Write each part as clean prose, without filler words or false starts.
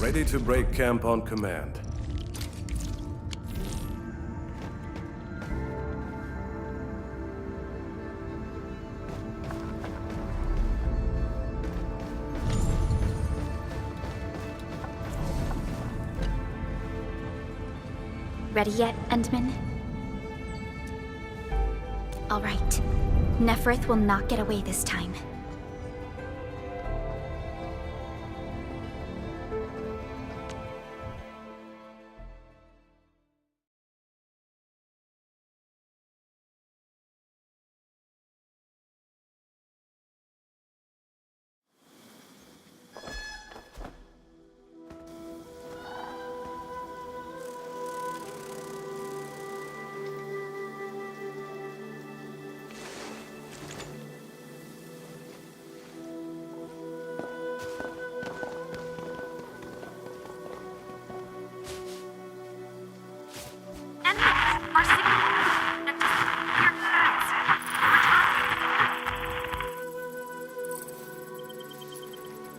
Ready to break camp on command. Ready yet, Endman? All right. Neferith will not get away this time.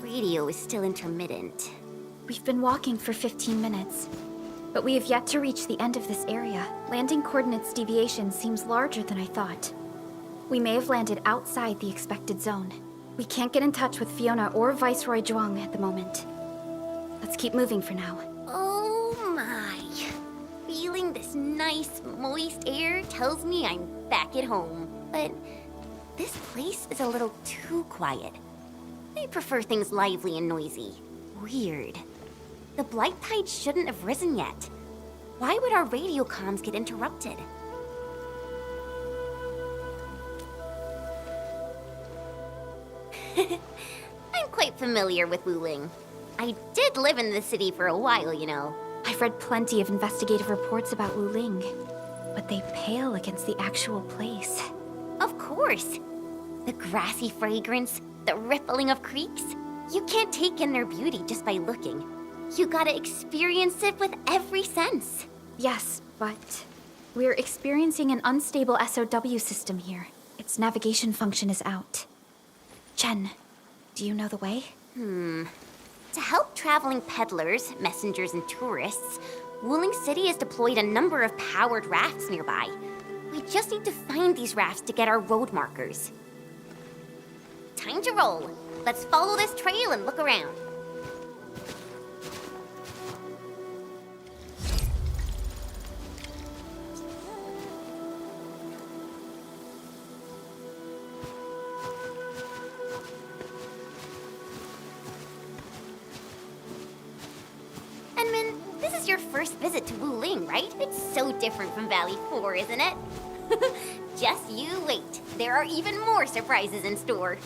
Radio is still intermittent. We've been walking for 15 minutes, but we have yet to reach the end of this area. Landing coordinates deviation seems larger than I thought. We may have landed outside the expected zone. We can't get in touch with Fiona or Viceroy Zhuang at the moment. Let's keep moving for now. Oh my. Feeling this nice, moist air tells me I'm back at home. But this place is a little too quiet. I prefer things lively and noisy. Weird. The Blight Tide shouldn't have risen yet. Why would our radio comms get interrupted? I'm quite familiar with Wuling. I did live in the city for a while, you know. I've read plenty of investigative reports about Wuling, but they pale against the actual place. Of course. The grassy fragrance, the rippling of creeks. You can't take in their beauty just by looking. You gotta experience it with every sense. Yes, but we're experiencing an unstable SOW system here. Its navigation function is out. Chen, do you know the way? To help traveling peddlers, messengers, and tourists, Wuling City has deployed a number of powered rafts nearby. We just need to find these rafts to get our road markers. Time to roll. Let's follow this trail and look around. Enman, this is your first visit to Wuling, right? It's so different from Valley 4, isn't it? Just you wait. There are even more surprises in store.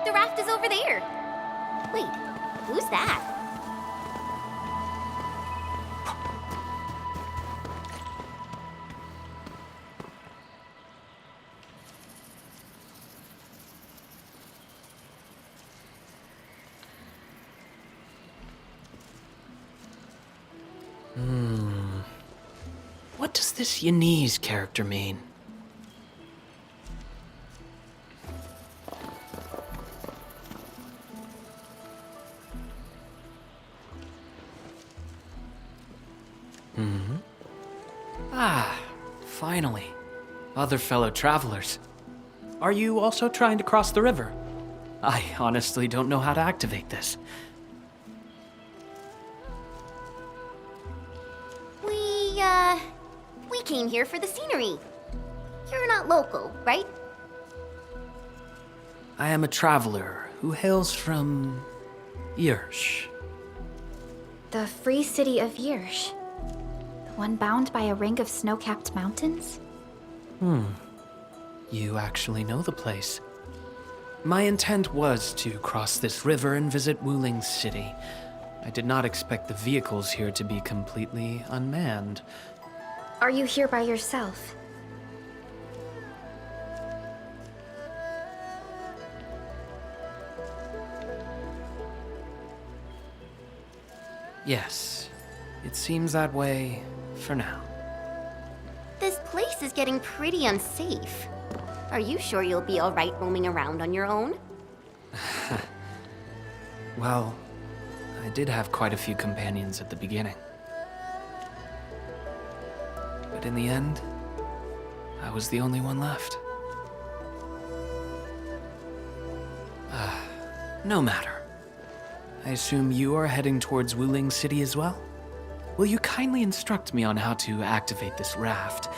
The raft is over there. Wait, who's that? What does this Yanese character mean? Ah, finally. Other fellow travelers. Are you also trying to cross the river? I honestly don't know how to activate this. We came here for the scenery. You're not local, right? I am a traveler who hails from Yirsch. The free city of Yirsch. The one bound by a ring of snow-capped mountains? You actually know the place. My intent was to cross this river and visit Wuling City. I did not expect the vehicles here to be completely unmanned. Are you here by yourself? Yes, it seems that way for now. This place is getting pretty unsafe. Are you sure you'll be all right roaming around on your own? Well, I did have quite a few companions at the beginning. But in the end, I was the only one left. No matter. I assume you are heading towards Wuling City as well? Will you kindly instruct me on how to activate this raft?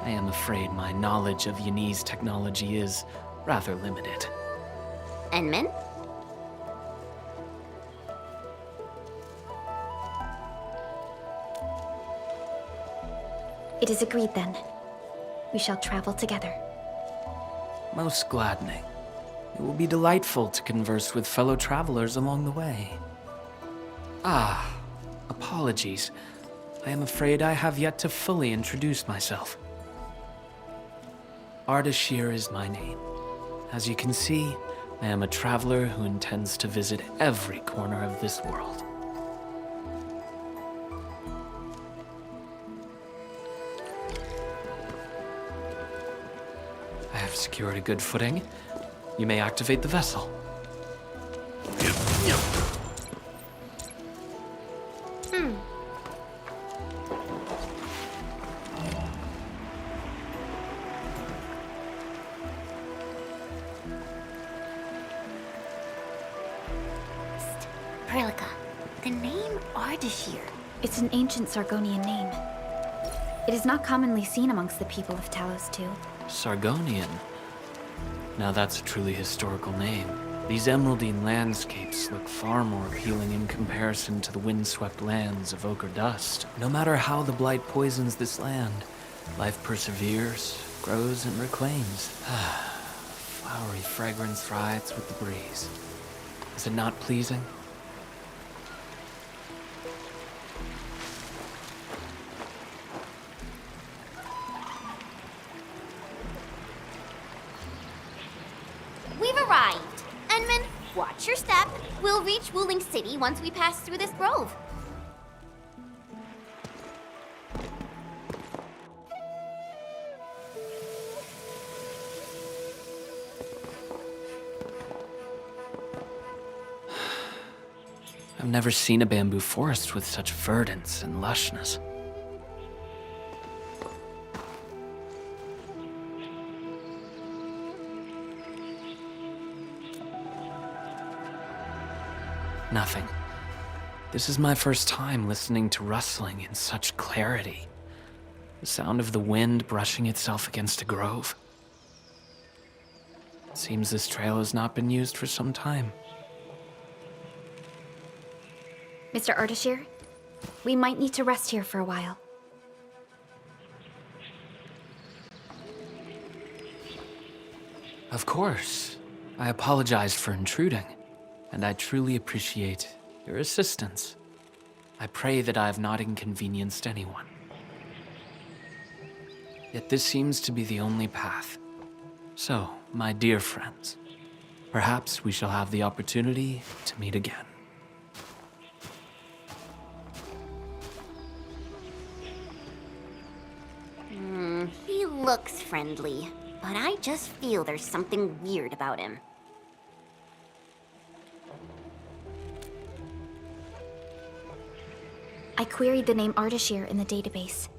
I am afraid my knowledge of Yanese technology is rather limited. Enman? It is agreed then. We shall travel together. Most gladdening. It will be delightful to converse with fellow travelers along the way. Apologies. I am afraid I have yet to fully introduce myself. Ardashir is my name. As you can see, I am a traveler who intends to visit every corner of this world. I have secured a good footing. You may activate the vessel. Prelica, the name Ardashir. It's an ancient Sargonian name. It is not commonly seen amongst the people of Talos II. Sargonian. Now that's a truly historical name. These emeraldine landscapes look far more appealing in comparison to the windswept lands of ochre dust. No matter how the blight poisons this land, life perseveres, grows, and reclaims. Flowery fragrance rides with the breeze. Is it not pleasing? We've arrived. Enman, watch your step. We'll reach Wuling City once we pass through this grove. I've never seen a bamboo forest with such verdance and lushness. Nothing. This is my first time listening to rustling in such clarity. The sound of the wind brushing itself against a grove. It seems this trail has not been used for some time. Mr. Ardashir, we might need to rest here for a while. Of course. I apologize for intruding, and I truly appreciate your assistance. I pray that I have not inconvenienced anyone. Yet this seems to be the only path. So, my dear friends, perhaps we shall have the opportunity to meet again. He looks friendly, but I just feel there's something weird about him. I queried the name Ardashir in the database.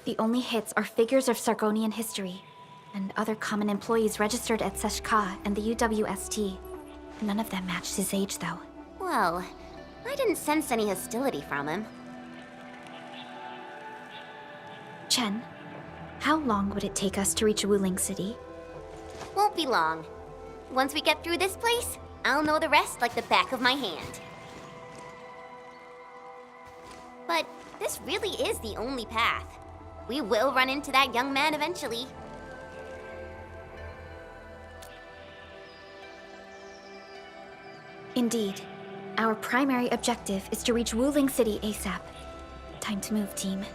The only hits are figures of Sargonian history and other common employees registered at Seshka and the UWST. None of them matched his age, though. Well, I didn't sense any hostility from him. Chen, how long would it take us to reach Wuling City? Won't be long. Once we get through this place, I'll know the rest like the back of my hand. But this really is the only path. We will run into that young man eventually. Indeed. Our primary objective is to reach Wuling City ASAP. Time to move, team.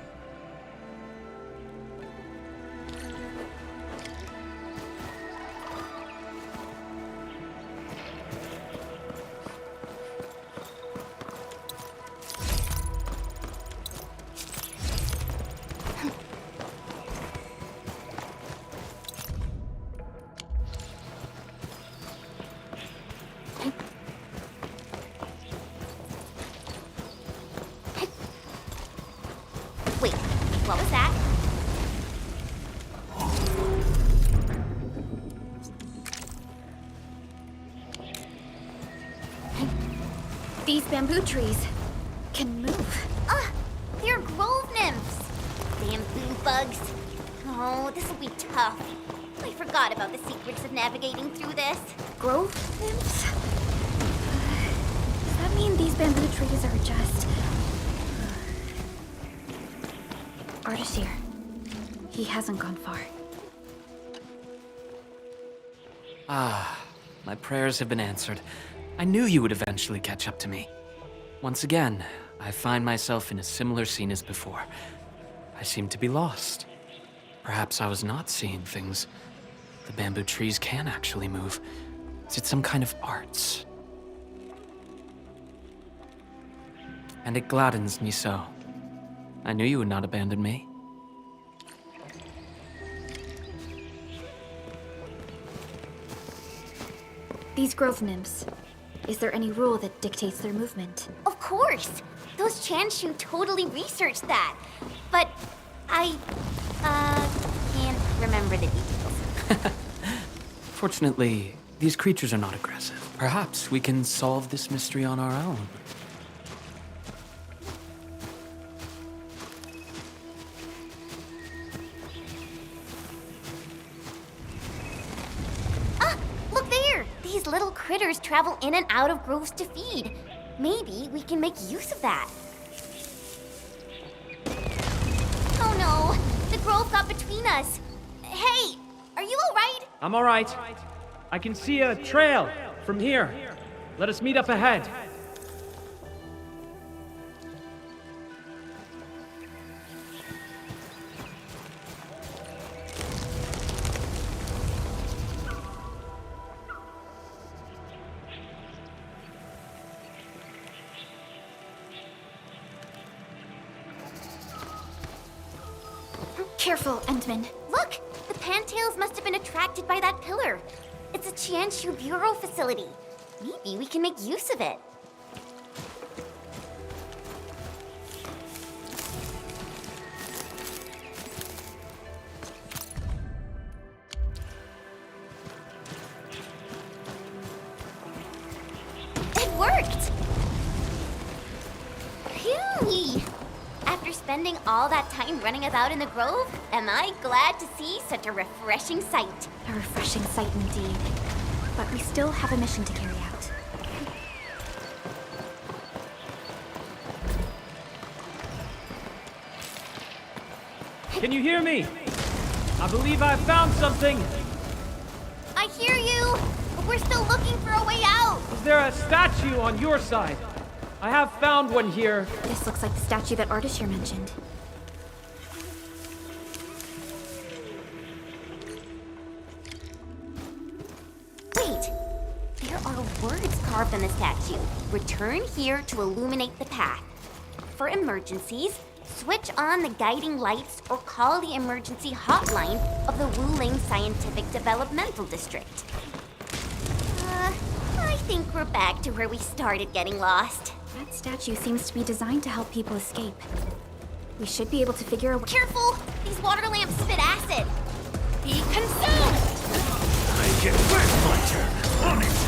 Wait, what was that? These bamboo trees can move. They're grove nymphs. Bamboo bugs. Oh, this will be tough. I forgot about the secrets of navigating through this. Grove nymphs? Does that mean these bamboo trees are just... Artishir. He hasn't gone far. Ah, my prayers have been answered. I knew you would eventually catch up to me. Once again, I find myself in a similar scene as before. I seem to be lost. Perhaps I was not seeing things. The bamboo trees can actually move. Is it some kind of arts? And it gladdens me so. I knew you would not abandon me. These grove nymphs. Is there any rule that dictates their movement? Of course! Those Chanshu totally researched that. But I, can't remember the details. Fortunately, these creatures are not aggressive. Perhaps we can solve this mystery on our own. Look there! These little critters travel in and out of groves to feed. Maybe we can make use of that. Oh no! The grove got between us. Hey! Are you alright? I'm all right. I can see a trail from here. Let us meet up ahead. Careful, Endman. Look! The Pantails must have been attracted by that pillar. It's a Chanshu Bureau facility. Maybe we can make use of it. It worked! Phew! After spending all that time running about in the grove, am I glad to see such a refreshing sight. A refreshing sight indeed. But we still have a mission to carry out. Can you hear me? I believe I found something. I hear you, but we're still looking for a way out. Is there a statue on your side? I have found one here. This looks like the statue that Artishir mentioned. Wait, there are words carved on the statue. Return here to illuminate the path. For emergencies, switch on the guiding lights or call the emergency hotline of the Wuling Scientific Developmental District. I think we're back to where we started getting lost. That statue seems to be designed to help people escape. We should be able to figure a way. Careful! These water lamps spit acid! Be consumed! I get first my turn. On it!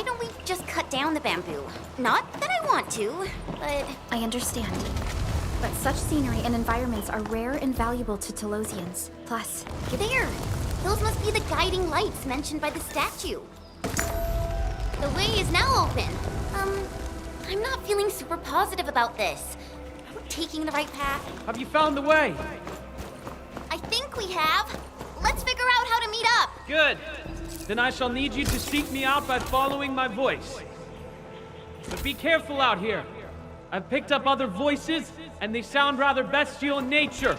don't we just cut down the bamboo? Not that I want to, but... I understand. But such scenery and environments are rare and valuable to Telosians. Plus, There! Those must be the guiding lights mentioned by the statue. The way is now open. I'm not feeling super positive about this. Are we taking the right path? Have you found the way? I think we have. Let's figure out how to meet up. Good. Then I shall need you to seek me out by following my voice. But be careful out here. I've picked up other voices, and they sound rather bestial in nature.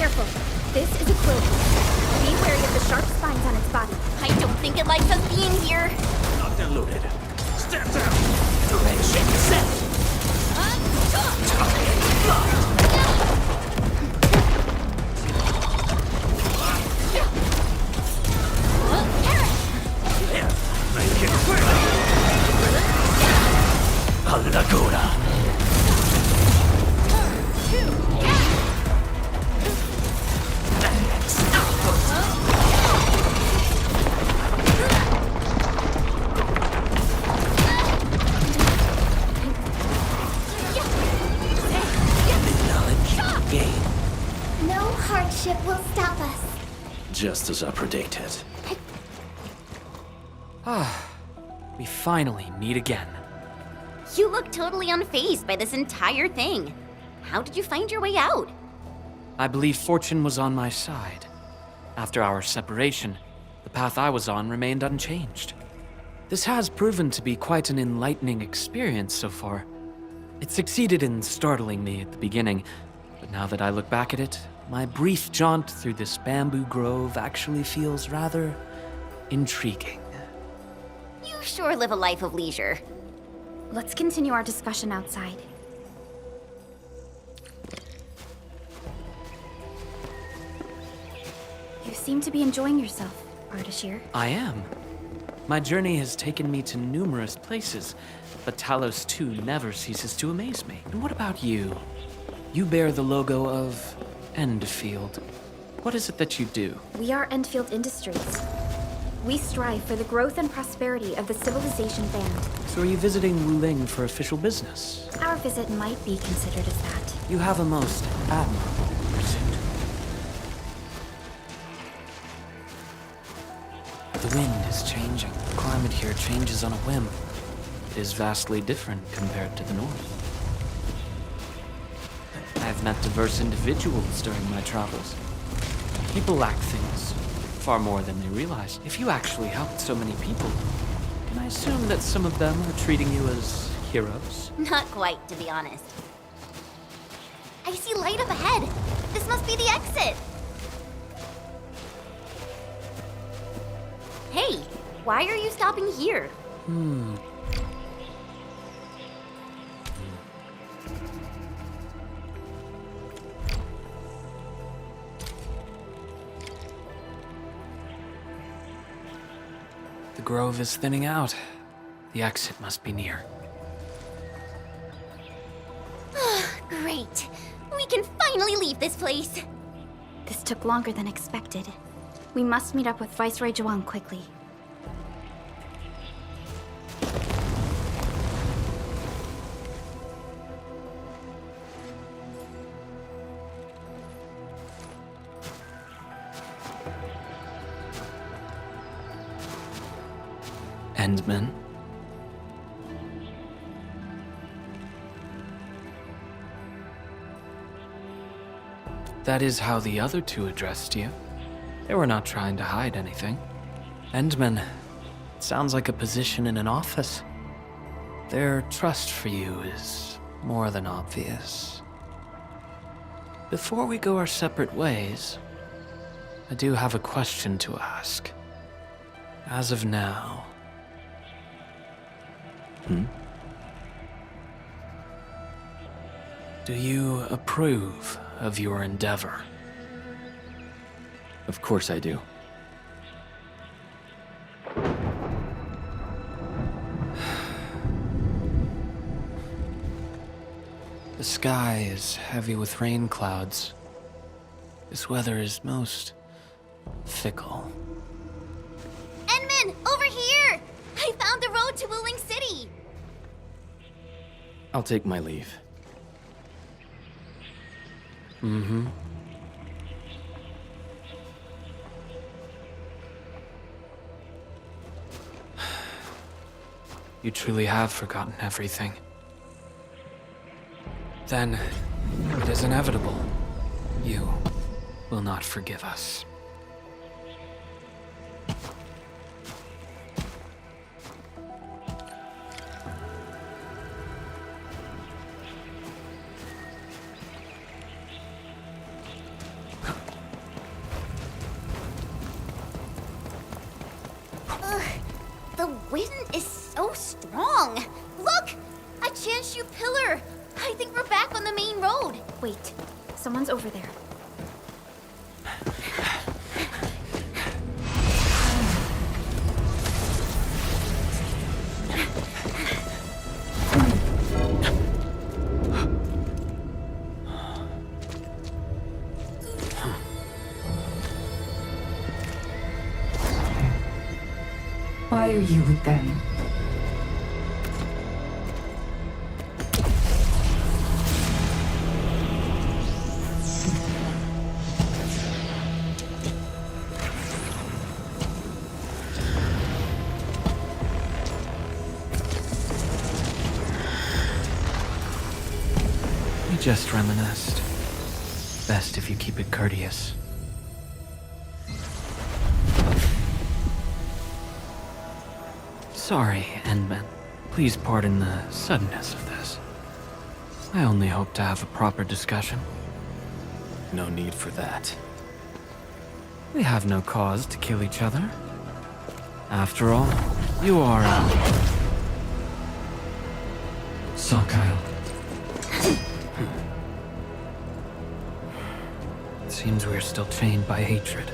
careful. This is a quill. Be wary of the sharp spines on its body. I don't think it likes us being here. Not diluted. Stand down. Direction set. Here, make it quick. Allagura. No hardship will stop us. Just as I predicted. We finally meet again. You look totally unfazed by this entire thing. How did you find your way out? I believe fortune was on my side. After our separation, the path I was on remained unchanged. This has proven to be quite an enlightening experience so far. It succeeded in startling me at the beginning, but now that I look back at it, my brief jaunt through this bamboo grove actually feels rather intriguing. You sure live a life of leisure. Let's continue our discussion outside. You seem to be enjoying yourself, Ardashir. I am. My journey has taken me to numerous places, but Talos too never ceases to amaze me. And what about you? You bear the logo of Endfield. What is it that you do? We are Endfield Industries. We strive for the growth and prosperity of the Civilization Band. So are you visiting Wuling for official business? Our visit might be considered as that. You have a most admirable pursuit. The wind is changing. The climate here changes on a whim. It is vastly different compared to the north. I have met diverse individuals during my travels. People lack things, far more than they realize. If you actually helped so many people, can I assume that some of them are treating you as heroes? Not quite, to be honest. I see light up ahead. This must be the exit. Hey, why are you stopping here? The grove is thinning out. The exit must be near. Great. We can finally leave this place. This took longer than expected. We must meet up with Viceroy Zhuang quickly. Endman? That is how the other two addressed you. They were not trying to hide anything. Endman, sounds like a position in an office. Their trust for you is more than obvious. Before we go our separate ways, I do have a question to ask. As of now... Do you approve of your endeavor? Of course I do. The sky is heavy with rain clouds. This weather is most fickle. Enman, over here! I found the road to Wuling City! I'll take my leave. Mm-hmm. You truly have forgotten everything. Then, it is inevitable. You will not forgive us. The wind is so strong. Look! A Chanshu pillar! I think we're back on the main road. Wait, someone's over there. Why are you with them? We just reminisced. Best if you keep it courteous. Sorry, Endman. Please pardon the suddenness of this. I only hope to have a proper discussion. No need for that. We have no cause to kill each other. After all, you are Sakyle. It seems we're still chained by hatred.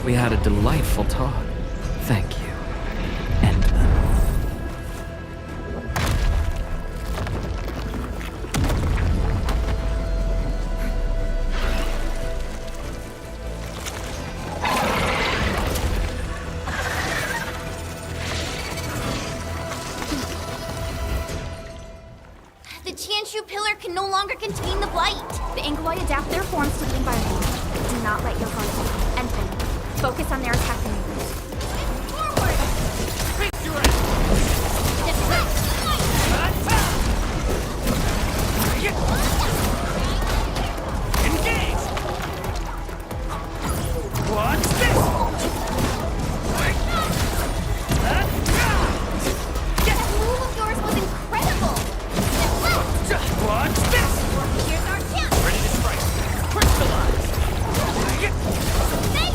We had a delightful talk. Thank you. Endman. The Chanshu pillar can no longer contain the blight. The Ingoloi adapt their forms to the environment. Do not let your guard down. Endman, focus on their attack maneuvers. Forward! Engage! What's this? That move of yours was incredible! What's this? Here's our chance! Ready to strike. Crystallize. Stay!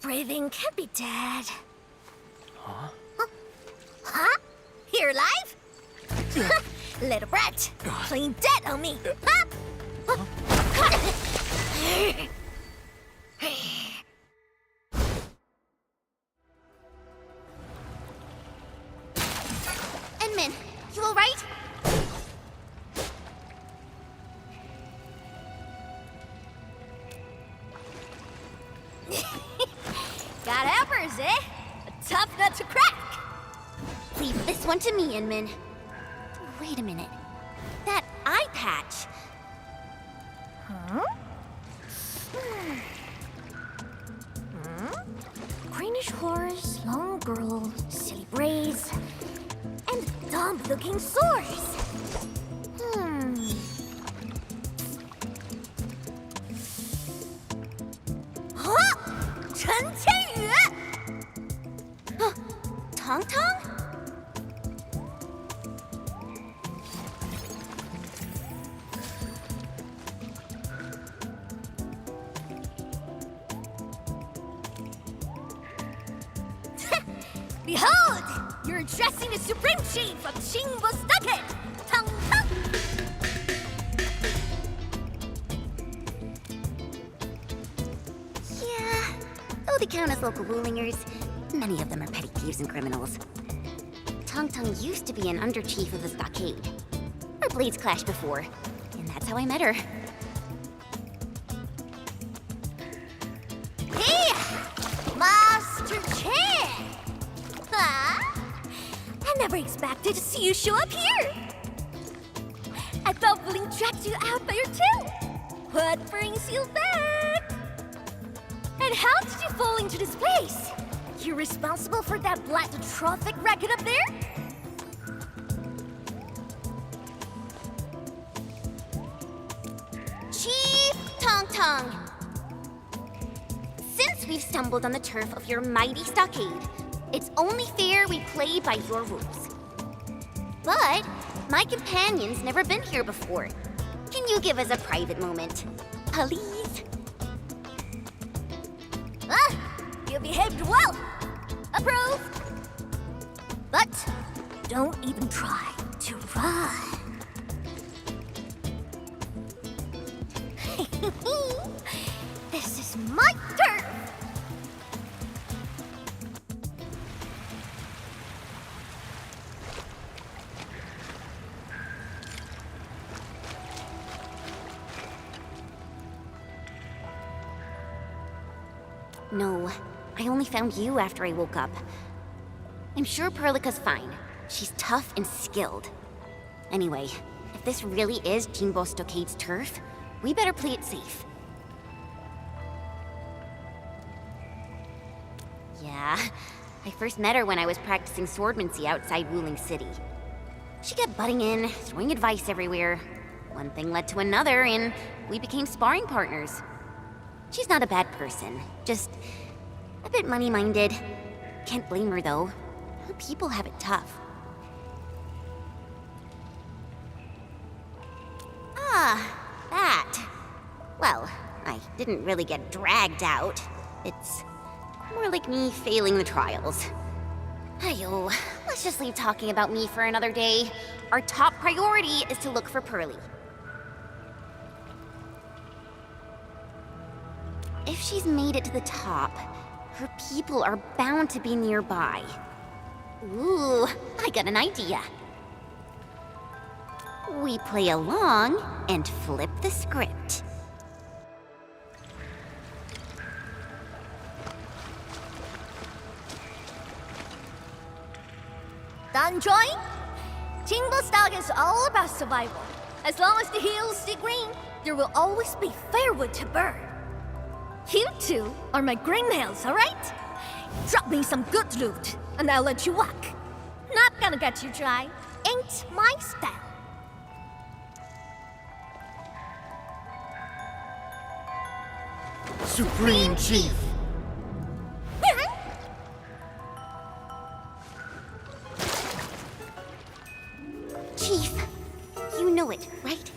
breathing, can't be dead. Huh? Huh? You're alive? Little brat, playing dead on me. Huh? Enmin, you alright? Got helpers, eh? A tough nut to crack. Leave this one to me, Inman. Wait a minute. That eye patch. Huh? Greenish horse, long girl, silly braids, and dumb-looking swords. Huh? Chen Qiyu! Tong Tong? Behold! You're addressing the Supreme Chief of Qingbo Stockade! Tong Tong! Yeah, though they count as local Wulingers, many of them are petty thieves and criminals. Tong Tong used to be an under-chief of the stockade. Our blades clashed before, and that's how I met her. Hey! Master Chen! Huh? I never expected to see you show up here! I thought Wuling dragged you out by your tail! What brings you back? And how did you fall into this place? You're responsible for that black traffic racket up there? Chief Tong Tong! Since we've stumbled on the turf of your mighty stockade, it's only fair we play by your rules. But my companion's never been here before. Can you give us a private moment? Please? You behaved well. Approved. But don't even try to run. This is my turn. No, I only found you after I woke up. I'm sure Perlica's fine. She's tough and skilled. Anyway, if this really is Qingbo Stockade's turf, we better play it safe. Yeah, I first met her when I was practicing swordmancy outside Wuling City. She kept butting in, throwing advice everywhere. One thing led to another, and we became sparring partners. She's not a bad person, just a bit money-minded. Can't blame her, though. Her people have it tough. Ah, that. Well, I didn't really get dragged out. It's more like me failing the trials. Ayo, let's just leave talking about me for another day. Our top priority is to look for Pearly. If she's made it to the top, her people are bound to be nearby. Ooh, I got an idea. We play along and flip the script. Done, Joy? Qingbo Stock is all about survival. As long as the hills stay green, there will always be firewood to burn. You two are my greennails, alright? Drop me some good loot, and I'll let you walk. Not gonna get you dry. Ain't my style. Supreme Chief! Chief, you know it, right?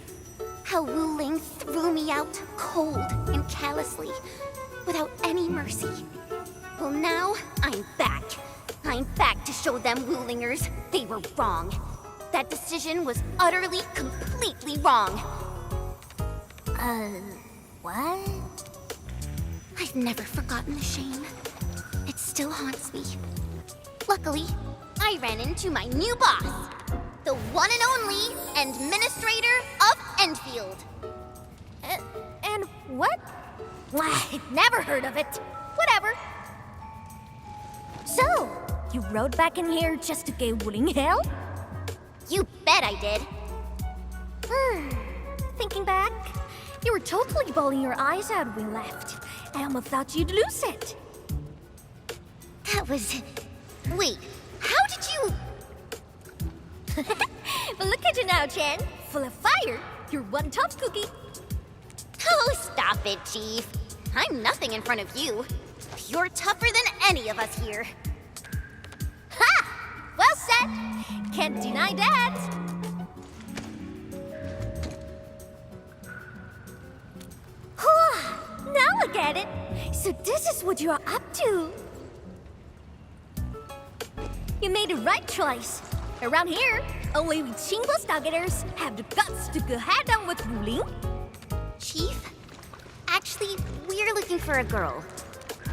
How Wuling threw me out cold and callously, without any mercy. Well, now I'm back. I'm back to show them Wulingers they were wrong. That decision was utterly, completely wrong. What? I've never forgotten the shame. It still haunts me. Luckily, I ran into my new boss, the one and only Administrator of Endfield. And what? I've never heard of it. Whatever. So, you rode back in here just to give Wuling hell? You bet I did. Thinking back, you were totally bawling your eyes out when we left. I almost thought you'd lose it. That was... Wait, how did you... But look at you now, Chen. Full of fire. You're one tough cookie. Oh, stop it, Chief. I'm nothing in front of you. You're tougher than any of us here. Ha! Well said. Can't deny that. Now I get it. So this is what you're up to. You made the right choice. Around here, only we Chingle Stargaters have the guts to go head-on with Wuling. Chief, actually, we're looking for a girl.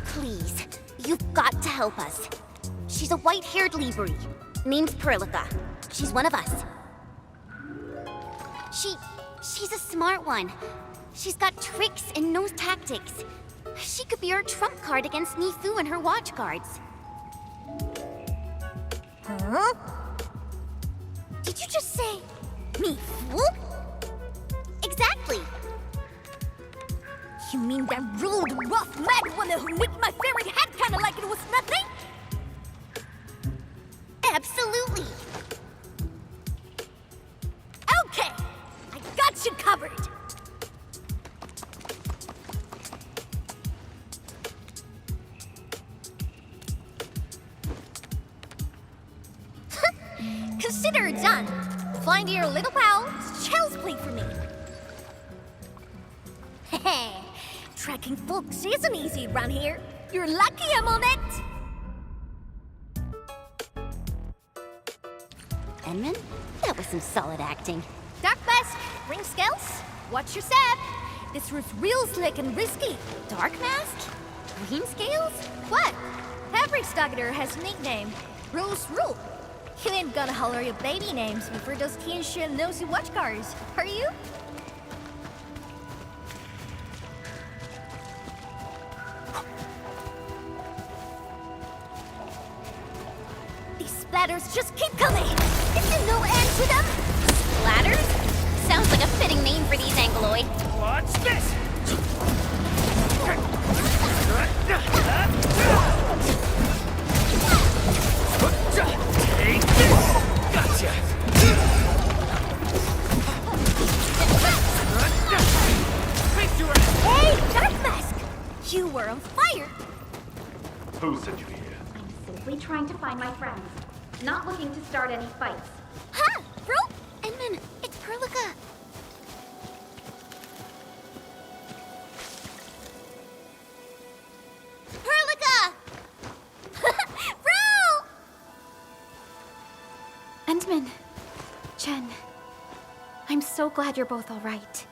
Please, you've got to help us. She's a white-haired Libri, named Perlica. She's one of us. She's a smart one. She's got tricks and knows tactics. She could be our trump card against Nifu and her watch guards. Huh? Did you just say Nifu? Exactly. You mean that rude, rough, mad one who nicked my fairy hat kinda like it was nothing? Absolutely. Okay, I got you covered. Consider it done. Find your little pal, child's play for me. Heh, tracking folks isn't easy around here. You're lucky I'm on it. Edmund, that was some solid acting. Dark Mask, ring scales, watch your step. This route's real slick and risky. Dark Mask? Green scales? What? Every Stargater has a nickname. Rules rule. You ain't gonna holler your baby names before those Tianxuan nosy watch guards, are you? These splatters just keep coming! Is there no end to them? Splatters? Sounds like a fitting name for these Angloid. What's this? Take this! Gotcha! Hey, Dark Mask! You were on fire! Who sent you here? I'm simply trying to find my friends. Not looking to start any fights. Huh, bro? Edmund, it's Perlica. Perlica! Bro! Endman, Chen, I'm so glad you're both all right.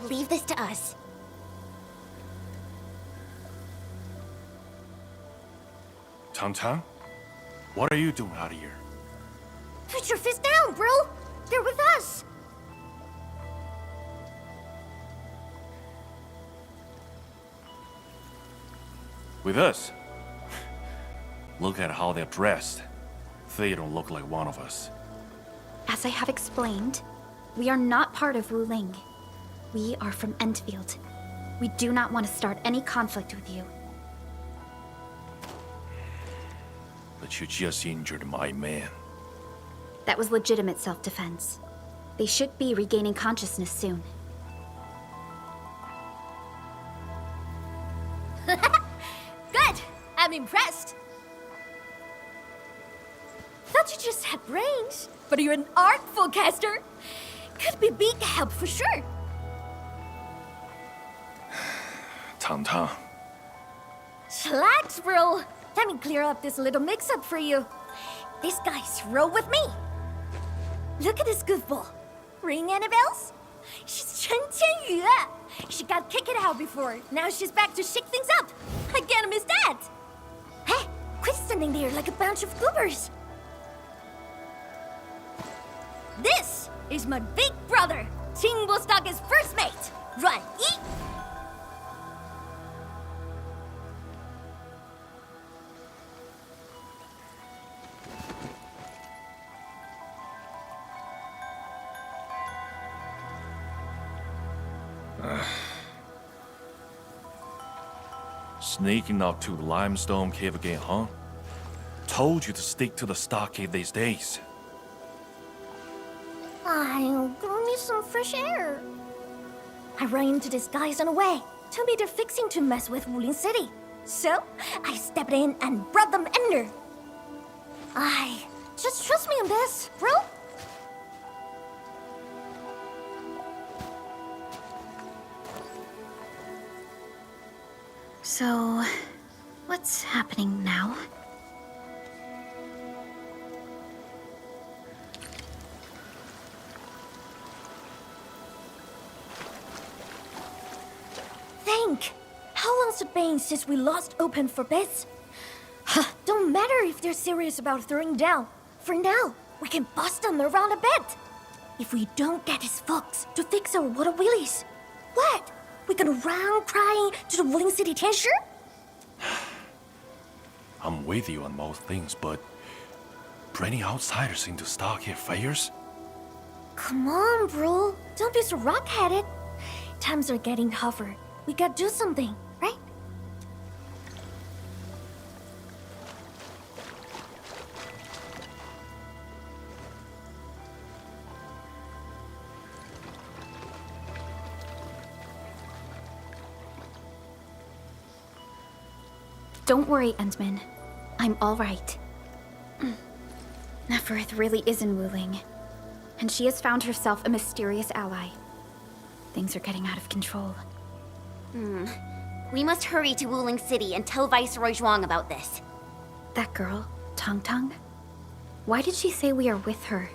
Leave this to us. Tang? What are you doing out here? Put your fist down, bro! They're with us! With us? Look at how they're dressed. They don't look like one of us. As I have explained, we are not part of Wuling. We are from Endfield. We do not want to start any conflict with you. But you just injured my man. That was legitimate self-defense. They should be regaining consciousness soon. Good! I'm impressed. thought you just had brains, but you're an artful caster. Could be big help for sure. Tang. Chillax, bro. Let me clear up this little mix-up for you. This guy's roll with me. Look at this goofball. Ring any bells? She's Chen Qianyu. She got kicked out before. Now she's back to shake things up. I can't miss that. Hey, quit standing there like a bunch of goobers. This is my big brother, Qingbo-Stock's first mate, Ruan Yi. Sneaking out to the limestone cave again, huh? Told you to stick to the stockade these days. I'll go need some fresh air. I ran into these guys on the way. Told me they're fixing to mess with Wuling City. So, I stepped in and brought them under. Just trust me on this, bro. So, what's happening now? Think! How long's it been since we lost Open for bits? Don't matter if they're serious about throwing down. For now, we can bust them around a bit. If we don't get his folks to fix our water wheelies, what? We gonna run crying to the Wuling City Tianshi? I'm with you on most things, but bringing outsiders into stockade fairs? Come on, bro. Don't be so rock-headed. Times are getting tougher. We gotta do something, right? Don't worry, Endman. I'm all right. Nefereth really is in Wuling, and she has found herself a mysterious ally. Things are getting out of control. We must hurry to Wuling City and tell Viceroy Zhuang about this. That girl, Tang Tang? Why did she say we are with her?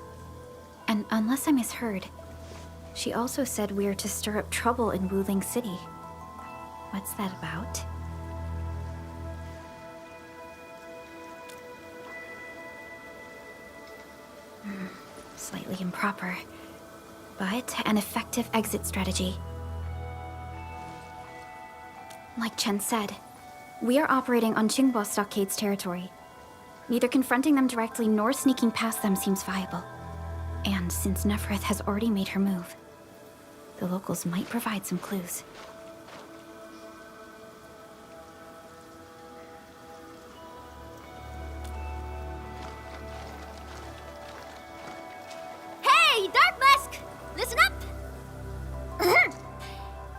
And unless I misheard, she also said we are to stir up trouble in Wuling City. What's that about? Slightly improper, but an effective exit strategy. Like Chen said, we are operating on Qingbo Stockade's territory. Neither confronting them directly nor sneaking past them seems viable. And since Nefereth has already made her move, the locals might provide some clues. Hey, Dark Mask! Listen up!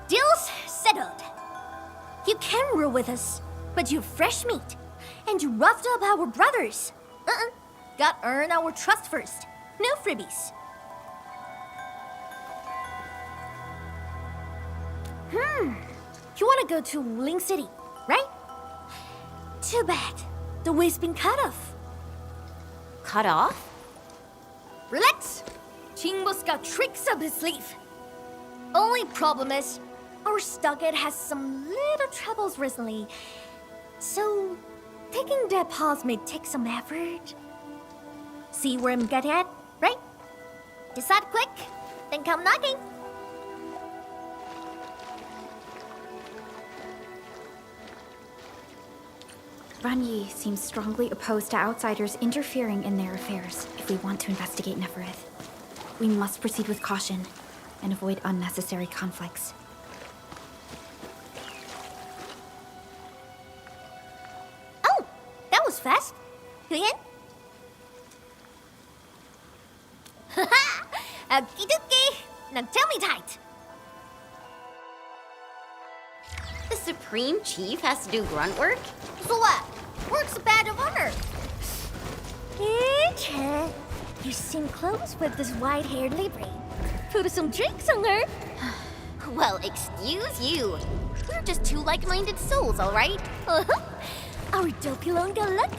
Deal's settled. You can rule with us, but you're fresh meat, and you roughed up our brothers. Got earn our trust first. No freebies. You wanna go to Wuling City, right? Too bad. The way's been cut off. Cut off? Relax. Qingbo's got tricks up his sleeve. Only problem is, our stockade has some little troubles recently. So, taking that pause may take some effort. See where I'm getting at, right? Decide quick, then come knocking. Ruan Yi seems strongly opposed to outsiders interfering in their affairs if we want to investigate Nefereth. We must proceed with caution and avoid unnecessary conflicts. Oh, that was fast. You in? Haha! Okie dokie! Now tell me tight. The Supreme Chief has to do grunt work? So what? Work's a badge of honor. Hey, Chen. You seem close with this white-haired Libre. Put some drinks on her. Well, excuse you. We're just two like-minded souls, all right? Our Dopilonga lucky.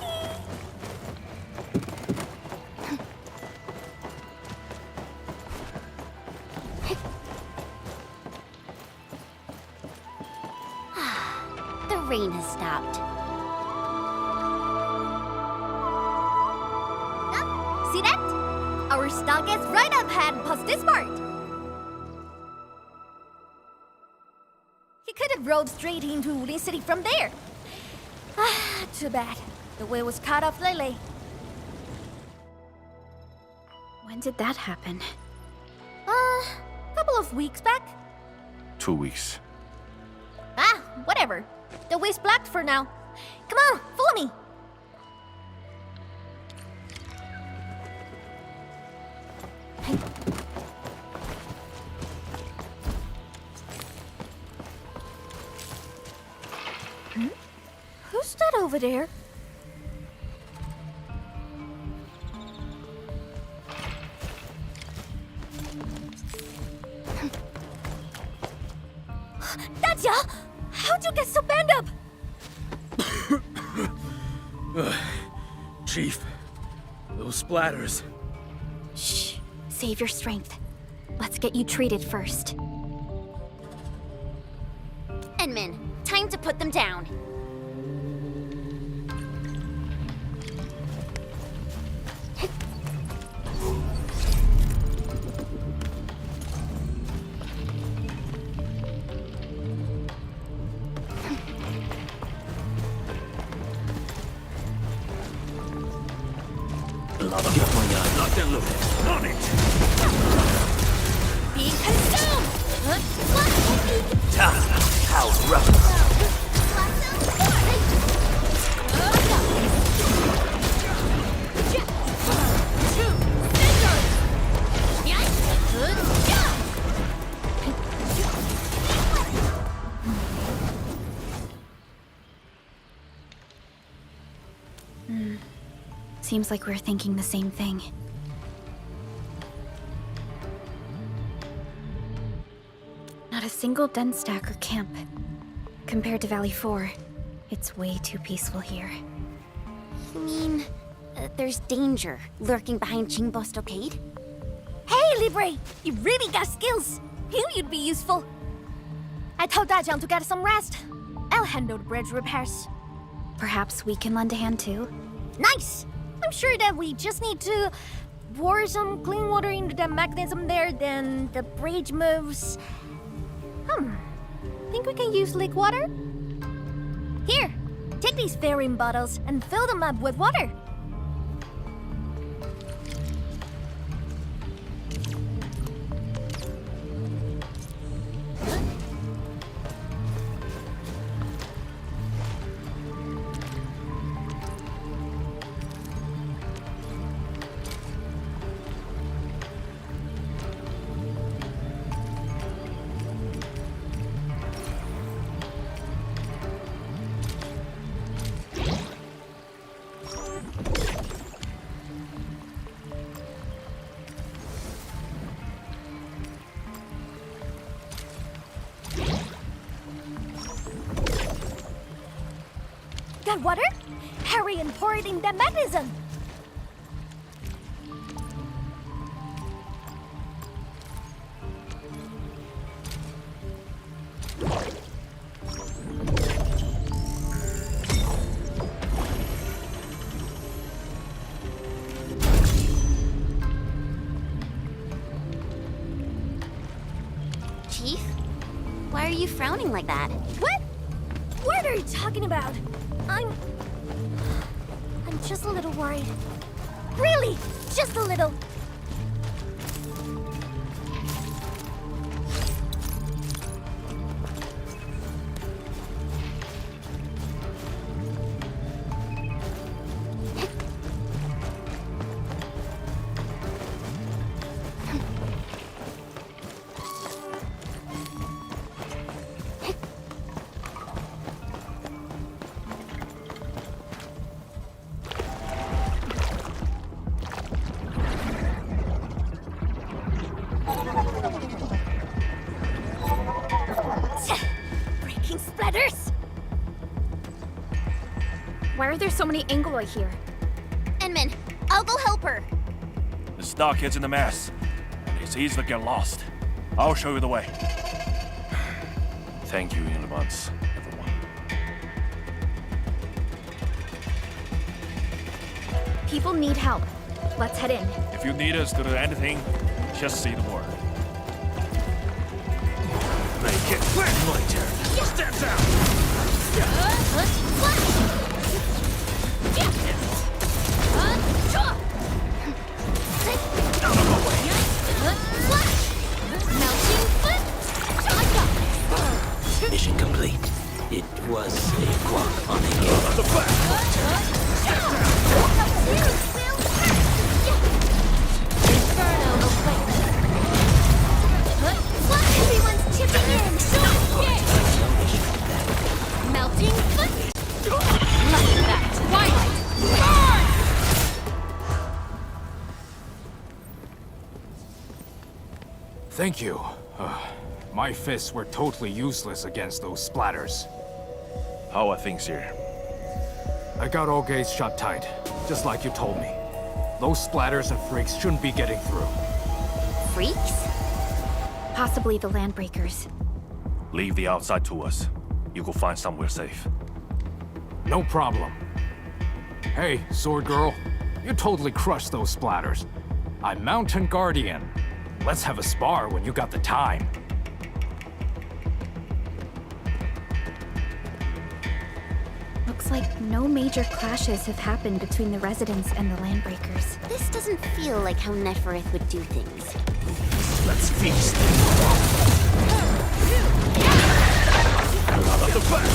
The rain has stopped. See that? Our stock is right up ahead past this part. He could have rode straight into Wuling City from there. Too bad. The way was cut off lately. When did that happen? Couple of weeks back. 2 weeks. Whatever. The way's blocked for now. Come on, follow me. Who's that over there? That's ya! How'd you get so banged up? Chief, those splatters. Shh. Save your strength. Let's get you treated first. Enman, time to put them down. Locked and loaded. On it! Being consumed! How rough! Seems like we're thinking the same thing. Not a single den stack or camp. Compared to Valley 4, it's way too peaceful here. You mean, there's danger lurking behind Qingbo Stockade? Hey, Libre! You really got skills. Knew you'd be useful. I told Dajiang to get some rest. I'll handle the bridge repairs. Perhaps we can lend a hand too? Nice! I'm sure that we just need to pour some clean water into the mechanism there, then the bridge moves. Think we can use lake water? Here, take these ferrying bottles and fill them up with water. Got water? Hurry and pour it in the mechanism. Chief? Why are you frowning like that? What? What are you talking about? I'm just a little worried. Really, just a little. are there so many Angoloi here? Enman, I'll go help her. The stockhead's in the mess. And it's easy to get lost. I'll show you the way. Thank you in advance, everyone. People need help. Let's head in. If you need us to do anything, just say the word. Make it quick, my turn. Step down. Out of my way. Mission complete. It was a walk on a game. The back, my turn. Step down. Everyone's chipping in. Melting foot. Like that. Twilight. Thank you. My fists were totally useless against those splatters. How are things here? I got all gates shut tight, just like you told me. Those splatters and freaks shouldn't be getting through. Freaks? Possibly the Landbreakers. Leave the outside to us. You go find somewhere safe. No problem. Hey, Sword Girl, you totally crushed those splatters. I'm Mountain Guardian. Let's have a spar when you got the time. Looks like no major clashes have happened between the residents and the Landbreakers. This doesn't feel like how Neferith would do things. Let's feast. Out of the back.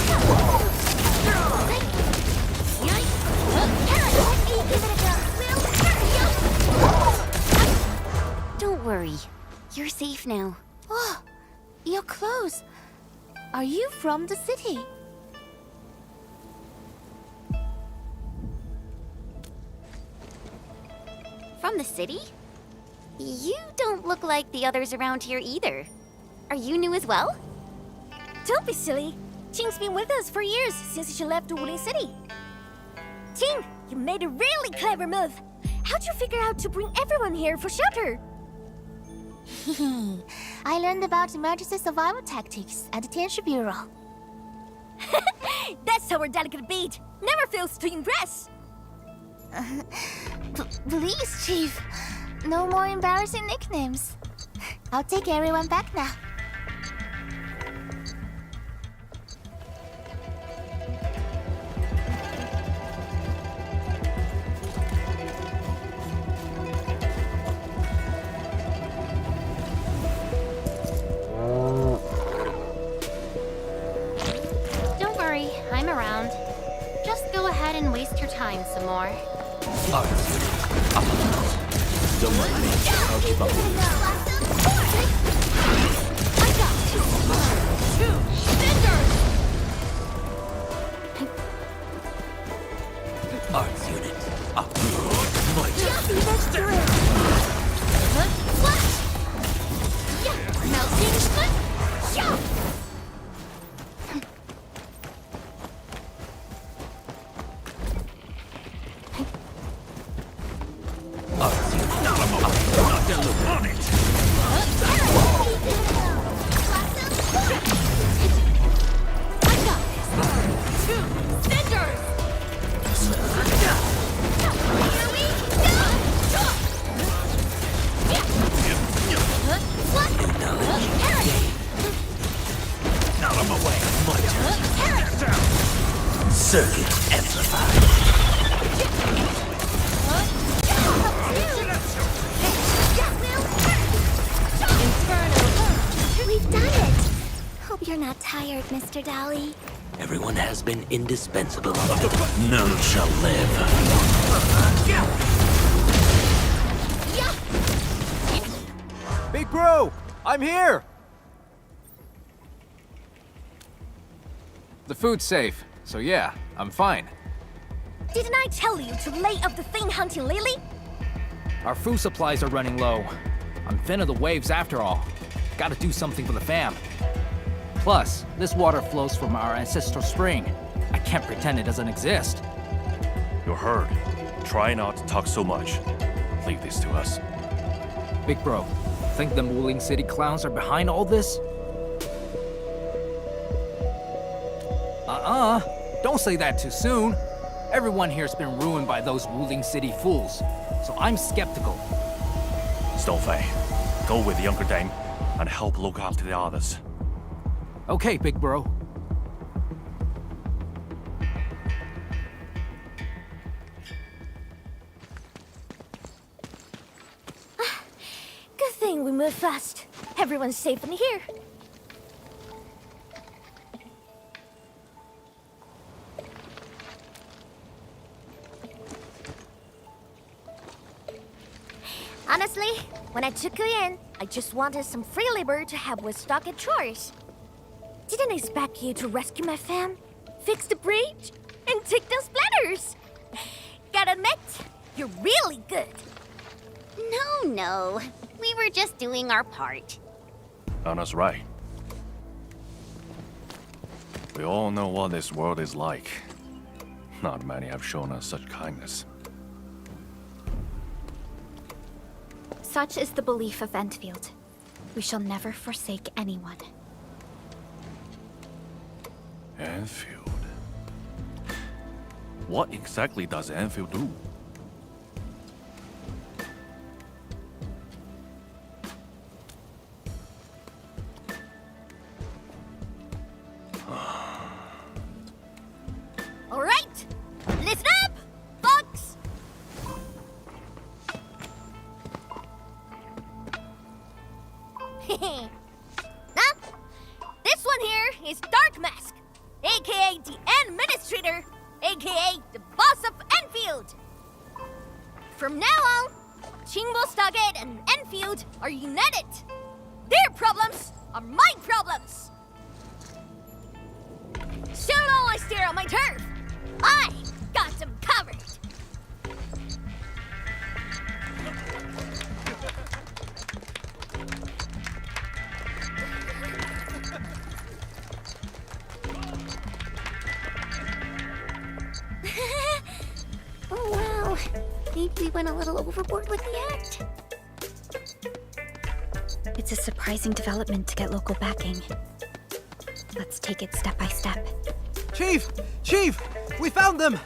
Don't worry. You're safe now. Oh, your clothes. Are you from the city? From the city? You don't look like the others around here either. Are you new as well? Don't be silly. Qing's been with us for years, since she left Wuling City. Qing, you made a really clever move. How'd you figure out to bring everyone here for shelter? I learned about emergency survival tactics at the Tianshi Bureau. That's our delicate beat. Never fails to impress. Please, Chief. No more embarrassing nicknames. I'll take everyone back now. Don't worry, I'm around. Just go ahead and waste your time some more. Don't mind me. I'll keep up with you. Arts unit. Up. On it. Out of my way. My turn. Get down. Circuit amplified. We've done it. Hope you're not tired, Mr. Dali. Everyone has been indispensable. None shall live. Big bro, I'm here! The food's safe, so yeah, I'm fine. Didn't I tell you to lay off the thing hunting Lily? Our food supplies are running low. I'm thin of the waves after all. Gotta do something for the fam. Plus, this water flows from our ancestral spring. I can't pretend it doesn't exist. You're heard. Try not to talk so much. Leave this to us. Big bro, think them Wuling City clowns are behind all this? Don't say that too soon. Everyone here's been ruined by those Wuling City fools, so I'm skeptical. Stonefei, go with the younger dame and help look after the others. Okay, big bro. Good thing we moved fast. Everyone's safe in here. Honestly, when I took you in, I just wanted some free labor to help with stockade chores. Didn't expect you to rescue my fam, fix the bridge, and take those splatters. Gotta admit, you're really good. No. We were just doing our part. Anna's right. We all know what this world is like. Not many have shown us such kindness. Such is the belief of Endfield. We shall never forsake anyone. Enfield. What exactly does Enfield do? All right, listen up, folks. Now, this one here is Dark Mask, aka the Administrator, aka the boss of Enfield. From now on, Chingbo Stockade and Enfield are united. Their problems are my problems. So long I stare on my turf. I got them covered. Oh, wow. Maybe we went a little overboard with the act. It's a surprising development to get local backing. Let's take it step by step. Chief! Chief! We found them!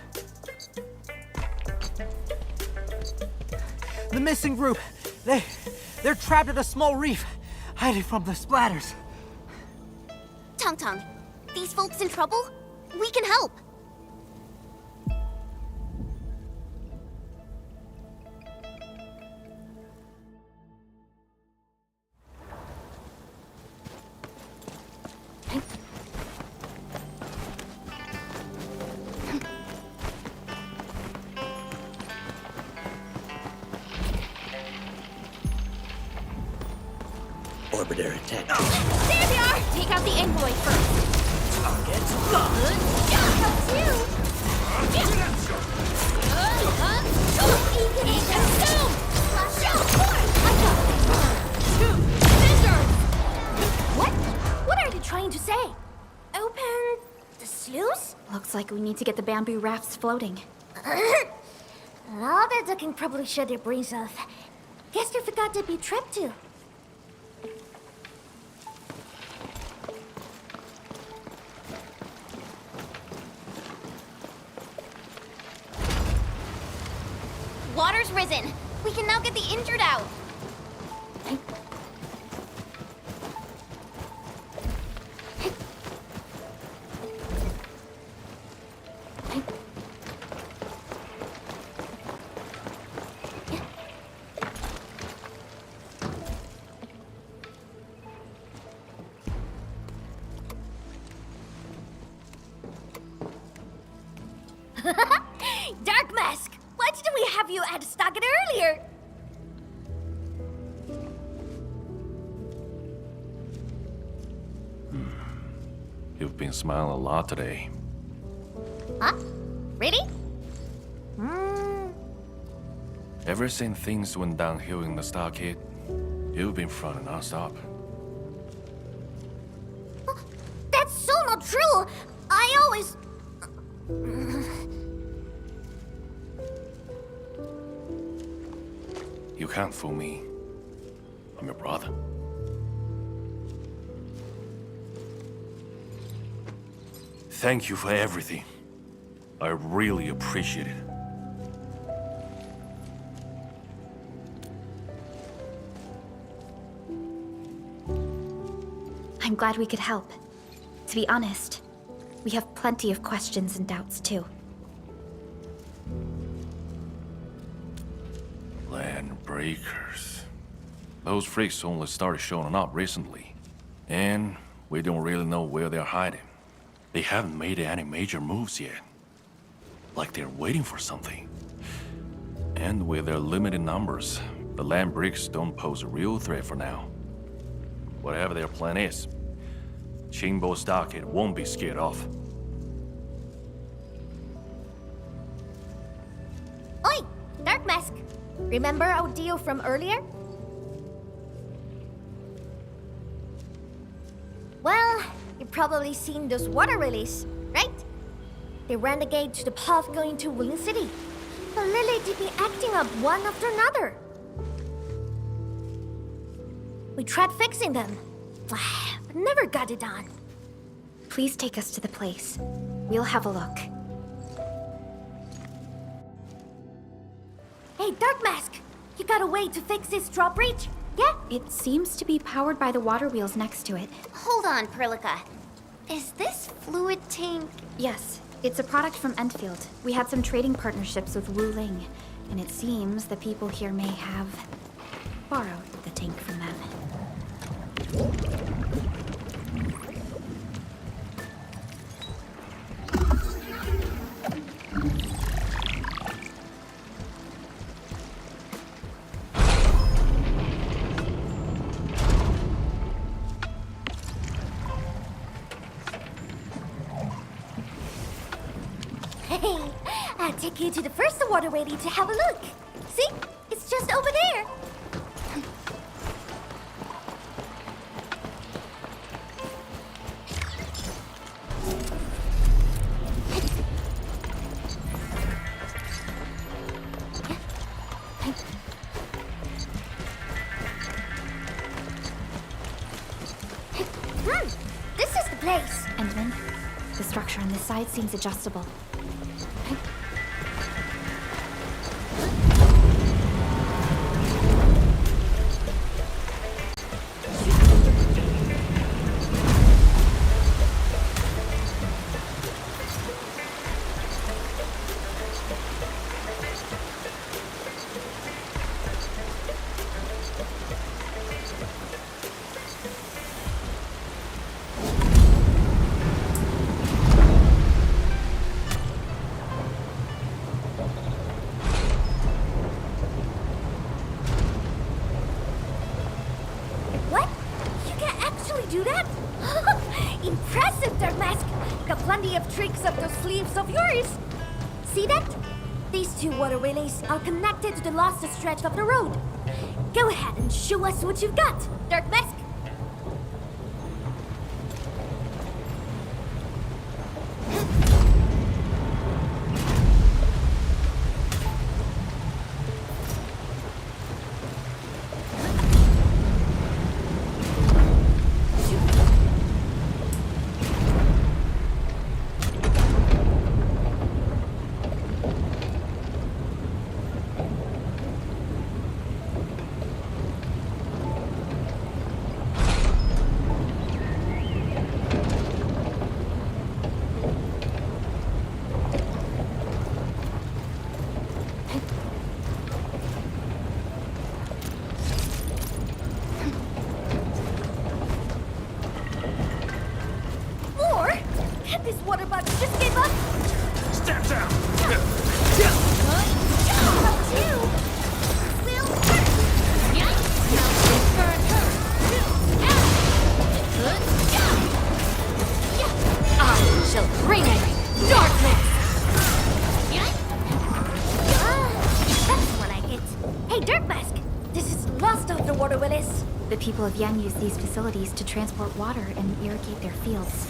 The missing group. They're trapped at a small reef, hiding from the splatters. Tong, these folks in trouble? We can help. Orbiter attack. There they are. Take out the envoy first. Target locked. What are they trying to say? Open the sluice? Looks like we need to get the bamboo rafts floating. All that ducking probably shut their brains off. Guess they forgot to be trapped too. Water's risen. We can now get the injured out. Dark Mask! Why didn't we have you at Stockade earlier? You've been smiling a lot today. Huh? Really? Ever since things went downhill in the stockade, you've been frowning non-stop. That's so not true! I always... You can't fool me. I'm your brother. Thank you for everything. I really appreciate it. I'm glad we could help. To be honest, we have plenty of questions and doubts too. Land breakers. Those freaks only started showing up recently. And we don't really know where they're hiding. They haven't made any major moves yet. Like they're waiting for something. And with their limited numbers, the land breaks don't pose a real threat for now. Whatever their plan is, Qingbo Stockade won't be scared off. Oi! Dark Mask! Remember our deal from earlier? Well, you've probably seen those water lilies, right? They ran the gate to the path going to Wuling City. But lately they've been acting up one after another. We tried fixing them, but never got it done. Please take us to the place. We'll have a look. Hey, Dark Mask! You got a way to fix this drawbridge? Yeah? It seems to be powered by the water wheels next to it. Hold on, Perlica. Is this fluid tank? Yes, it's a product from Endfield. We had some trading partnerships with Wuling, and it seems the people here may have borrowed the tank from them. Hey, I'll take you to the first water lily to have a look. See? It's just over there. This is the place. And then, the structure on this side seems adjustable. What? You can actually do that? Impressive, Dark Mask! Got plenty of tricks up those sleeves of yours! See that? These two water relays are connected to the lost stretch of the road. Go ahead and show us what you've got, Dark Mask! This water bug just gave up! Step down! I shall bring darkness! That's what I get. Hey, Dirt Mask! This is lost of the water Willis. The people of Yen use these facilities to transport water and irrigate their fields.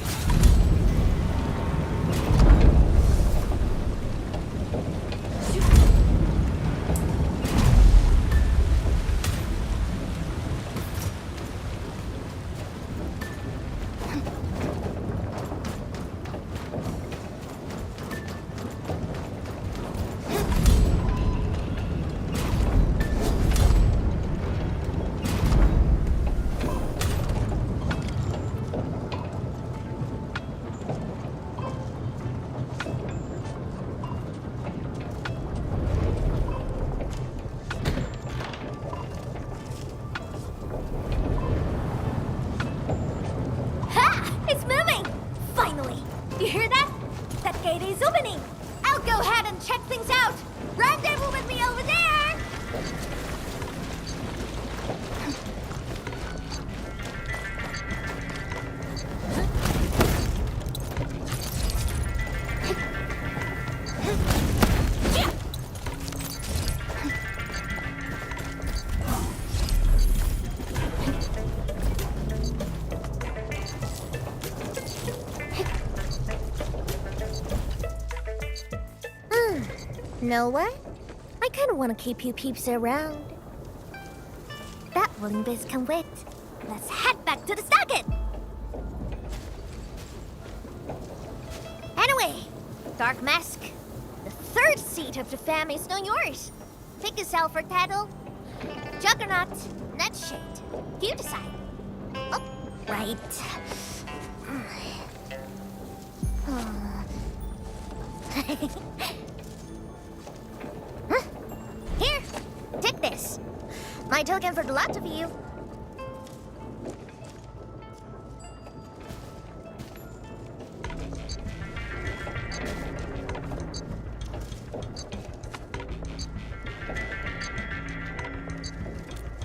Rendezvous with me over there! Know what? I kind of want to keep you peeps around. That Wuling biz can wait. Let's head back to the socket! Anyway, Dark Mask, the third seat of the fam is now yours. Pick yourself for title. Juggernaut, Nightshade. You decide. Oh, right. Here, take this. My token for the lot of you.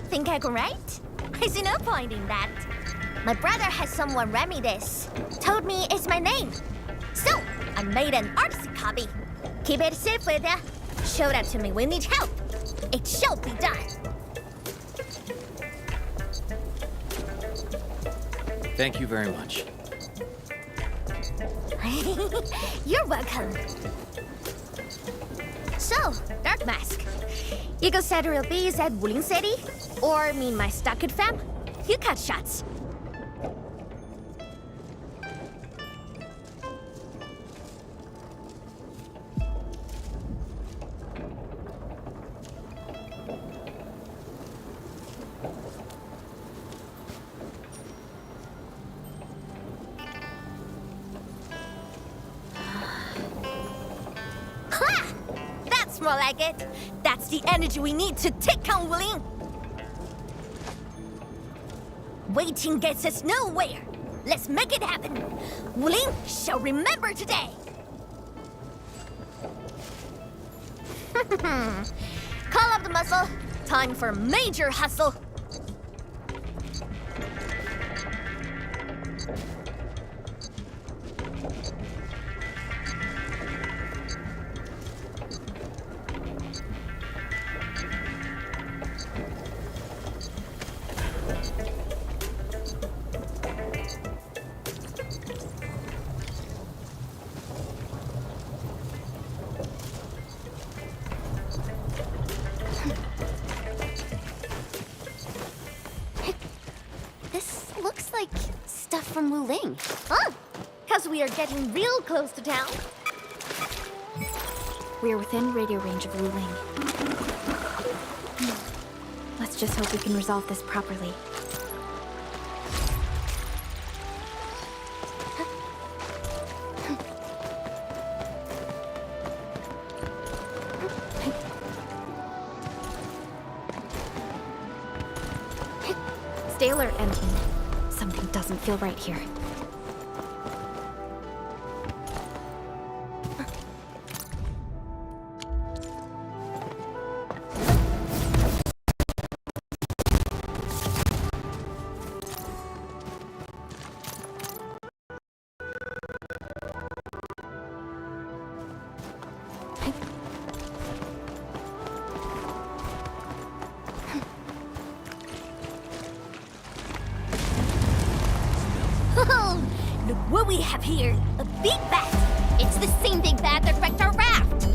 Think I can write? I see no point in that. My brother has someone read me this. Told me it's my name. So, I made an artistic copy. Keep it safe with ya. Show that to me when you need help. It shall be done. Thank you very much. You're welcome. So, Dark Mask, you go set real bees at Wuling City? Or mean my Stockade fam? You cut shots. More like it. That's the energy we need to take on Wuling. Waiting gets us nowhere. Let's make it happen. Wuling shall remember today. Call up the muscle. Time for major hustle. From Wuling. Huh? Because we are getting real close to town. We are within radio range of Wuling. Let's just hope we can resolve this properly. Stay alert, Enfield. Something doesn't feel right here. Look what we have here. A big bat. It's the same big bat that wrecked our raft.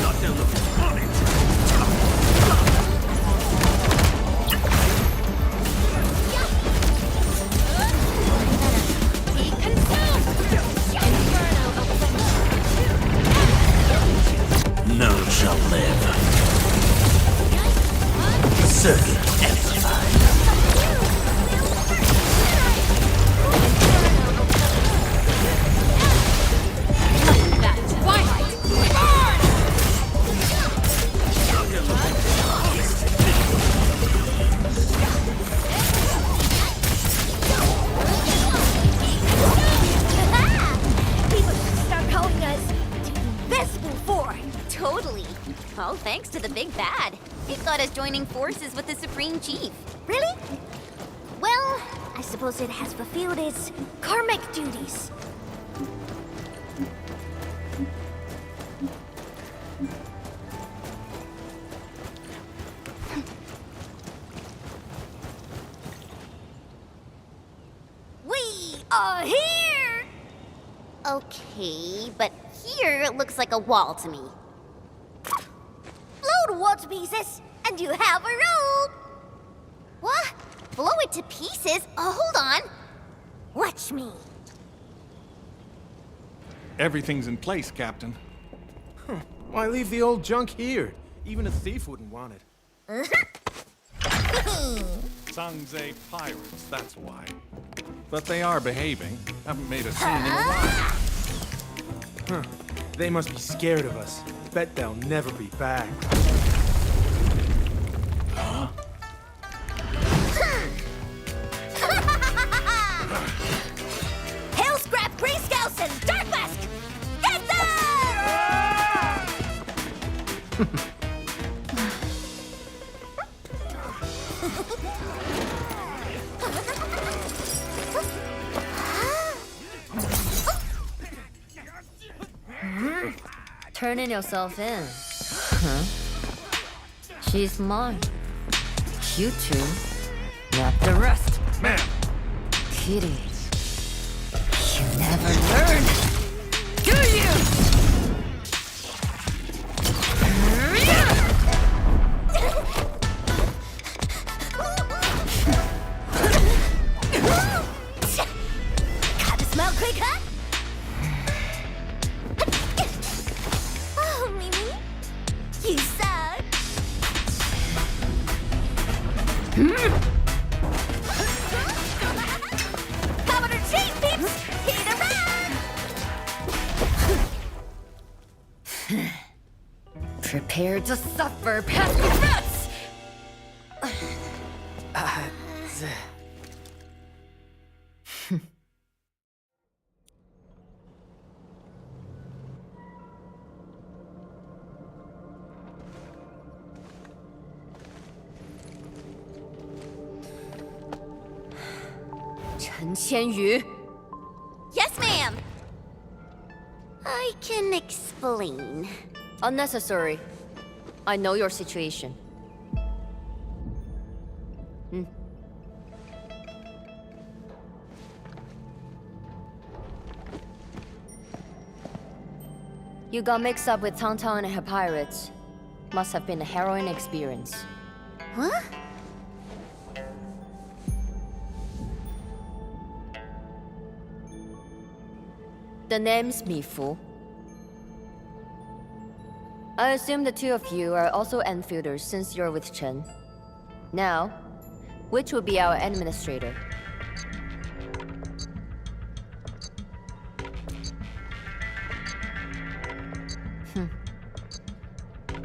Not down the on it. Be consumed. Inferno of None shall live. Circuit amplified. thanks to the big bad. It got us joining forces with the Supreme Chief. Really? Well, I suppose it has fulfilled its karmic duties. We are here! Okay, but here it looks like a wall to me. Blow the wall to pieces, and you have a rope! What? Blow it to pieces? Hold on. Watch me. Everything's in place, Captain. Why leave the old junk here? Even a thief wouldn't want it. Sangze pirates, that's why. But they are behaving. Haven't made a scene in a while. Huh. They must be scared of us. Bet they'll never be back. Hail Scrap, Grey Scouts, and Dark Mask! Get them! Turning yourself in. Huh? She's mine. You two, not the rest. Ma'am! Kitty, you never learn, do you? Gotta smell quick, huh? Oh, Mimi, you suck. Commander Chief, peeps, hit around. Prepare to suffer past regrets! Chen Qianyu. Yes, ma'am. I can explain. Unnecessary. I know your situation. You got mixed up with Tang and her pirates. Must have been a harrowing experience. What? The name's Mifu. I assume the two of you are also Enfielders since you're with Chen. Now, which would be our administrator?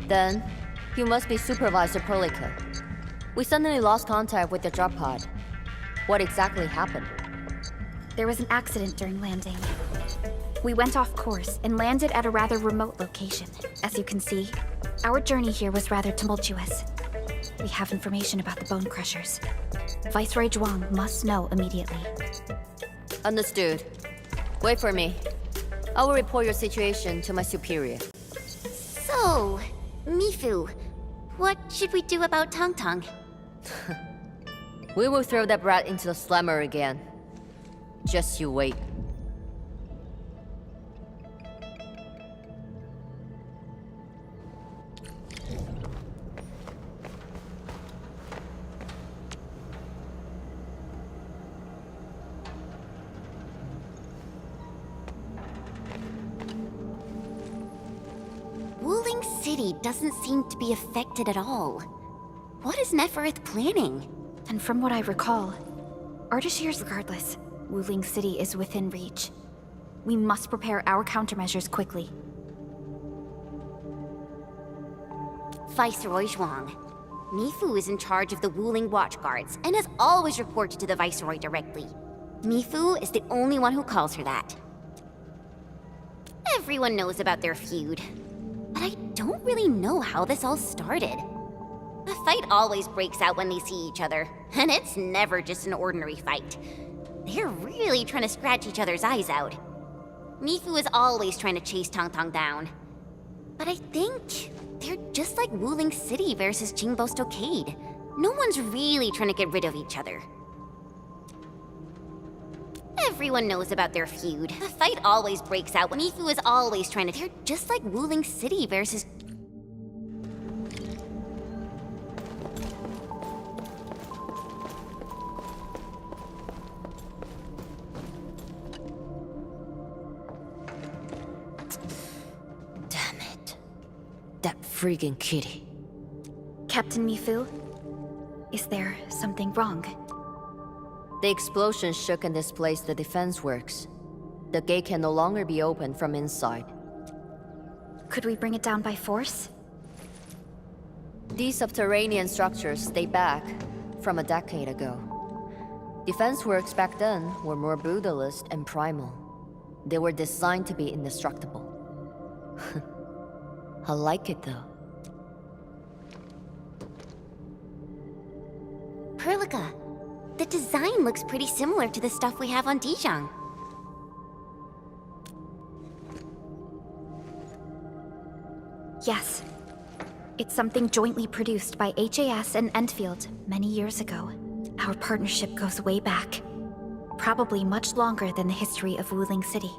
Then, you must be Supervisor Prolica. We suddenly lost contact with the drop pod. What exactly happened? There was an accident during landing. We went off course and landed at a rather remote location. As you can see, our journey here was rather tumultuous. We have information about the Bone Crushers. Viceroy Zhuang must know immediately. Understood. Wait for me. I will report your situation to my superior. So, Mifu, what should we do about Tang Tang? We will throw that brat into the slammer again. Just you wait. Wuling City doesn't seem to be affected at all. What is Nefereth planning? And from what I recall, Ardashir's regardless, Wuling City is within reach. We must prepare our countermeasures quickly. Viceroy Zhuang. Mifu is in charge of the Wuling Watchguards and has always reported to the Viceroy directly. Mifu is the only one who calls her that. Everyone knows about their feud, but I don't don't really know how this all started. A fight always breaks out when they see each other, and it's never just an ordinary fight. They're really trying to scratch each other's eyes out. Mifu is always trying to chase Tong Tong down. But I think they're just like Wuling City versus Jingbo Stockade. No one's really trying to get rid of each other. Everyone knows about their feud. A fight always breaks out when Mifu is always trying to... They're just like Wuling City versus... Damn it. That freaking kitty. Captain Mifu, is there something wrong? The explosion shook and displaced the defense works. The gate can no longer be opened from inside. Could we bring it down by force? These subterranean structures date back from a decade ago. Defense works back then were more brutalist and primal. They were designed to be indestructible. I like it though. Perlica, the design looks pretty similar to the stuff we have on Dijiang. Yes. It's something jointly produced by HAS and Endfield many years ago. Our partnership goes way back. Probably much longer than the history of Wuling City.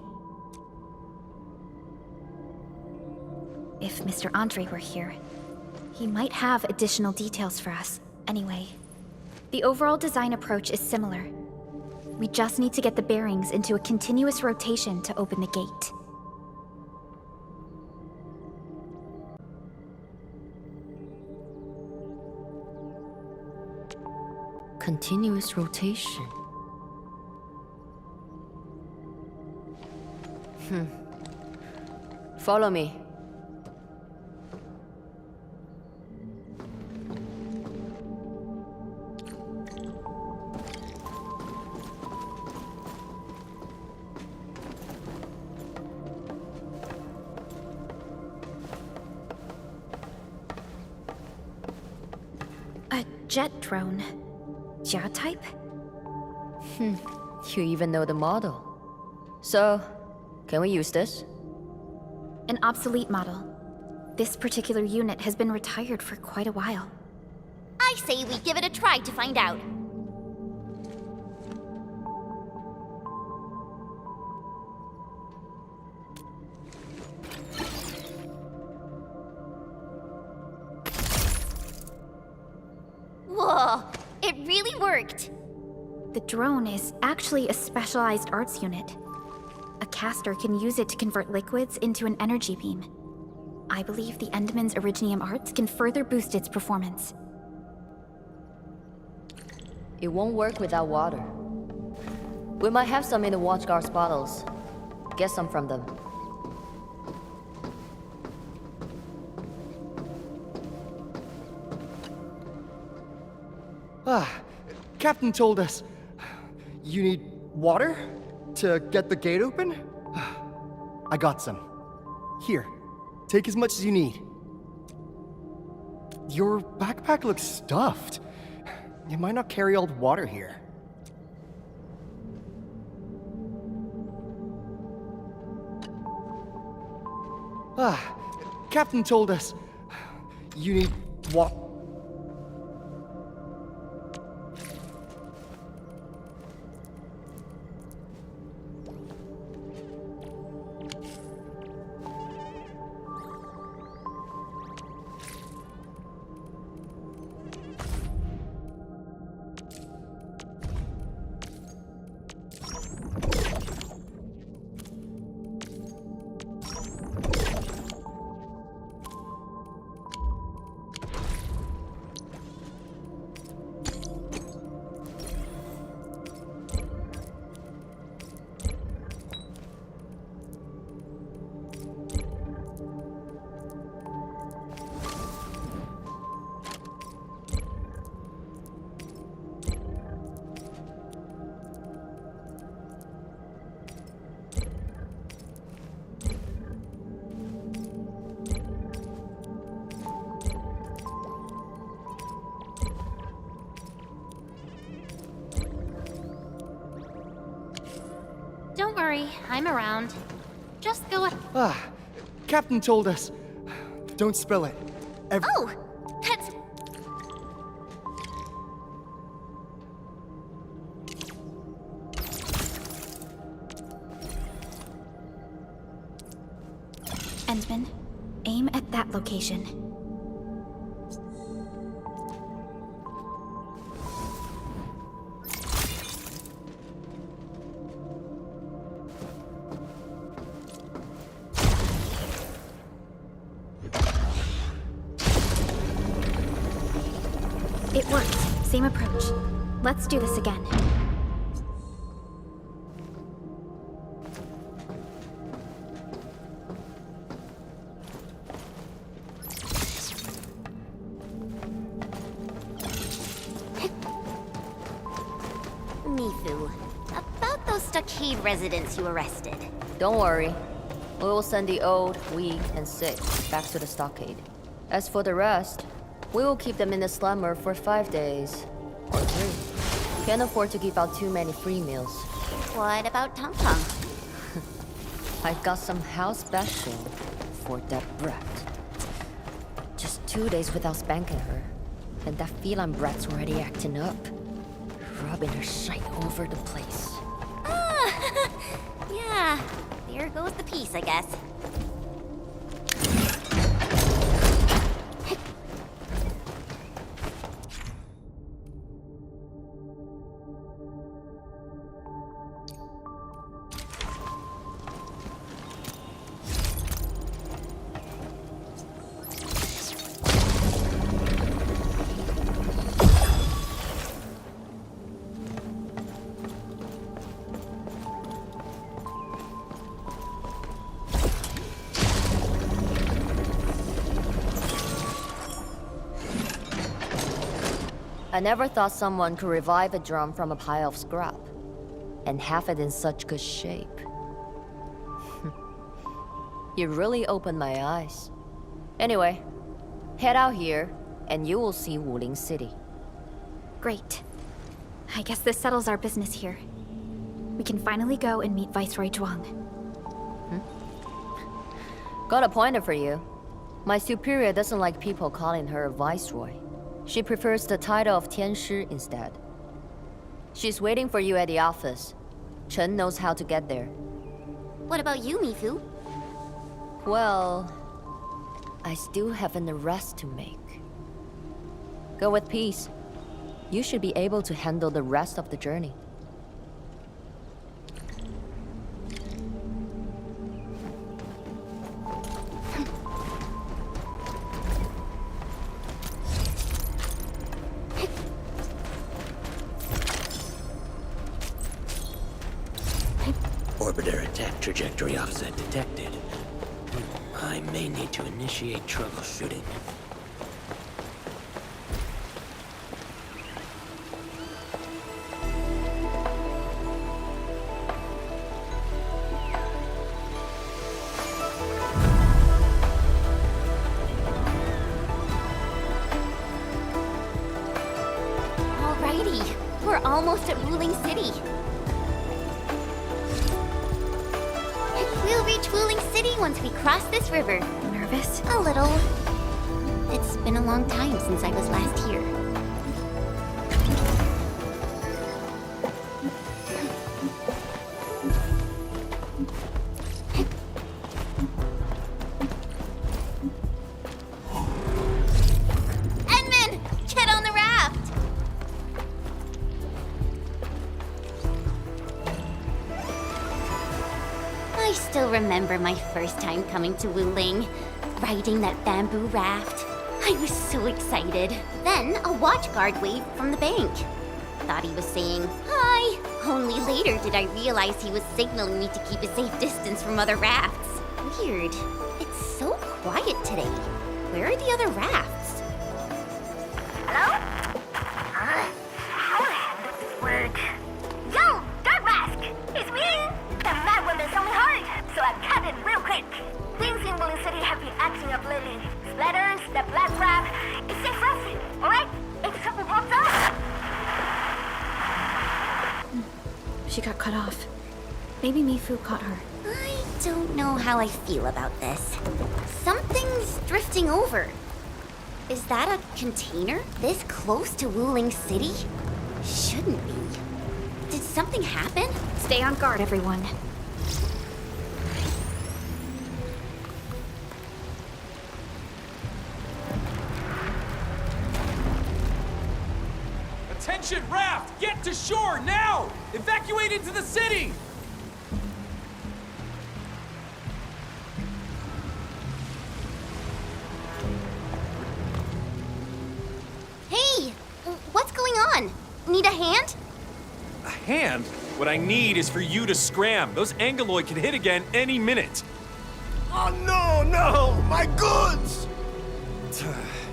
If Mr. Andre were here, he might have additional details for us. Anyway, the overall design approach is similar. We just need to get the bearings into a continuous rotation to open the gate. Continuous rotation. Follow me. A jet drone. Jia type? You even know the model. So, can we use this? An obsolete model. This particular unit has been retired for quite a while. I say we give it a try to find out. Whoa, it really worked. The drone is actually a specialized arts unit. A caster can use it to convert liquids into an energy beam. I believe the Enderman's Originium arts can further boost its performance. It won't work without water. We might have some in the Watchguard's bottles. Get some from them. Captain told us you need water to get the gate open? I got some. Here, take as much as you need. Your backpack looks stuffed. You might not carry all the water here. Captain told us you need water. Don't worry, I'm around. Just go Ah, Captain told us. Don't spill it. Oh! That's... Endman, aim at that location. It worked. Same approach. Let's do this again. Mifu, about those stockade residents you arrested. Don't worry. We will send the old, weak, and sick back to the stockade. As for the rest, we will keep them in the slumber for 5 days. Or 3. Can't afford to give out too many free meals. What about Tom Tom? I got some house special for that brat. Just 2 days without spanking her, and that feline brat's already acting up. Rubbing her shite over the place. Ah, yeah, there goes the piece, I guess. I never thought someone could revive a drum from a pile of scrap, and have it in such good shape. You really opened my eyes. Anyway, head out here, and you will see Wuling City. Great. I guess this settles our business here. We can finally go and meet Viceroy Zhuang. Got a pointer for you. My superior doesn't like people calling her Viceroy. She prefers the title of Tianshi instead. She's waiting for you at the office. Chen knows how to get there. What about you, Mifu? Well, I still have an arrest to make. Go with peace. You should be able to handle the rest of the journey. Orbiter attack trajectory offset detected. I may need to initiate troubleshooting. Alrighty, we're almost at Wuling City. We'll reach Wuling City once we cross this river. Nervous? A little. It's been a long time since I was last here. Edmund! Get on the raft! I still remember my first time coming to Wuling, riding that bamboo raft. I was so excited. Then a watch guard waved from the bank. Thought he was saying, "Hi!" Only later did I realize he was signaling me to keep a safe distance from other rafts. Weird. It's so quiet today. Where are the other rafts? Hello? How does this work? Yo, Dark Mask! It's me! The mad woman saw me hard, so I cut it real quick. Things in Wuling City have been acting up lately. Splatters, the black crab. It's safe frenzy, alright? If something pops up... She got cut off. Maybe Mifu caught her. I don't know how I feel about this. Something's drifting over. Is that a container? This close to Wuling City? Shouldn't be. Did something happen? Stay on guard, everyone. Attention, raft! Get to shore, now! Evacuate into the city! Hey! What's going on? Need a hand? A hand? What I need is for you to scram. Those Angeloid can hit again any minute. Oh no! My goods!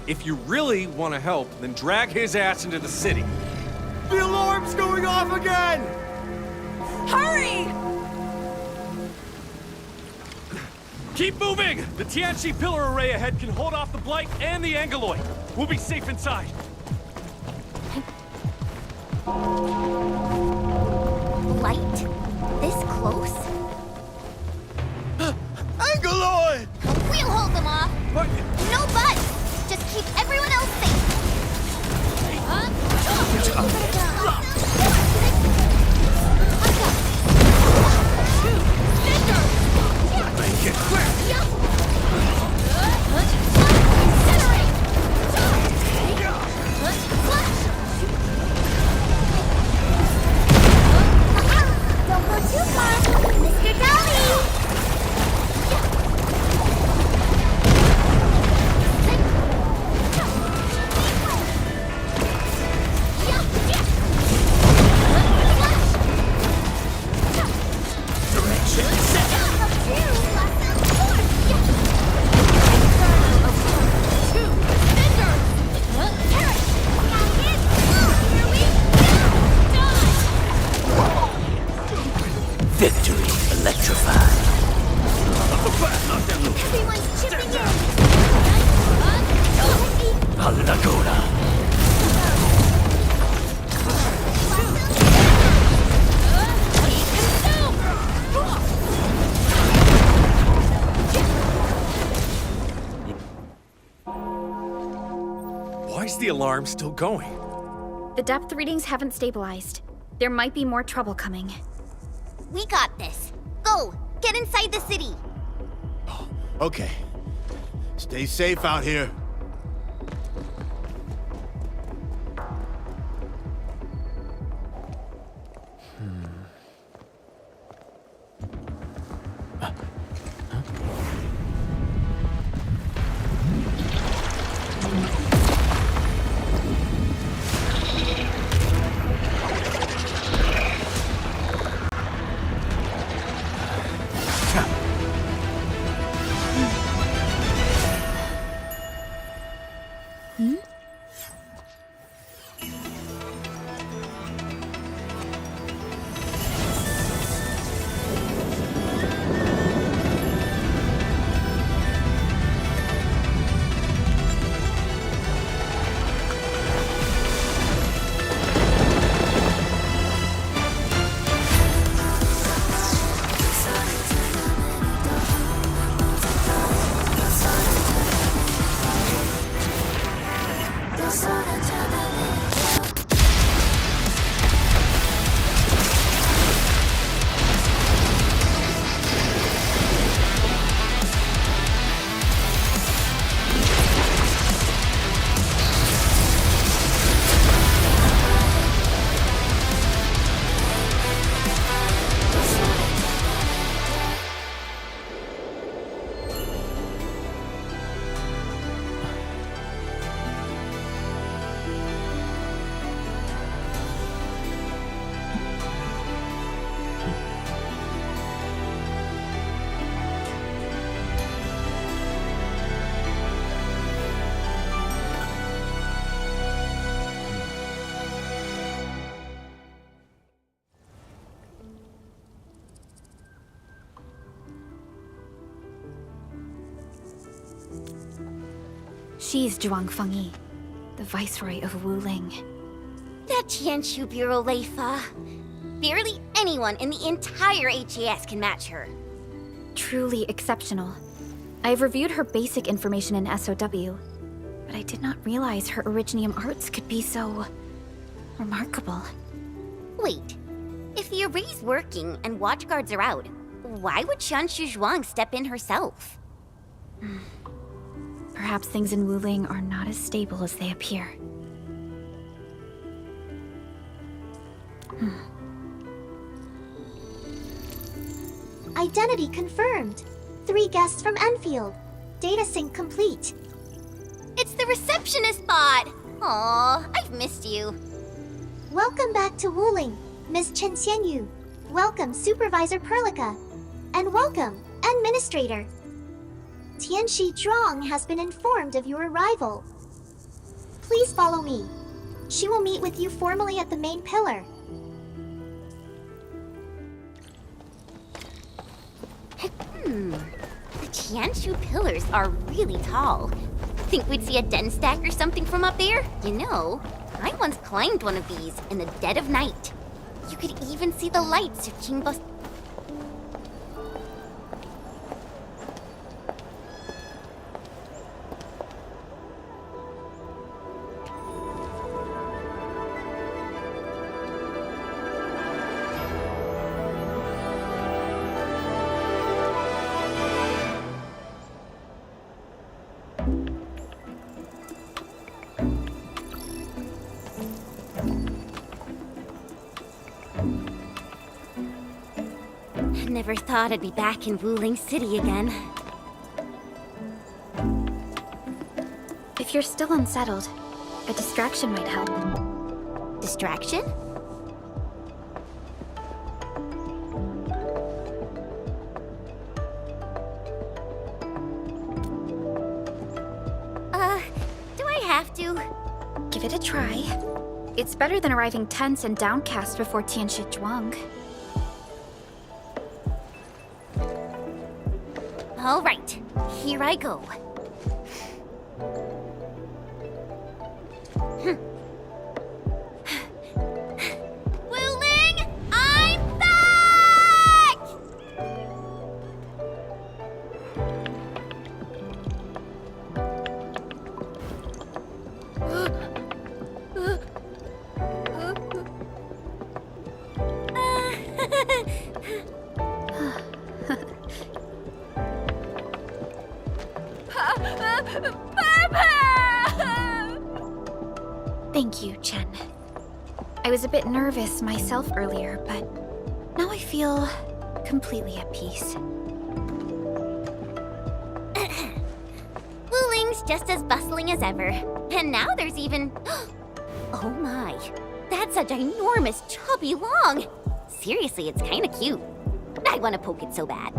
If you really want to help, then drag his ass into the city. The alarm's going off again! Hurry! Keep moving! The Tianchi pillar array ahead can hold off the Blight and the Angeloid. We'll be safe inside. Light? This close? Angeloid! We'll hold them off! But... No buts! Just keep everyone else safe! Don't go too far, Mr. Dolly! Victory electrified. Everyone's chipping in! Halagora. Why is the alarm still going? The depth readings haven't stabilized. There might be more trouble coming. We got this. Go! Get inside the city! Okay. Stay safe out here. She's Zhuang Fengyi, the Viceroy of Wuling. That Tianchu Bureau Leifa. Barely anyone in the entire HAS can match her. Truly exceptional. I have reviewed her basic information in SOW, but I did not realize her Originium arts could be so remarkable. Wait, if the array's working and watchguards are out, why would Qianshu Zhuang step in herself? Perhaps things in Wuling are not as stable as they appear. Identity confirmed. 3 guests from Enfield. Data sync complete. It's the receptionist bot! Aw, I've missed you. Welcome back to Wuling, Ms. Chen Xianyu. Welcome, Supervisor Perlica. And welcome, Administrator. Tianxi Zhuang has been informed of your arrival. Please follow me. She will meet with you formally at the main pillar. The Qianshu pillars are really tall. Think we'd see a den stack or something from up there? You know, I once climbed one of these in the dead of night. You could even see the lights of Qingbos. Never thought I'd be back in Wuling City again. If you're still unsettled, a distraction might help. Distraction? Do I have to? Give it a try. It's better than arriving tense and downcast before Tianxi Zhuang. All right, here I go. Wuling, I'm back! Thank you, Chen. I was a bit nervous myself earlier, but now I feel completely at peace. Wuling's just as bustling as ever. And now there's even... Oh my, that's a ginormous chubby long. Seriously, it's kinda cute. I wanna poke it so bad.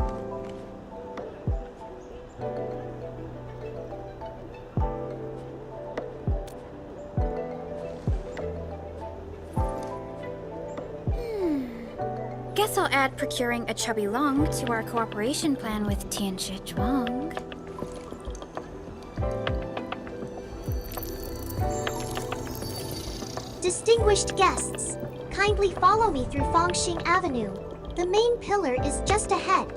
Guess I'll add procuring a chubby long to our cooperation plan with Tianxi Zhuang. Distinguished guests, kindly follow me through Fangxing Avenue. The main pillar is just ahead.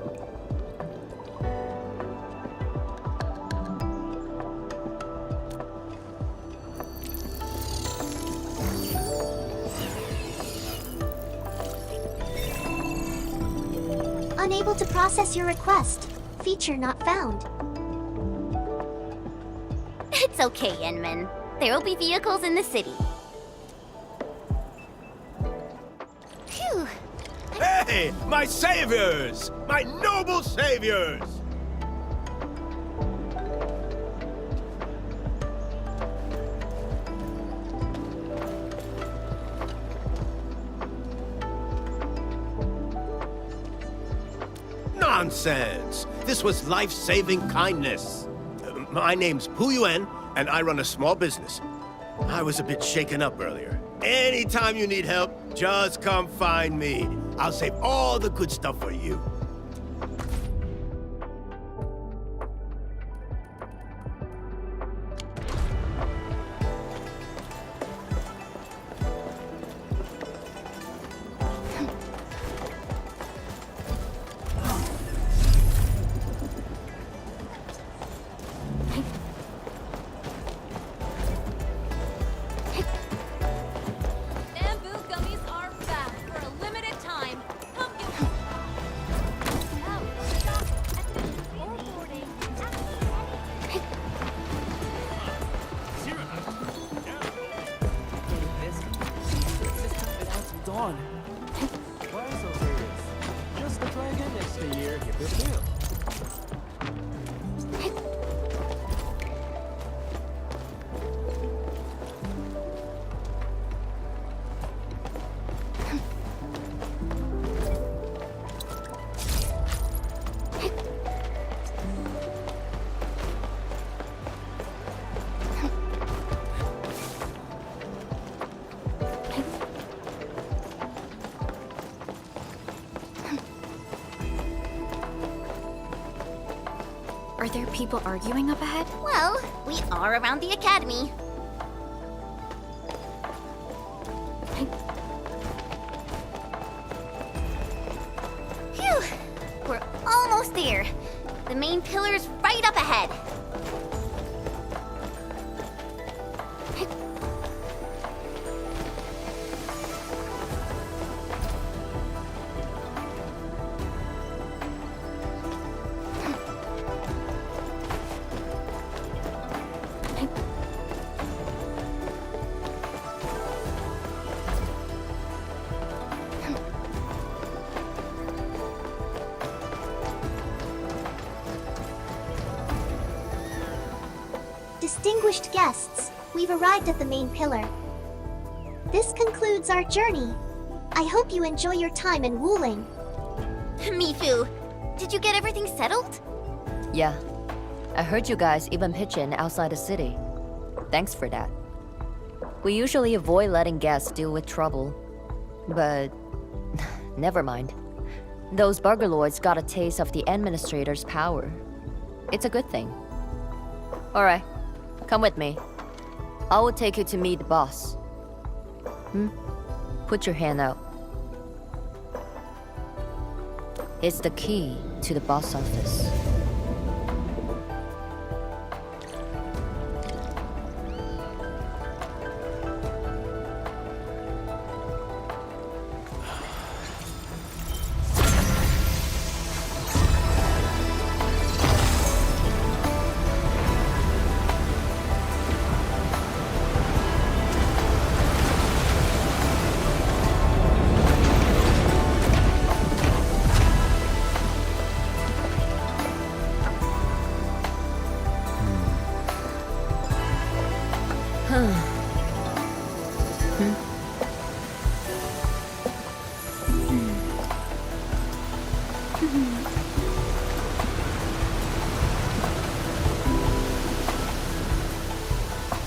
Unable to process your request. Feature not found. It's okay, Inman. There will be vehicles in the city. Phew. Hey, my saviors! My noble saviors! Nonsense! This was life-saving kindness. My name's Pu Yuan, and I run a small business. I was a bit shaken up earlier. Anytime you need help, just come find me. I'll save all the good stuff for you. once a year, hip hip hip. Are there people arguing up ahead? Well, we are around the academy. Phew! We're almost there. The main pillar's right up ahead. Distinguished guests, we've arrived at the main pillar. This concludes our journey. I hope you enjoy your time in Wuling. Mifu, did you get everything settled? Yeah. I heard you guys even pitch in outside the city. Thanks for that. We usually avoid letting guests deal with trouble. But... never mind. Those burgerlords got a taste of the administrator's power. It's a good thing. Alright. Come with me. I will take you to meet the boss. Put your hand out. It's the key to the boss office.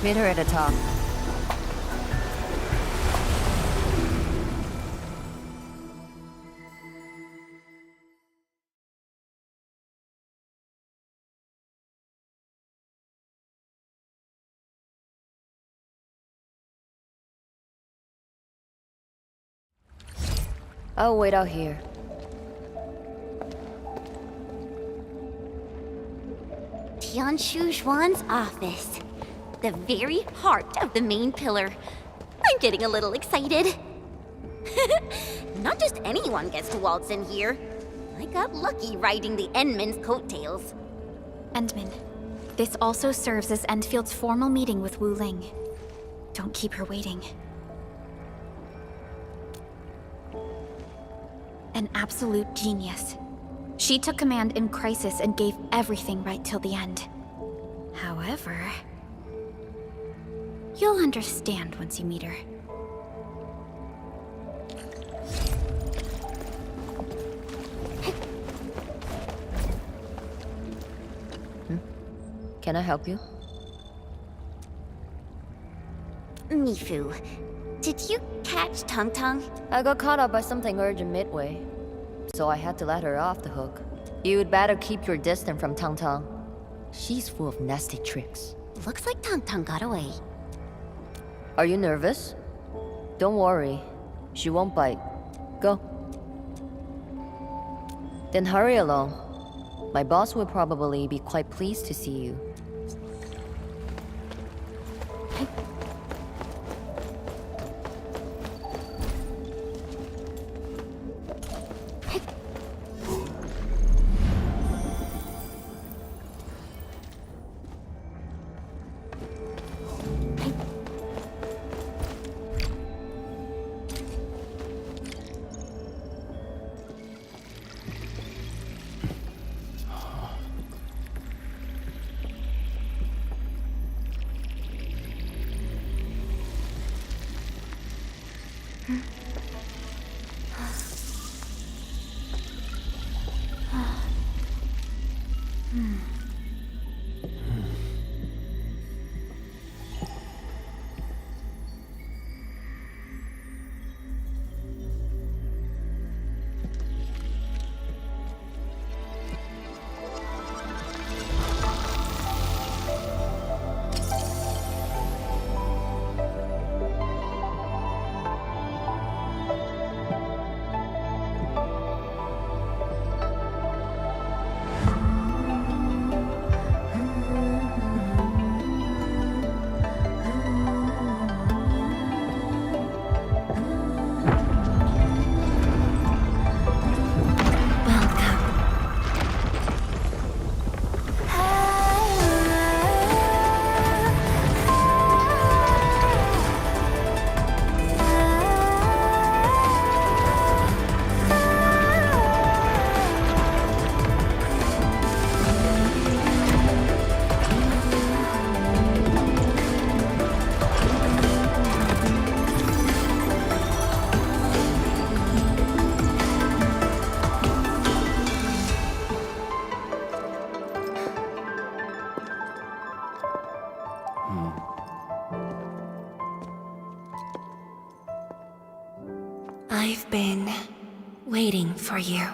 Meet her at the top. I'll wait out here. Tianshu Xuan's office. The very heart of the main pillar. I'm getting a little excited. Not just anyone gets to waltz in here. I got lucky riding the Endman's coattails. Endman, this also serves as Endfield's formal meeting with Wuling. Don't keep her waiting. An absolute genius. She took command in crisis and gave everything right till the end. However... you'll understand once you meet her. Can I help you? Mifu, did you catch Tang Tang? I got caught up by something urgent midway, so I had to let her off the hook. You'd better keep your distance from Tang Tang. She's full of nasty tricks. Looks like Tang Tang got away. Are you nervous? Don't worry. She won't bite. Go. Then hurry along. My boss will probably be quite pleased to see you. I've been waiting for you.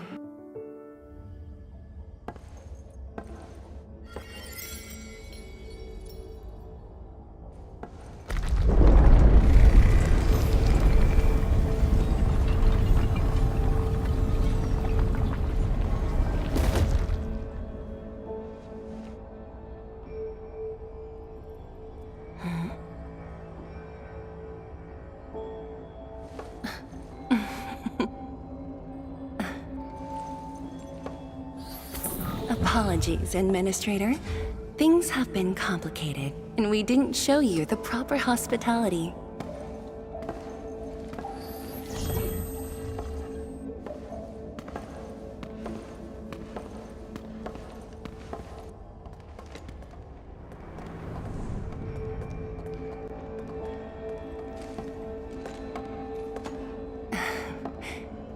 Apologies, Administrator. Things have been complicated, and we didn't show you the proper hospitality.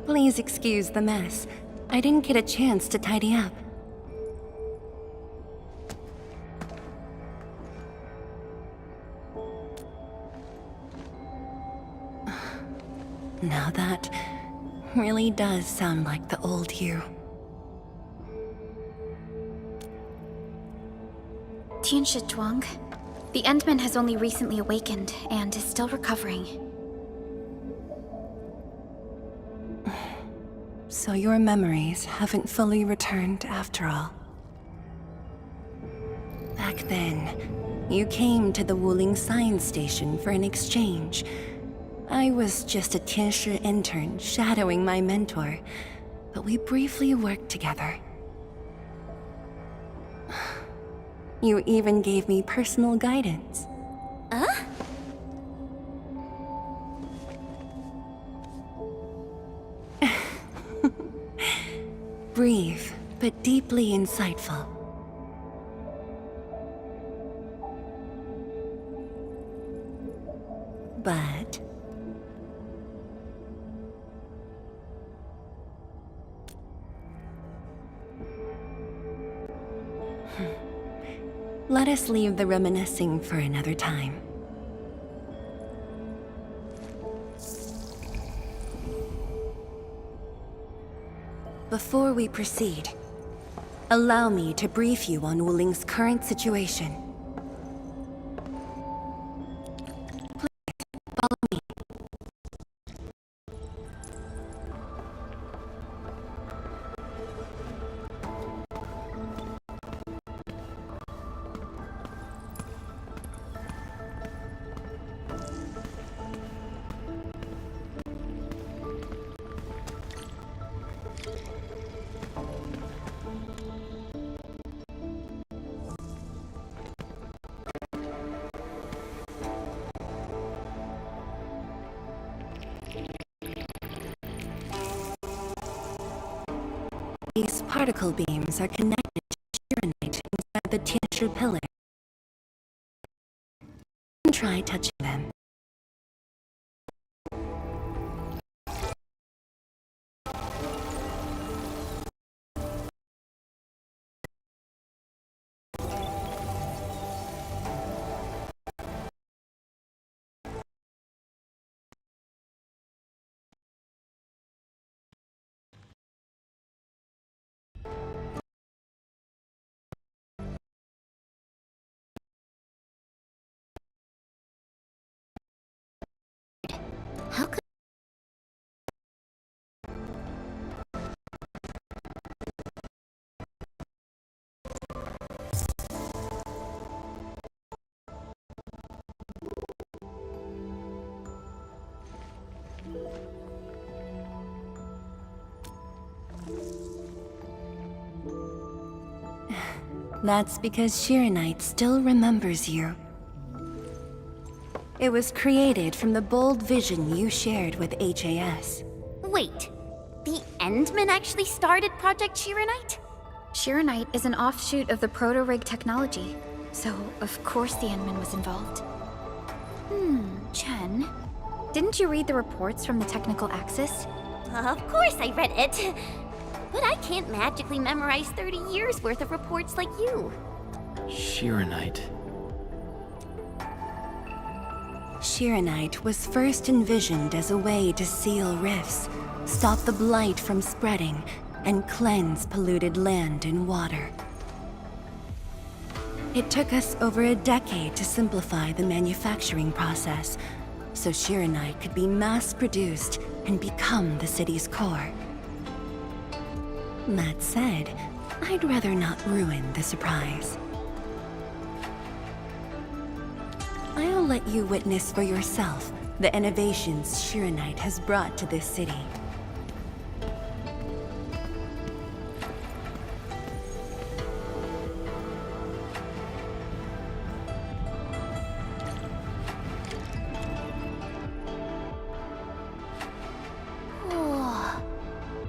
Please excuse the mess. I didn't get a chance to tidy up. Now that really does sound like the old you. Tianshi Zhuang, the Endman has only recently awakened and is still recovering. So your memories haven't fully returned after all. Back then, you came to the Wuling science station for an exchange. I was just a Tianshi intern shadowing my mentor, but we briefly worked together. You even gave me personal guidance. Huh? Brief, but deeply insightful. But let us leave the reminiscing for another time. Before we proceed, allow me to brief you on Wuling's current situation. Please, follow me. These particle beams are connected to Shirenite inside the Tianshi pillar. Try touching them. How could... That's because Shirenite still remembers you. It was created from the bold vision you shared with HAS. Wait, the Endman actually started Project Shirenite? Shirenite is an offshoot of the proto-rig technology, so of course the Endman was involved. Chen, didn't you read the reports from the Technical Axis? Of course I read it. But I can't magically memorize 30 years worth of reports like you. Shirenite. Shiranite was first envisioned as a way to seal rifts, stop the blight from spreading, and cleanse polluted land and water. It took us over a decade to simplify the manufacturing process, so Shiranite could be mass-produced and become the city's core. That said, I'd rather not ruin the surprise. I'll let you witness for yourself the innovations Shiranite has brought to this city.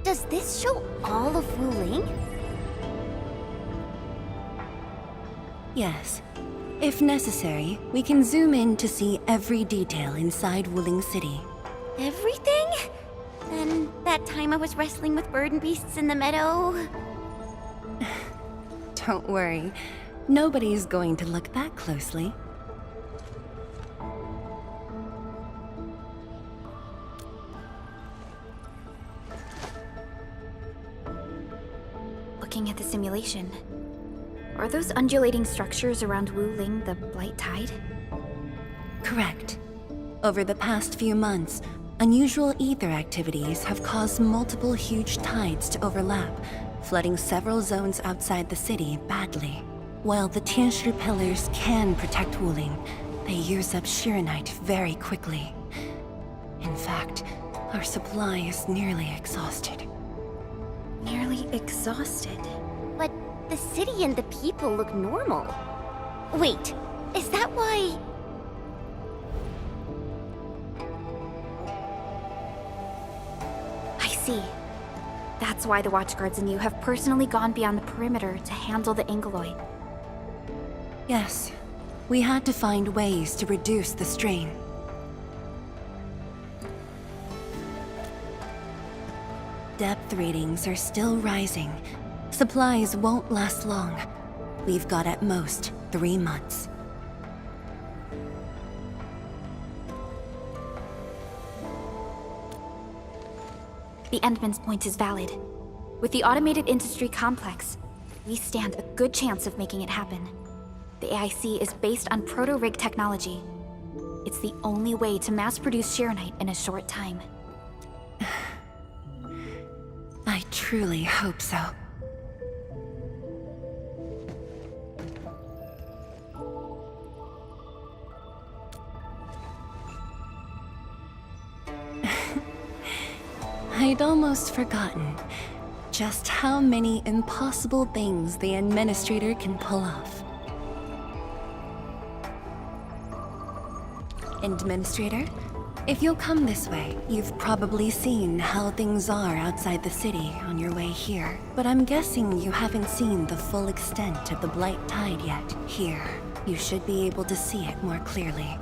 Does this show all of Wuling? Yes. If necessary, we can zoom in to see every detail inside Wuling City. Everything? Then that time I was wrestling with bird and beasts in the meadow? Don't worry. Nobody's going to look that closely. Looking at the simulation, are those undulating structures around Wuling the Blight Tide? Correct. Over the past few months, unusual ether activities have caused multiple huge tides to overlap, flooding several zones outside the city badly. While the Tianshi pillars can protect Wuling, they use up Shiranite very quickly. In fact, our supply is nearly exhausted. Nearly exhausted? But the city and the people look normal. Wait, is that why... I see. That's why the watchguards and you have personally gone beyond the perimeter to handle the Angeloi. Yes. We had to find ways to reduce the strain. Depth readings are still rising. Supplies won't last long. We've got at most 3 months. The Endman's point is valid. With the automated industry complex, we stand a good chance of making it happen. The AIC is based on proto-rig technology. It's the only way to mass-produce Shiranite in a short time. I truly hope so. I'd almost forgotten just how many impossible things the Administrator can pull off. Administrator, if you'll come this way, you've probably seen how things are outside the city on your way here. But I'm guessing you haven't seen the full extent of the Blight Tide yet. Here, you should be able to see it more clearly.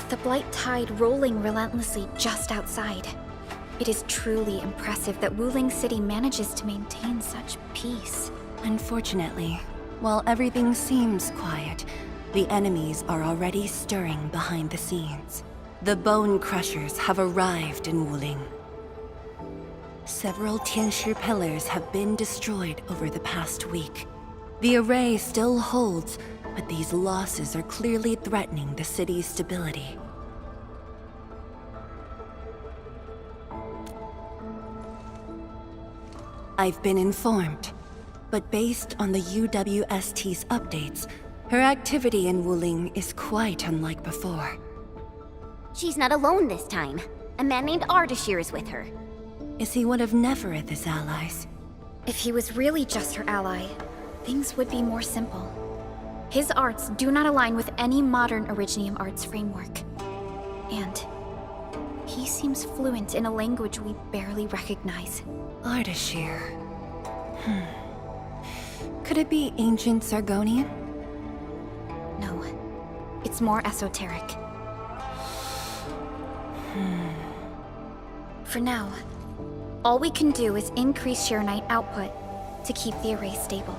The Blight Tide rolling relentlessly just outside. It is truly impressive that Wuling City manages to maintain such peace. Unfortunately, while everything seems quiet, the enemies are already stirring behind the scenes. The Bone Crushers have arrived in Wuling. Several Tianshi pillars have been destroyed over the past week. The array still holds, but these losses are clearly threatening the city's stability. I've been informed, but based on the UWST's updates, her activity in Wuling is quite unlike before. She's not alone this time. A man named Ardashir is with her. Is he one of Nefereth's allies? If he was really just her ally, things would be more simple. His arts do not align with any modern Originium arts framework. And he seems fluent in a language we barely recognize. Ardashir. Could it be ancient Sargonian? No, it's more esoteric. For now, all we can do is increase Sharonite output to keep the array stable.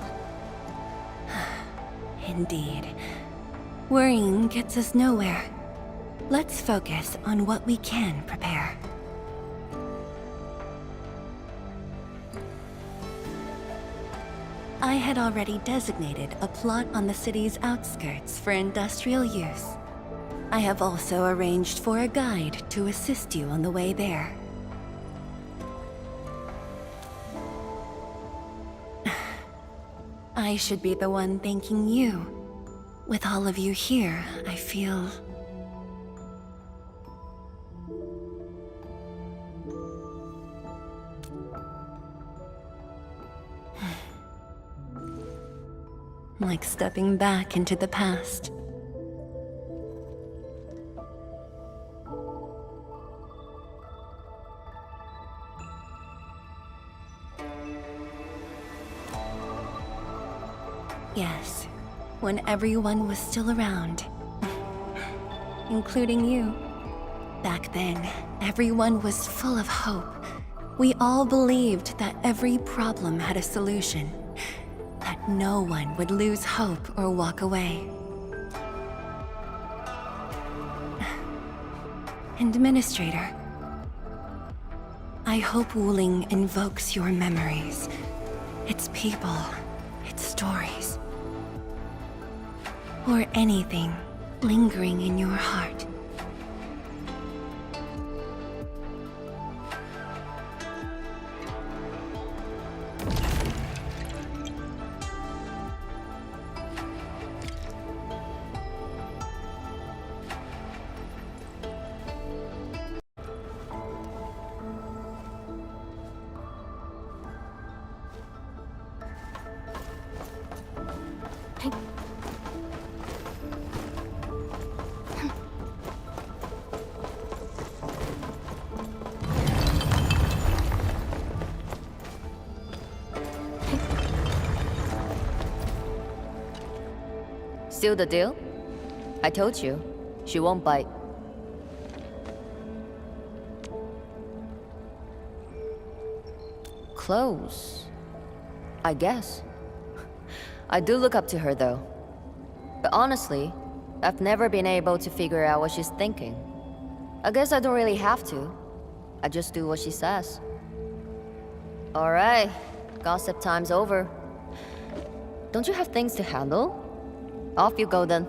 Indeed. Worrying gets us nowhere. Let's focus on what we can prepare. I had already designated a plot on the city's outskirts for industrial use. I have also arranged for a guide to assist you on the way there. I should be the one thanking you. With all of you here, I feel... like stepping back into the past. Yes, when everyone was still around. Including you. Back then, everyone was full of hope. We all believed that every problem had a solution. That no one would lose hope or walk away. Administrator, I hope Wuling invokes your memories. Its people, its stories. Or anything lingering in your heart. Seal the deal? I told you, she won't bite. Close, I guess. I do look up to her though. But honestly, I've never been able to figure out what she's thinking. I guess I don't really have to. I just do what she says. Alright, gossip time's over. Don't you have things to handle? Off you go then.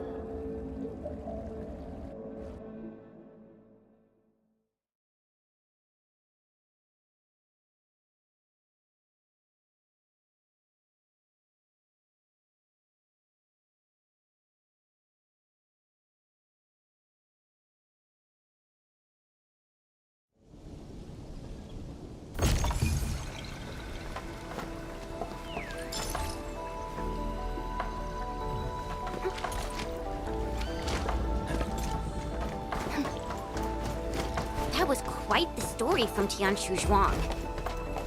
That was quite the story from Tianshu Zhuang.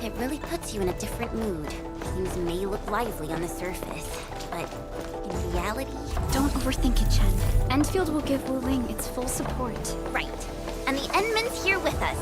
It really puts you in a different mood. Things may look lively on the surface, but in reality... Don't overthink it, Chen. Endfield will give Wuling its full support. Right. And the Endman's here with us.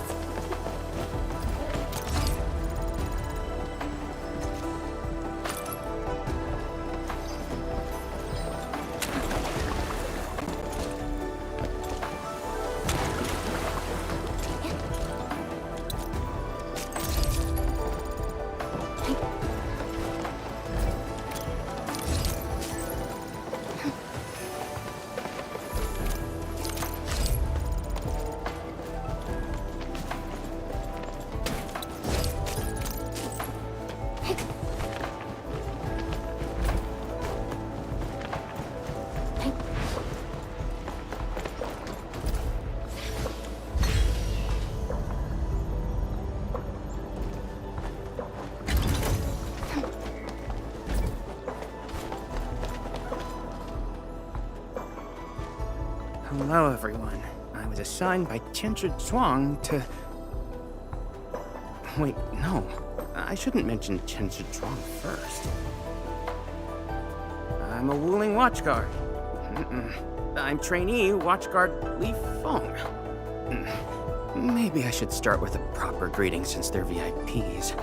Hello, everyone. I was assigned by Tianzhi Zhuang to... Wait, no. I shouldn't mention Tianzhi Zhuang first. I'm a Wuling watchguard. I'm trainee watchguard Li Feng. Maybe I should start with a proper greeting since they're VIPs.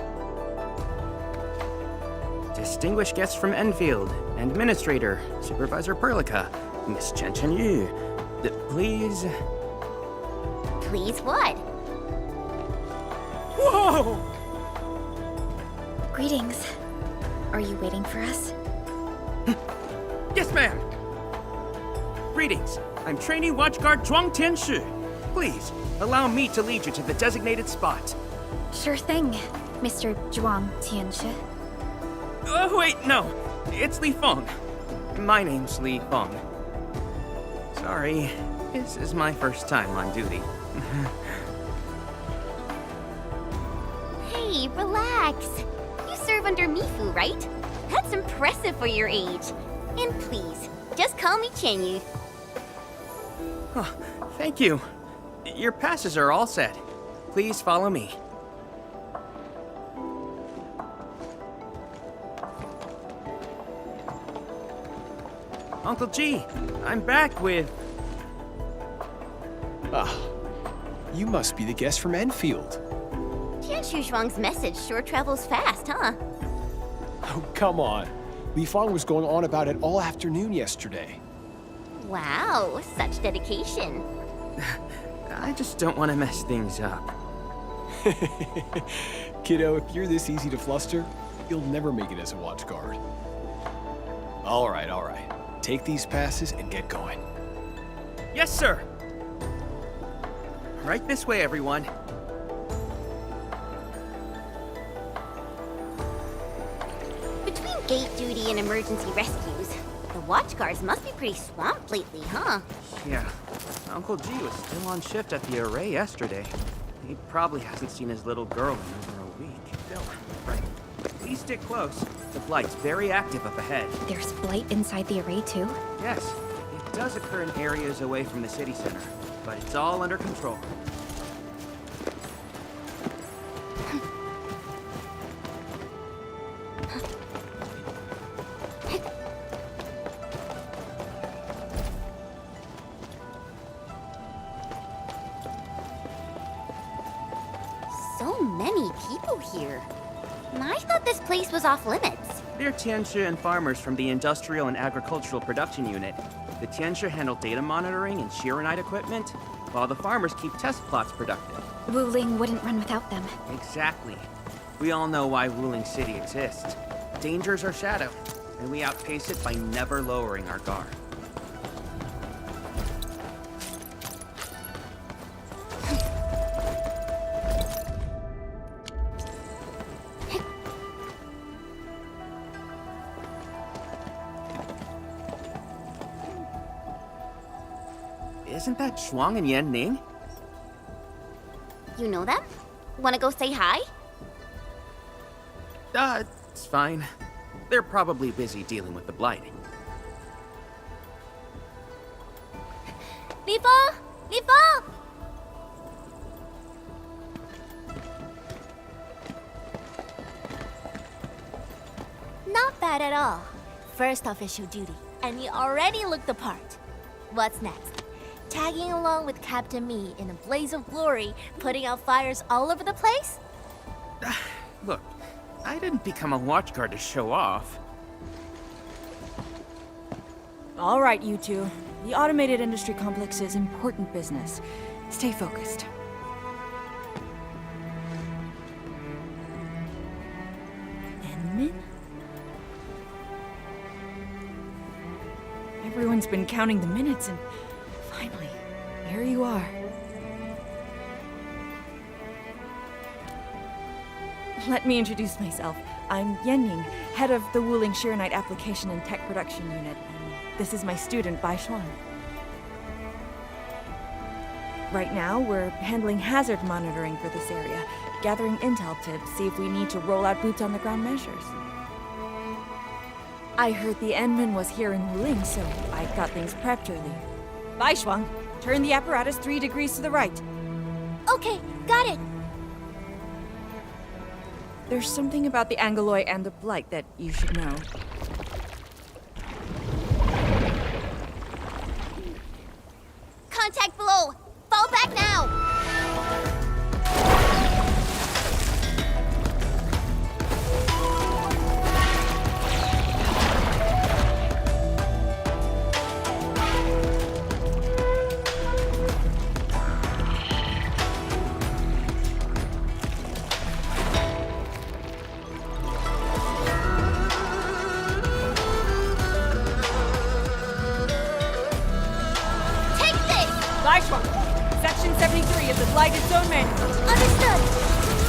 Distinguished guests from Enfield, Administrator, Supervisor Perlica, Miss Chen Yu. Please... Please what? Whoa! Greetings. Are you waiting for us? Yes, ma'am! Greetings. I'm trainee watchguard Zhuang Tianshi. Please, allow me to lead you to the designated spot. Sure thing, Mr. Zhuang Tianshi. Oh, wait, no. It's Li Feng. My name's Li Feng. Sorry, this is my first time on duty. Hey, relax. You serve under Mifu, right? That's impressive for your age. And please, just call me Chenyu. Oh, thank you. Your passes are all set. Please follow me. Uncle G, I'm back with... Ah, you must be the guest from Enfield. Tianzhi Zhuang's message sure travels fast, huh? Oh, come on. Li Feng was going on about it all afternoon yesterday. Wow, such dedication. I just don't want to mess things up. Kiddo, if you're this easy to fluster, you'll never make it as a watch guard. All right. Take these passes and get going. Yes, sir. Right this way, everyone. Between gate duty and emergency rescues, the watch guards must be pretty swamped lately, huh? Yeah. Uncle G was still on shift at the array yesterday. He probably hasn't seen his little girl in over a week. Still, right. Please stick close. The Blight's very active up ahead. There's blight inside the array, too? Yes. It does occur in areas away from the city center, but it's all under control. So many people here. I thought this place was off limits. They're Tianzhi and farmers from the Industrial and Agricultural Production Unit. The Tianzhi handle data monitoring and Shiranite equipment, while the farmers keep test plots productive. Wuling wouldn't run without them. Exactly. We all know why Wuling City exists. Dangers are shadow, and we outpace it by never lowering our guard. Isn't that Shuang and Yan Ning? You know them? Wanna go say hi? It's fine. They're probably busy dealing with the Blight. Li Feng! Not bad at all. First official duty, and you already look the part. What's next? Tagging along with Captain Me in a blaze of glory, putting out fires all over the place? Look, I didn't become a watchguard to show off. All right, you two. The automated industry complex is important business. Stay focused. Enmin? Everyone's been counting the minutes and finally, here you are. Let me introduce myself. I'm Yenying, head of the Wuling Shiranite Application and Tech Production Unit. And this is my student, Bai Shuang. Right now, we're handling hazard monitoring for this area, gathering intel to see if we need to roll out boots-on-the-ground measures. I heard the Enmin was here in Wuling, so I got things prepped early. Bai Shuang, Turn the apparatus 3 degrees to the right. Okay, got it. There's something about the Angeloi and the Blight that you should know. Contact below! Fall back now! Section 73 is the Blighted Zone manual. Understood.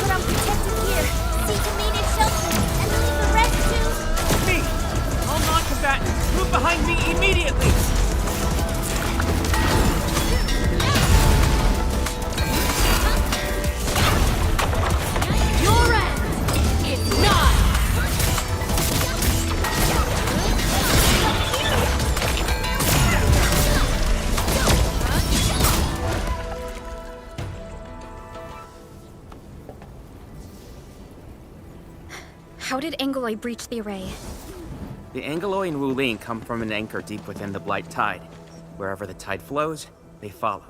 But I'm protected here. Seek immediate shelter and leave the rest to... Me! All non-combatants, move behind me immediately! Your end is not! How did Angeloi breach the array? The Angeloi and Wuling come from an anchor deep within the Blight Tide. Wherever the tide flows, they follow.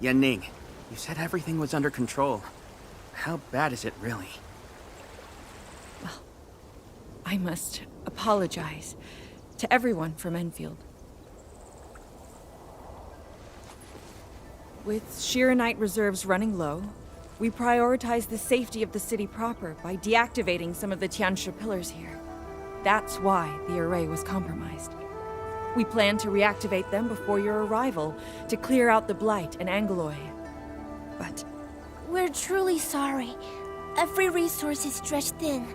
Yanning, you said everything was under control. How bad is it really? I must apologize to everyone from Enfield. With Shiranite reserves running low, we prioritize the safety of the city proper by deactivating some of the Tianshi pillars here. That's why the array was compromised. We plan to reactivate them before your arrival to clear out the Blight and Angeloi. But We're truly sorry. Every resource is stretched thin.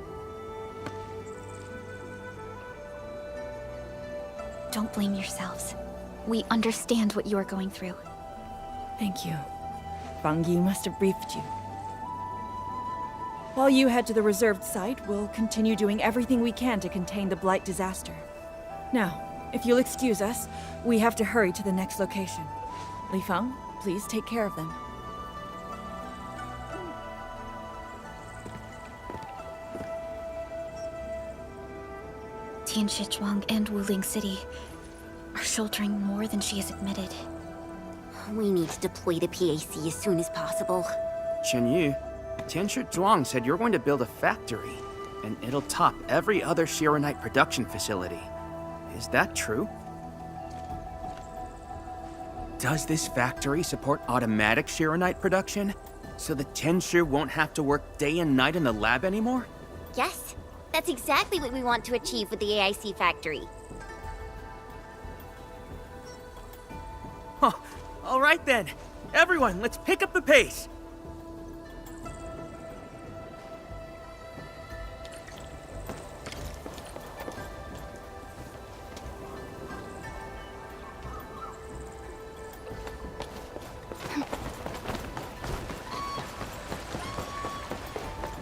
Don't blame yourselves. We understand what you are going through. thank you. Fang Yi must have briefed you. While you head to the reserved site, we'll continue doing everything we can to contain the Blight disaster. Now, if you'll excuse us, we have to hurry to the next location. Li Feng, please take care of them. Tianshi Zhuang and Wuling City are sheltering more than she has admitted. We need to deploy the PAC as soon as possible. Chen Yu, Tianshi Zhuang said you're going to build a factory, and it'll top every other Shiranite production facility. Is that true? Does this factory support automatic Shiranite production? So the Tianshi won't have to work day and night in the lab anymore? Yes, that's exactly what we want to achieve with the AIC factory. Huh. All right then. Everyone, let's pick up the pace.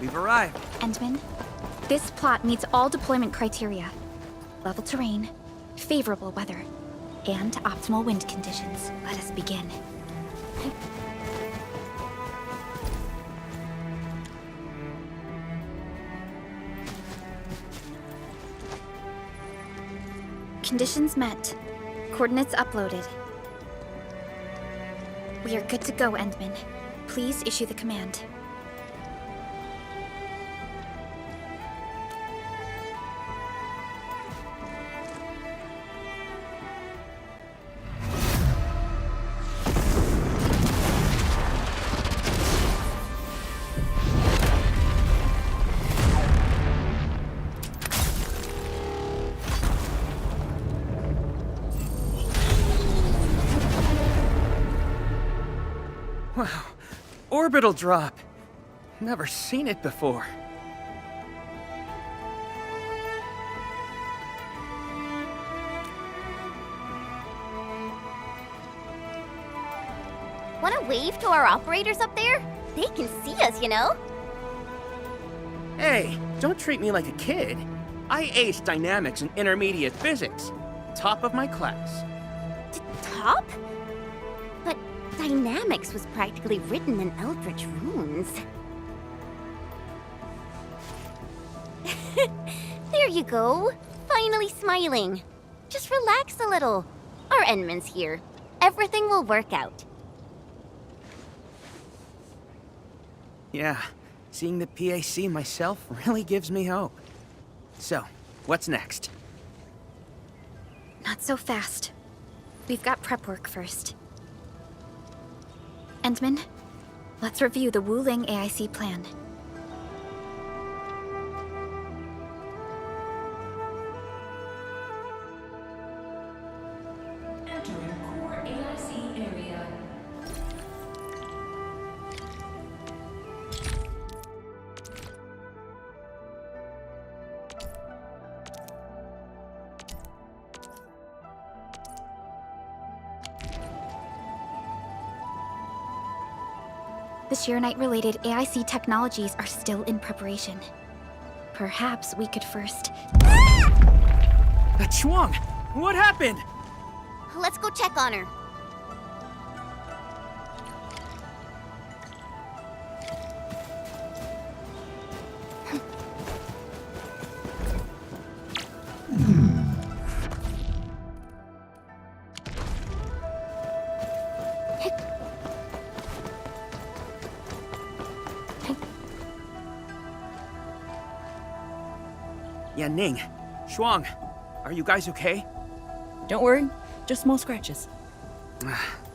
We've arrived. Endman, this plot meets all deployment criteria. Level terrain, favorable weather, and optimal wind conditions. Let us begin. Conditions met. Coordinates uploaded. We are good to go, Endman. Please issue the command. Wow. Orbital drop. Never seen it before. Want to wave to our operators up there? They can see us, you know? Hey, don't treat me like a kid. I aced dynamics and intermediate physics. Top of my class. top? But dynamics was practically written in Eldritch runes. There you go. Finally smiling. Just relax a little. Our Endman's here. Everything will work out. Yeah, seeing the PAC myself really gives me hope. So, what's next? Not so fast. We've got prep work first. Endman, let's review the Wuling AIC plan. Entering core AIC area. The Sheernite-related AIC technologies are still in preparation. Perhaps we could first... Chuang! What happened? Let's go check on her. Ning, Shuang, are you guys okay? Don't worry, just small scratches.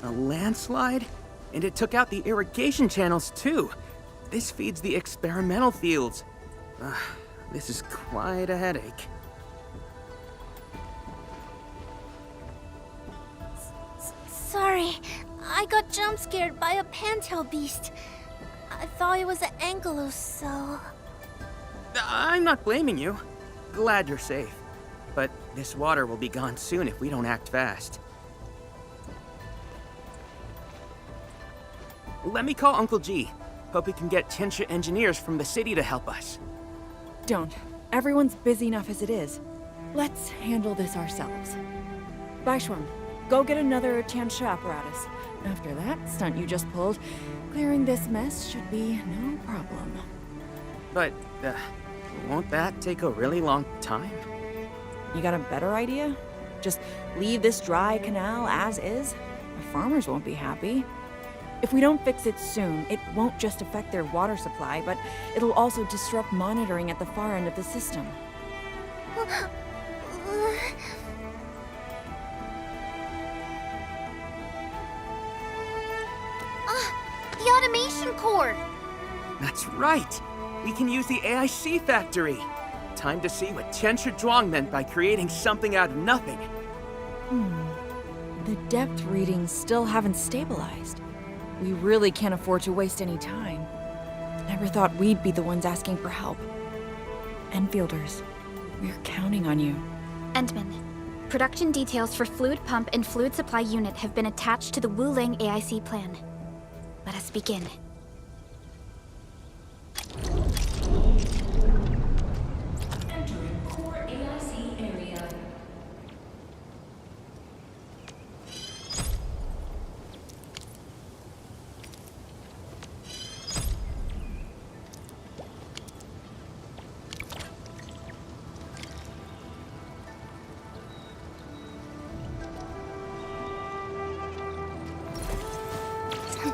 A landslide? And it took out the irrigation channels too. This feeds the experimental fields. This is quite a headache. Sorry, I got jump scared by a pantail beast. I thought it was an ankylos, so... I'm not blaming you. Glad you're safe. But this water will be gone soon if we don't act fast. Let me call Uncle G. Hope we can get Tianxia engineers from the city to help us. Don't. Everyone's busy enough as it is. Let's handle this ourselves. Baishuang, go get another Tianxia apparatus. After that stunt you just pulled, clearing this mess should be no problem. But, won't that take a really long time? You got a better idea? Just leave this dry canal as is? The farmers won't be happy. If we don't fix it soon, it won't just affect their water supply, but it'll also disrupt monitoring at the far end of the system. The automation core! That's right! We can use the AIC factory! Time to see what Tianxia Zhuang meant by creating something out of nothing. The depth readings still haven't stabilized. We really can't afford to waste any time. Never thought we'd be the ones asking for help. Enfielders, we're counting on you. Endman, production details for fluid pump and fluid supply unit have been attached to the Wuling AIC plan. Let us begin. Entering core AIC area.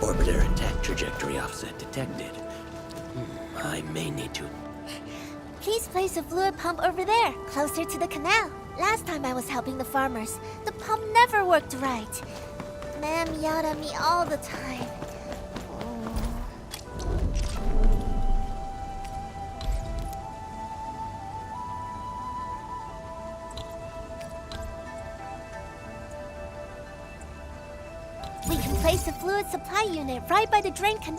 Orbiter attack trajectory offset detected. I may need to... Please place a fluid pump over there, closer to the canal. Last time I was helping the farmers, the pump never worked right. Ma'am yelled at me all the time. We can place a fluid supply unit right by the drain can...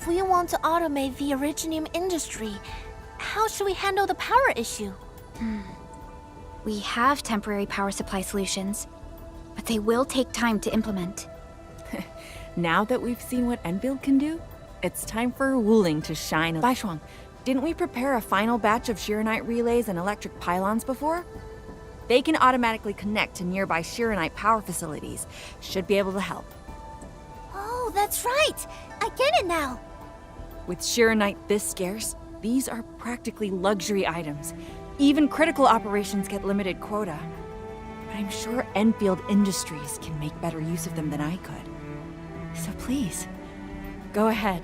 if we want to automate the Originium industry, how should we handle the power issue? We have temporary power supply solutions, but they will take time to implement. Now that we've seen what Enfield can do, it's time for Wuling to shine. Baishuang, didn't we prepare a final batch of Shiranite relays and electric pylons before? They can automatically connect to nearby Shiranite power facilities. Should be able to help. Oh, that's right! I get it now! With Shiranite this scarce, these are practically luxury items. Even critical operations get limited quota. But I'm sure Enfield Industries can make better use of them than I could. So please, go ahead.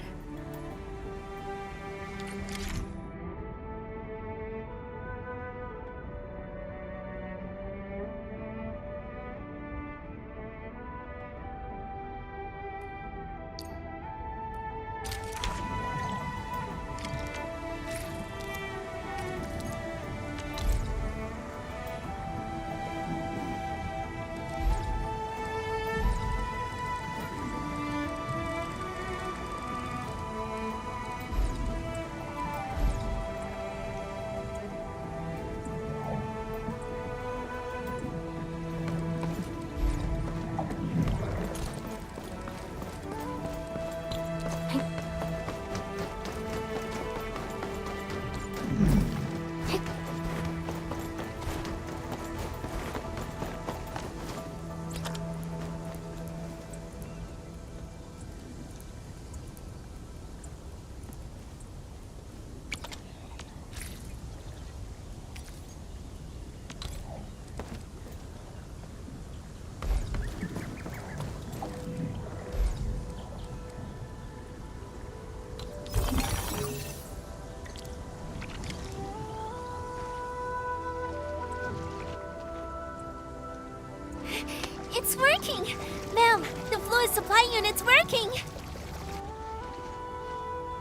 It's working! Ma'am, the fluid supply unit's working!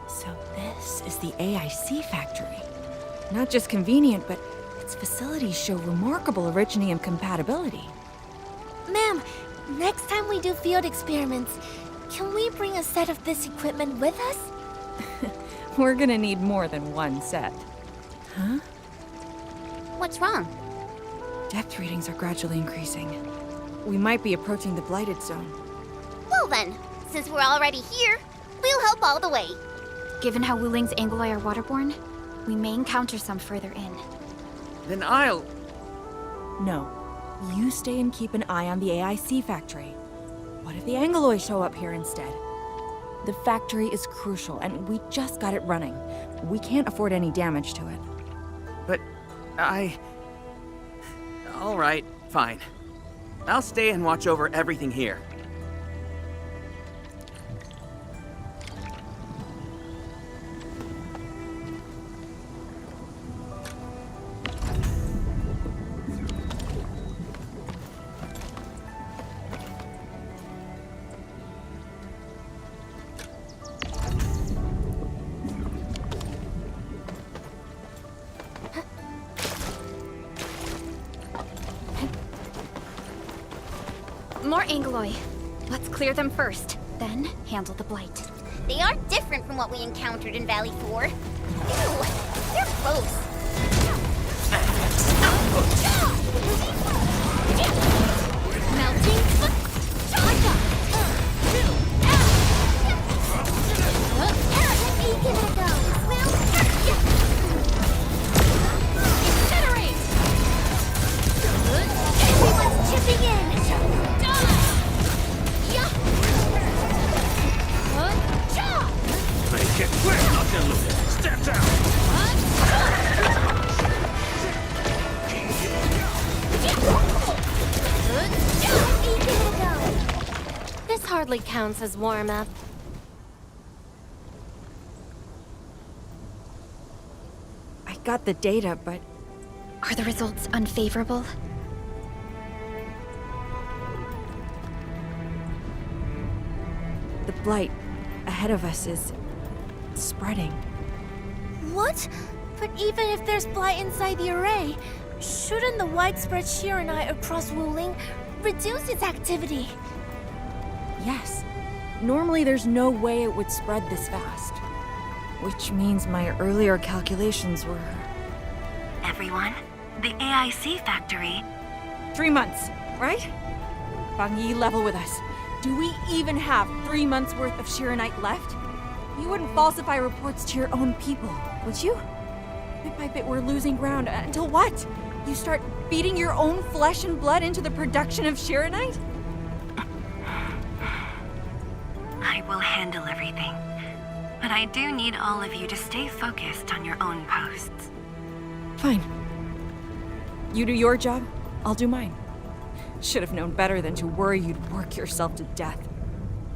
So this is the AIC factory. Not just convenient, but its facilities show remarkable Originium compatibility. Ma'am, next time we do field experiments, can we bring a set of this equipment with us? We're gonna need more than one set. Huh? What's wrong? Depth readings are gradually increasing. We might be approaching the blighted zone. Well then, since we're already here, we'll help all the way. Given how Wuling's Angoloi are waterborne, we may encounter some further in. Then I'll... No. You stay and keep an eye on the AIC factory. What if the Angoloi show up here instead? The factory is crucial, and we just got it running. We can't afford any damage to it. But all right, fine. I'll stay and watch over everything here. More Angoloi. Let's clear them first, then handle the blight. They are different from what we encountered in Valley 4. Ew, they're gross. Melting. Incinerate! Everyone's chipping in! Make it quick, nothing loose. Step down. This hardly counts as warm-up. I got the data, but... Are the results unfavorable? The blight ahead of us is... spreading. What? But even if there's blight inside the array, shouldn't the widespread Shiranite across Wuling reduce its activity? Yes. Normally, there's no way it would spread this fast. Which means my earlier calculations were... Everyone, the AIC factory... 3 months, right? Bang Yi, level with us. Do we even have 3 months worth of Shiranite left? You wouldn't falsify reports to your own people, would you? Bit by bit, we're losing ground. Until what? You start feeding your own flesh and blood into the production of Shiranite? I will handle everything. But I do need all of you to stay focused on your own posts. Fine. You do your job, I'll do mine. Should have known better than to worry you'd work yourself to death.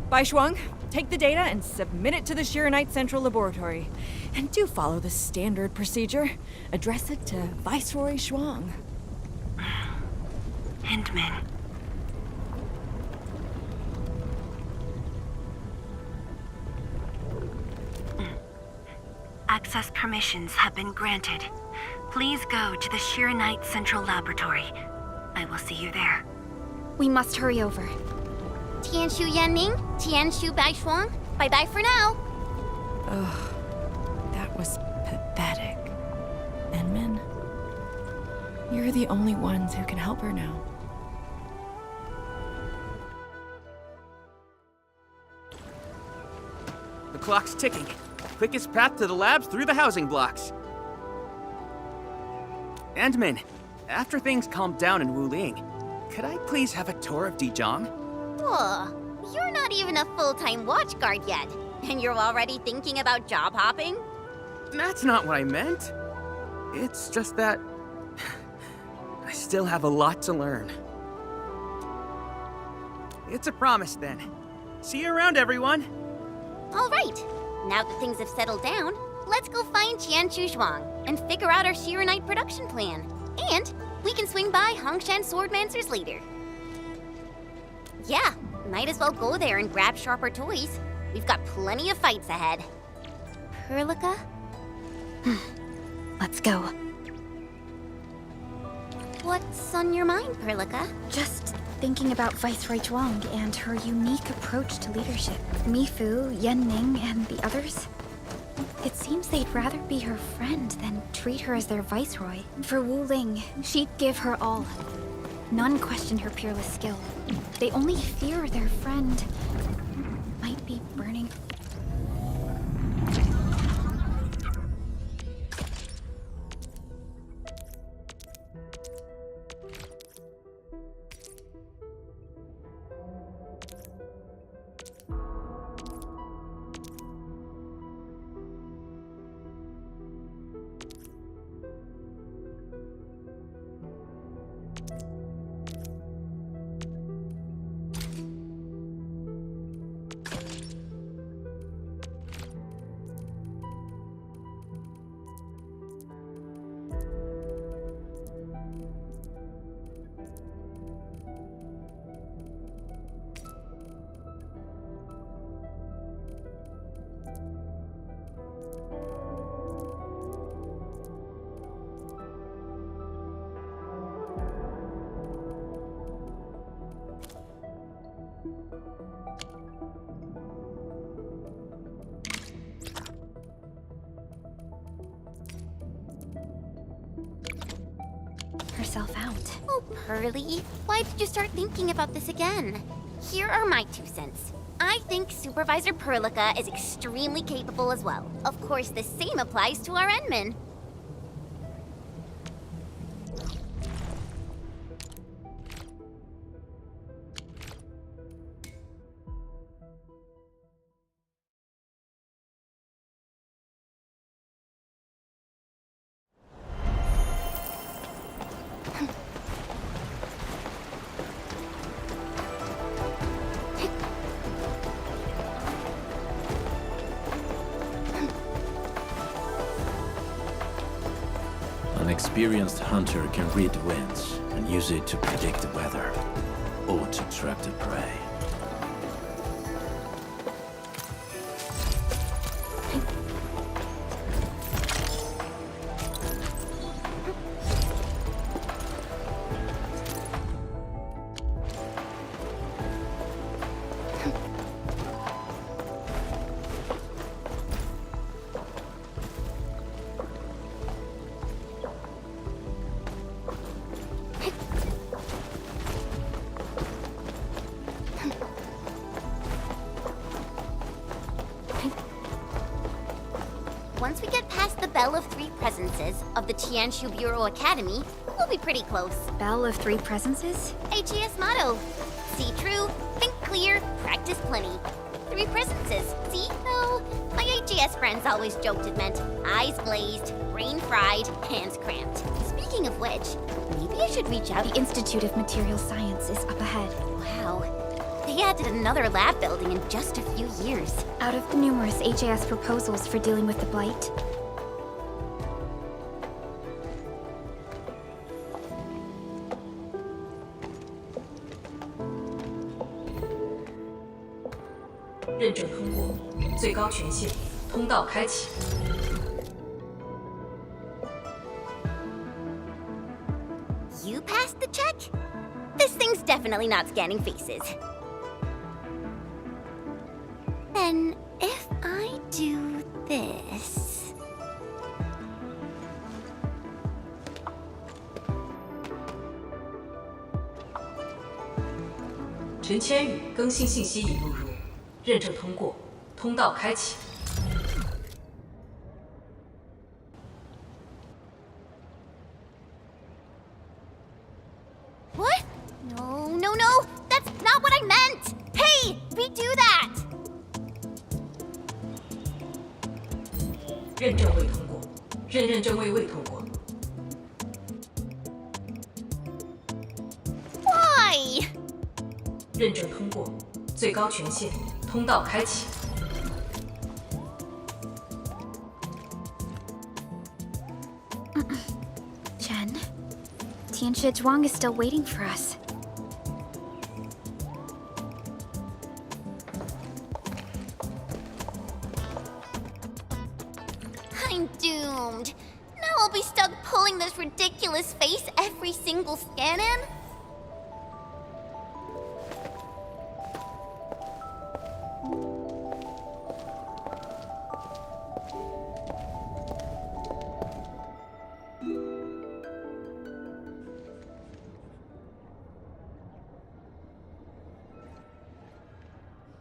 Bai Shuang, take the data and submit it to the Shiranite Central Laboratory. And do follow the standard procedure. Address it to Viceroy Shuang. Hindman. Access permissions have been granted. Please go to the Shiranite Central Laboratory. I will see you there. We must hurry over. Tianshu Yanning, Tianshu Bai Shuang, bye-bye for now. Ugh, that was pathetic. Enman, you're the only ones who can help her now. The clock's ticking. Quickest path to the labs through the housing blocks. Endman, after things calm down in Wuling, could I please have a tour of Dijiang? Whoa, you're not even a full-time watch guard yet, and you're already thinking about job hopping? That's not what I meant. It's just that I still have a lot to learn. It's a promise then. See you around, everyone. All right. Now that things have settled down, let's go find Tianshu Zhuang and figure out our Shiranite production plan. And we can swing by Hongshan Swordmancers later. Yeah, might as well go there and grab sharper toys. We've got plenty of fights ahead. Perlica? Let's go. What's on your mind, Perlica? Just thinking about Viceroy Zhuang and her unique approach to leadership. Mifu, Yanning, and the others. It seems they'd rather be her friend than treat her as their viceroy. For Wuling, she'd give her all. None question her peerless skill. They only fear their friend might be burning. Herself out. Oh, Pearly, why did you start thinking about this again? Here are my 2 cents. I think Supervisor Perlica is extremely capable as well. Of course, the same applies to our Endman. An experienced hunter can read the winds and use it to predict the weather, or to trap the prey. once we get past the Bell of Three Presences of the Tianshu Bureau Academy, we'll be pretty close. Bell of Three Presences? AGS motto. See true, think clear, practice plenty. Three presences, see? Oh, my AGS friends always joked it meant eyes glazed, brain fried, hands cramped. Speaking of which, maybe I should reach out. The Institute of Material Science is up ahead. Wow. They added another lab building in just a few years. Out of the numerous HAS proposals for dealing with the Blight,认证通过，最高权限，通道开启。You passed the check? This thing's definitely not scanning faces. Then, if I do this...陈千羽更新信息已录入，认证通过，通道开启。 What? No, no, no! That's not what I meant! Hey! Redo that! 认证未通过，认证未通过。 Why? 认证通过，最高权限，通道开启。 Chen, Tianshi Zhuang is still waiting for us. I'm doomed. Now I'll be stuck pulling this ridiculous face every single scan-in?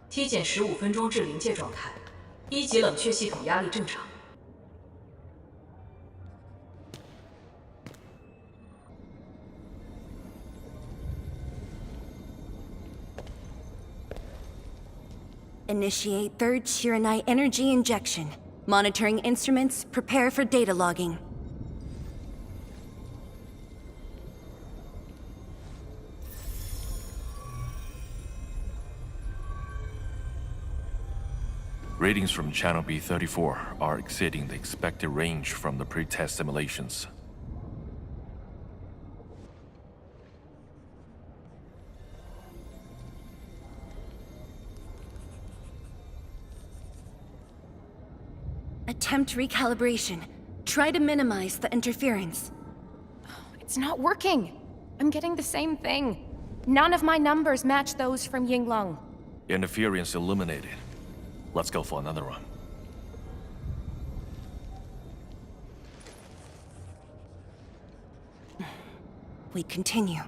“体检15分钟至临界状态，1级冷却系统压力正常。” Initiate third Shiranite energy injection. Monitoring instruments, prepare for data logging. Readings from Channel B34 are exceeding the expected range from the pre-test simulations. Attempt recalibration. Try to minimize the interference. It's not working. I'm getting the same thing. None of my numbers match those from Yinglong. Interference eliminated. Let's go for another run. We continue.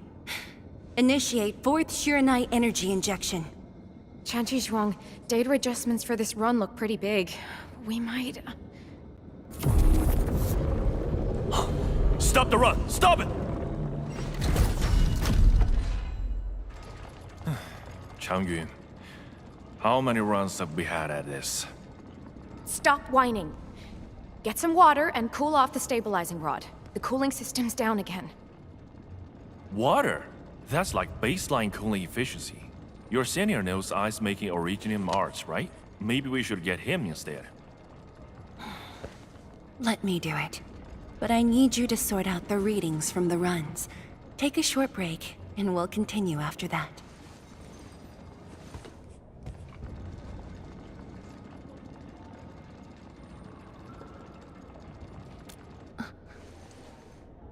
Initiate fourth Shiranite energy injection. Tianshi Zhuang, data adjustments for this run look pretty big. We might... Stop the run! Stop it! Changyun, how many runs have we had at this? Stop whining. Get some water and cool off the stabilizing rod. The cooling system's down again. Water? That's like baseline cooling efficiency. Your senior knows ice-making originated in Mars, right? Maybe we should get him instead. Let me do it. But I need you to sort out the readings from the runs. Take a short break, and we'll continue after that.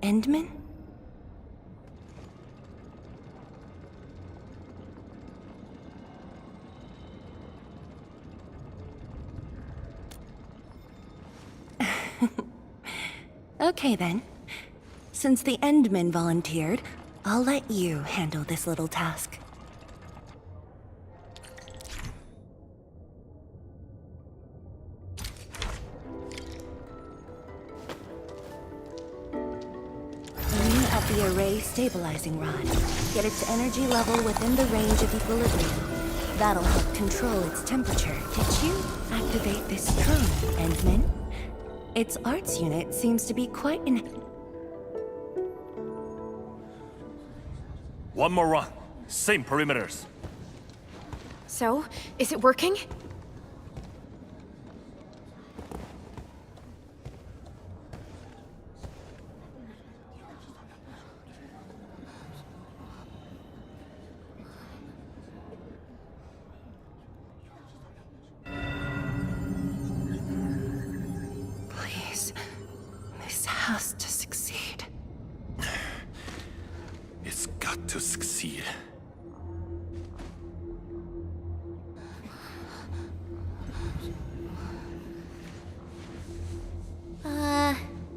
Endman? Okay then. Since the Endman volunteered, I'll let you handle this little task. the array stabilizing rod. Get its energy level within the range of equilibrium. That'll help control its temperature. Did you activate this drone, Endman? Its arts unit seems to be quite an... One more run. Same perimeters. So, is it working? Please, this has to succeed. It's got to succeed.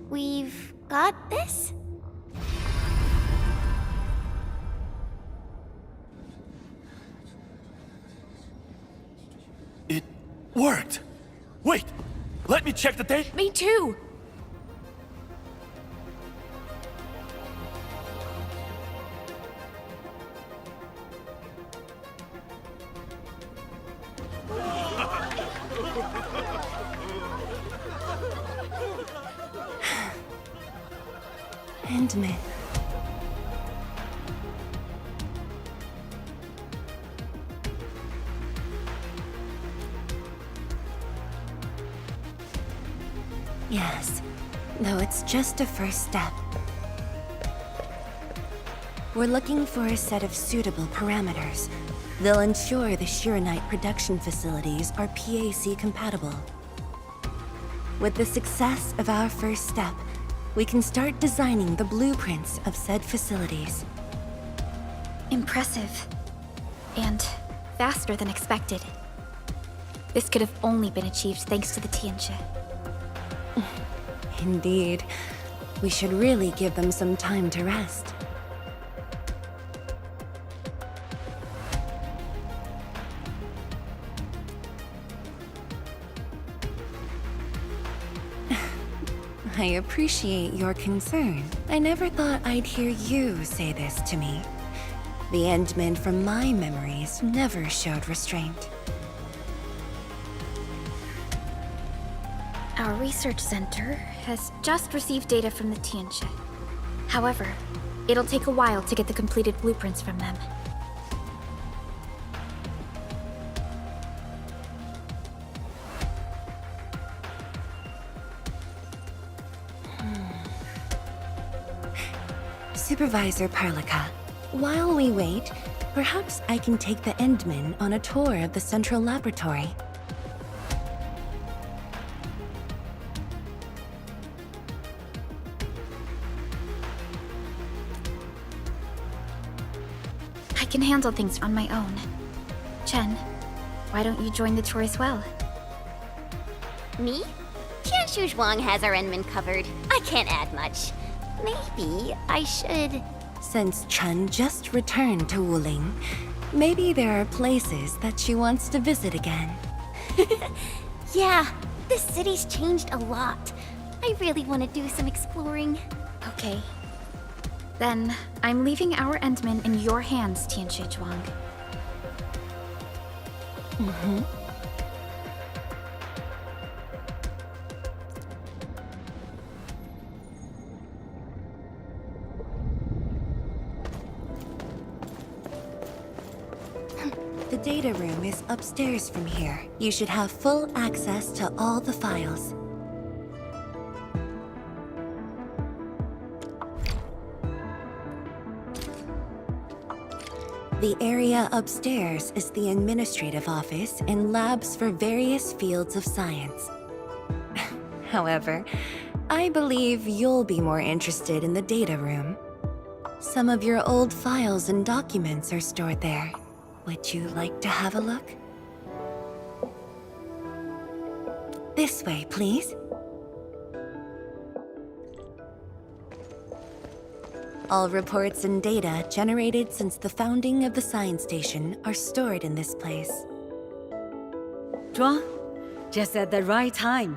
We've got this? It worked! Wait! Let me check the date! Me too! Endman. Yes, though it's just a first step. We're looking for a set of suitable parameters. They'll ensure the Shuranite production facilities are PAC compatible. With the success of our first step, we can start designing the blueprints of said facilities. Impressive. And faster than expected. This could have only been achieved thanks to the Tianxia. Indeed. We should really give them some time to rest. I appreciate your concern. I never thought I'd hear you say this to me. The Endman from my memories never showed restraint. Our research center has just received data from the Tianxia. However, it'll take a while to get the completed blueprints from them. Supervisor Perlica, while we wait, perhaps I can take the Endman on a tour of the central laboratory. I can handle things on my own. Chen, why don't you join the tour as well? Me? Tianshu Zhuang has our Endman covered. I can't add much. Maybe I should... Since Chen just returned to Wuling, maybe there are places that she wants to visit again. Yeah, this city's changed a lot. I really want to do some exploring. Okay. Then, I'm leaving our Endman in your hands, Tianxia Zhuang. Mm-hmm. The data room is upstairs from here. You should have full access to all the files. The area upstairs is the administrative office and labs for various fields of science. However, I believe you'll be more interested in the data room. Some of your old files and documents are stored there. Would you like to have a look? This way, please. All reports and data generated since the founding of the science station are stored in this place. Zhuang, just at the right time.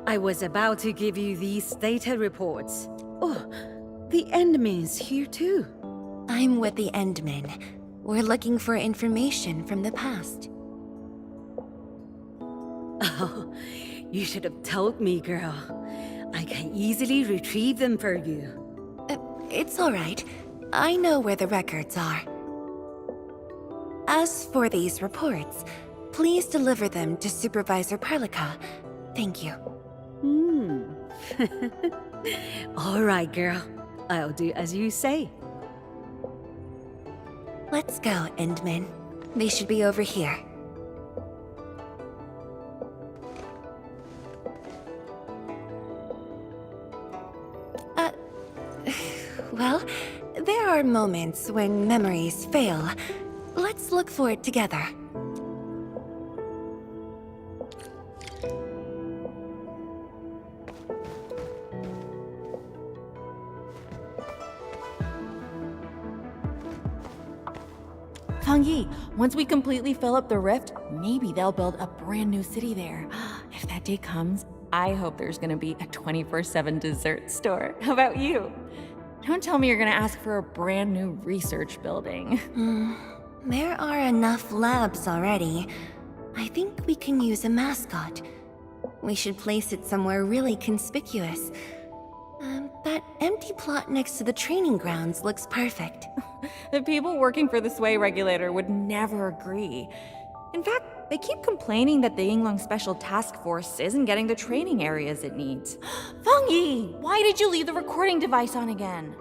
I was about to give you these data reports. Oh, The Endman's here too. I'm with the Endmen. We're looking for information from the past. Oh, you should have told me, girl. I can easily retrieve them for you. It's all right. I know where the records are. As for these reports, please deliver them to Supervisor Perlica. Thank you. All right, girl. I'll do as you say. Let's go, Endman. They should be over here. Well, there are moments when memories fail. Let's look for it together. Tongyi, once we completely fill up the rift, maybe they'll build a brand new city there. If that day comes, I hope there's gonna be a 24/7 dessert store. How about you? Don't tell me you're gonna ask for a brand new research building. There are enough labs already. I think we can use a mascot. We should place it somewhere really conspicuous. That empty plot next to the training grounds looks perfect. The people working for the Sway Regulator would never agree. In fact, they keep complaining that the Yinglong Special Task Force isn't getting the training areas it needs. Fengyi, why did you leave the recording device on again?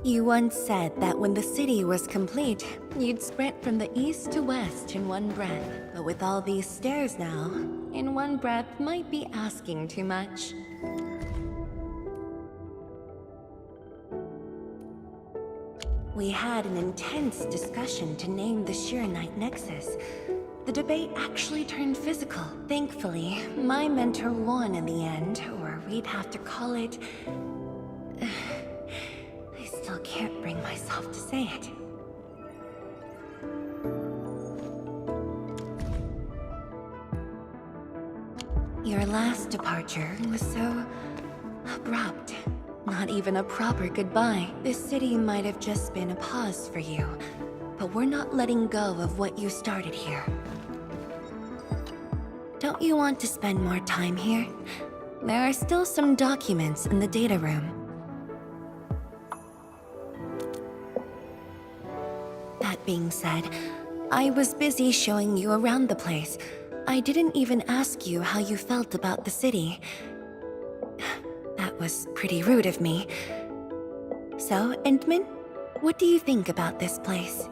You once said that when the city was complete, you'd sprint from the east to west in one breath. But with all these stairs now, in one breath might be asking too much. We had an intense discussion to name the Shiranite Nexus. The debate actually turned physical. Thankfully, my mentor won in the end, or we'd have to call it... I still can't bring myself to say it. Your last departure was so abrupt. Not even a proper goodbye. This city might have just been a pause for you, but we're not letting go of what you started here. Don't you want to spend more time here? There are still some documents in the data room. That being said, I was busy showing you around the place. I didn't even ask you how you felt about the city. That was pretty rude of me. So, Endman, what do you think about this place?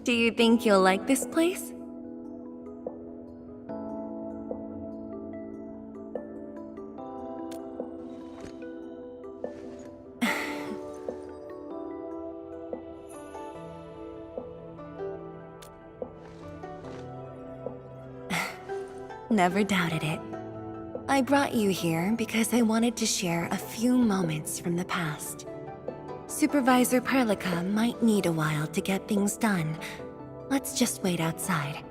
Do you think you'll like this place? Never doubted it. I brought you here because I wanted to share a few moments from the past. Supervisor Perlica might need a while to get things done. Let's just wait outside.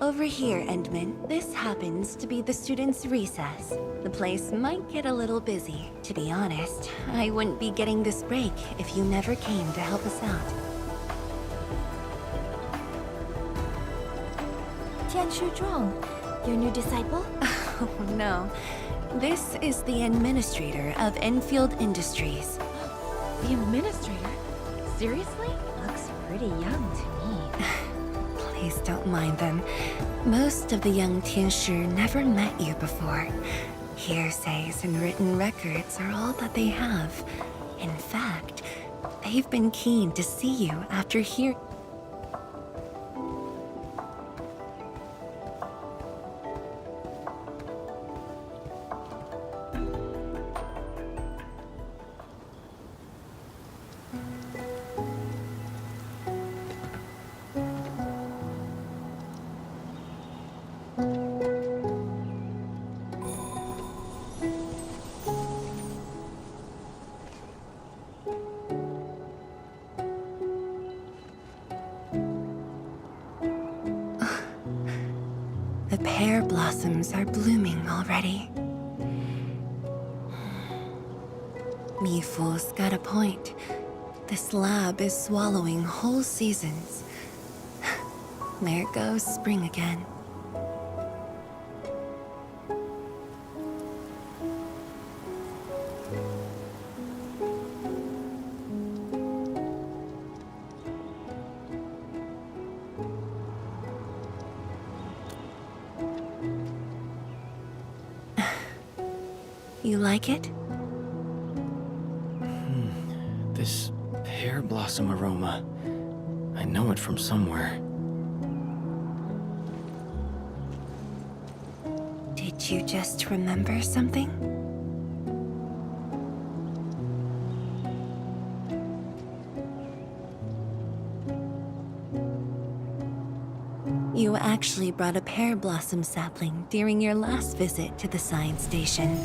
Over here, Endman. This happens to be the students' recess. The place might get a little busy. To be honest, I wouldn't be getting this break if you never came to help us out. Tianshu Zhuang, your new disciple? Oh no. This is the administrator of Enfield Industries. The administrator? Seriously? Looks pretty young to me. Please don't mind them. Most of the young Tianshu never met you before. Hearsays and written records are all that they have. In fact, they've been keen to see you after hearing... The pear blossoms are blooming already. Mifu's got a point. This lab is swallowing whole seasons. There goes spring again. You like it? This pear blossom aroma. I know it from somewhere. Did you just remember something? You actually brought a pear blossom sapling during your last visit to the science station.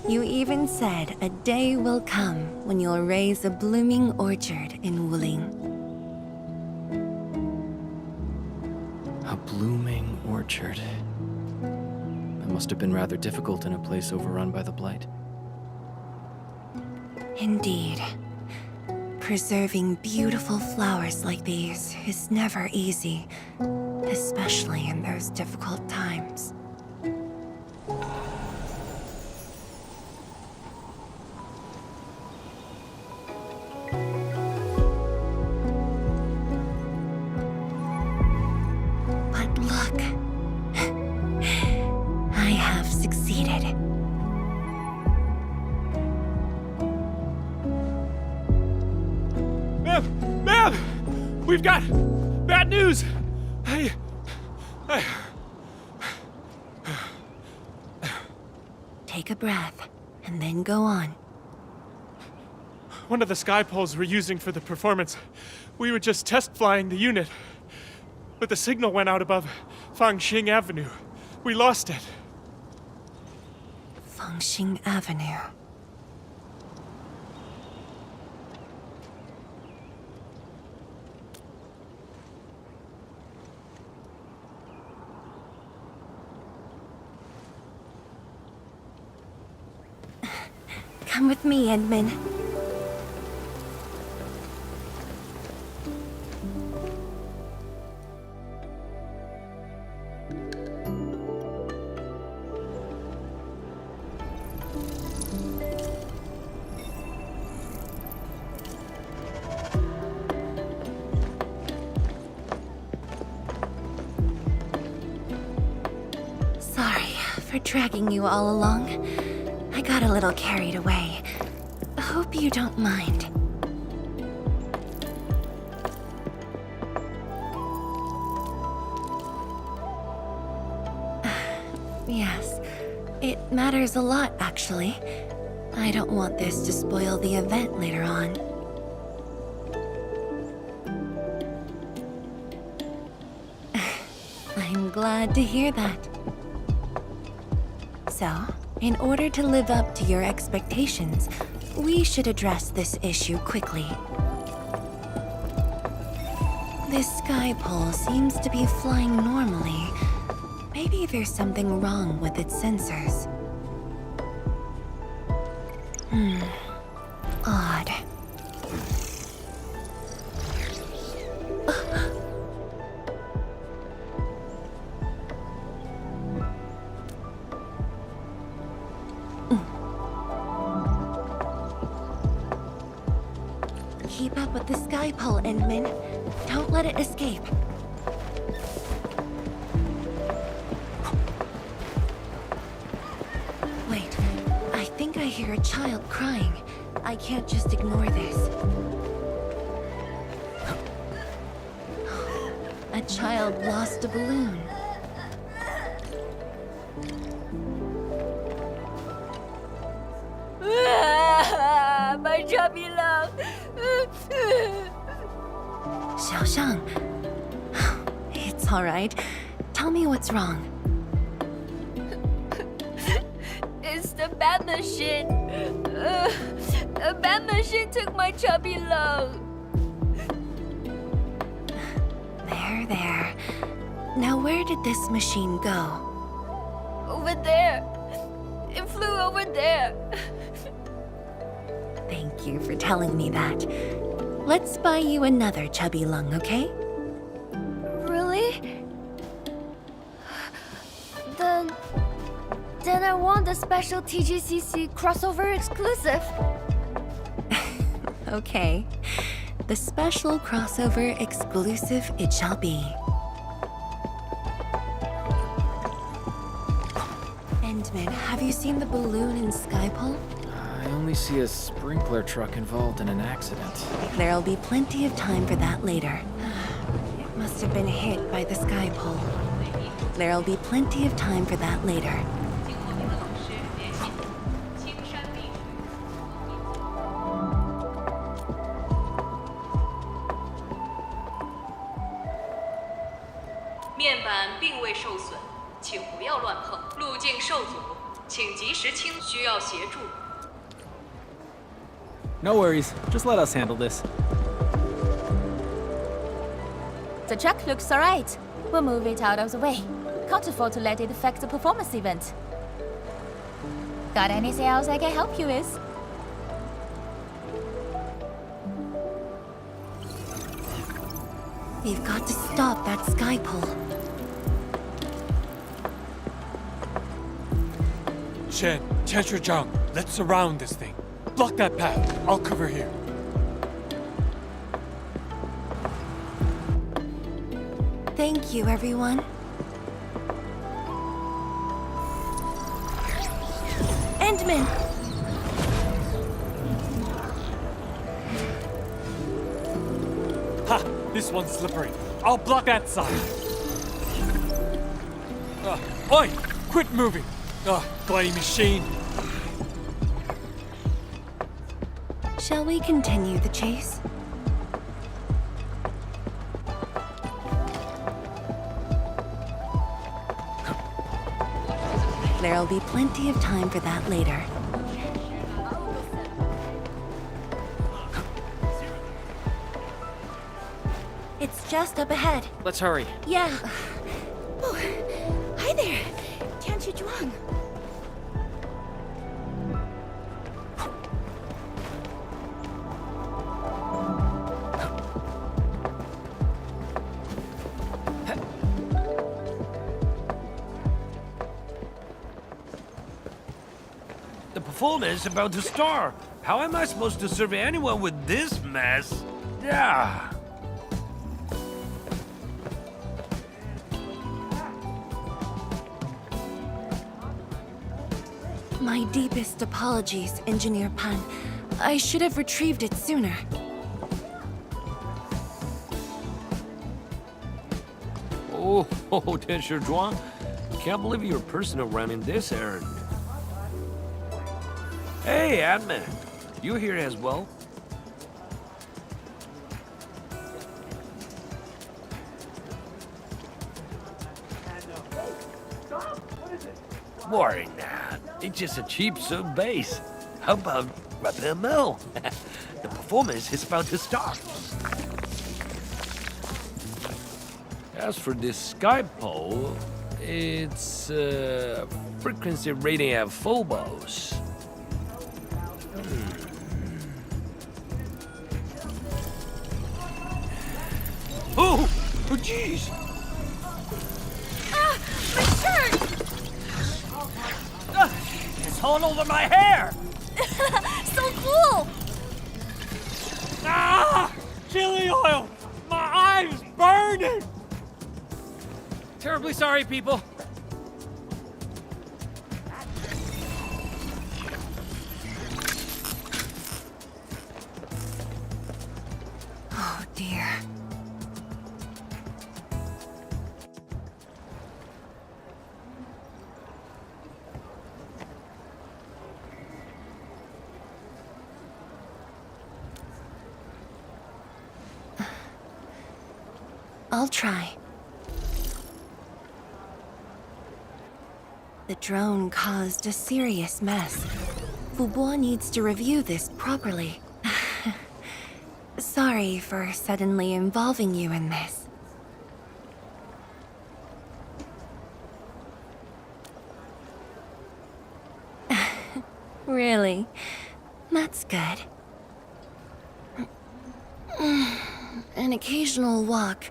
You even said a day will come when you'll raise a blooming orchard in Wuling. A blooming orchard. That must have been rather difficult in a place overrun by the Blight. Indeed. Preserving beautiful flowers like these is never easy, especially in those difficult times. But look, I have succeeded. Ma'am! We've got bad news! Take a breath, and then go on. One of the sky poles we're using for the performance, we were just test flying the unit. But the signal went out above Fangxing Avenue. We lost it. Fangxing Avenue. Come with me, Edmund. Sorry for dragging you all along. I got a little carried away. Hope you don't mind. Yes, it matters a lot, actually. I don't want this to spoil the event later on. I'm glad to hear that. So, in order to live up to your expectations, we should address this issue quickly. This sky pole seems to be flying normally. Maybe there's something wrong with its sensors. Odd. Keep up with the sky pole, Endman. Don't let it escape. Wait, I think I hear a child crying. I can't just ignore this. A child lost a balloon. My chubby love. Xiaoshang. It's all right. Tell me what's wrong. It's the bat machine. A bat machine took my chubby love. There. Now where did this machine go? Over there. It flew over there. Thank you for telling me that. Let's buy you another chubby lung, okay? Really? Then I want the special TGCC crossover exclusive. Okay. The special crossover exclusive it shall be. Endman, have you seen the balloon in Skypole? I only see a sprinkler truck involved in an accident. There'll be plenty of time for that later. It must have been hit by the Skypole. There'll be plenty of time for that later. No worries, just let us handle this. The truck looks alright. We'll move it out of the way. Can't afford to let it affect the performance event. Got anything else I can help you with? We've got to stop that Skypole. Shen, Tianshi, let's surround this thing. Block that path. I'll cover here. Thank you, everyone. Endman! Ha! This one's slippery. I'll block that side. Oi! Quit moving! Bloody machine! Shall we continue the chase? There'll be plenty of time for that later. It's just up ahead. Let's hurry. Yeah. Oh, hi there, Tianshi. The performance is about to start. How am I supposed to survey anyone with this mess? Yeah. My deepest apologies, Engineer Pan. I should have retrieved it sooner. Oh, Tianshi, can't believe you're personal running this errand. Hey, admin, you here as well? Worry not. It's just a cheap sub base. How about Rapid Mill? The performance is about to start. As for this Skypole, it's frequency rating at Phobos. Oh, jeez! Ah, my shirt! It's all over my hair! So cool! Ah! Chili oil! My eye's burning! Terribly sorry, people. Oh, dear. I'll try. The drone caused a serious mess. Fubo needs to review this properly. Sorry for suddenly involving you in this. Really? That's good. An occasional walk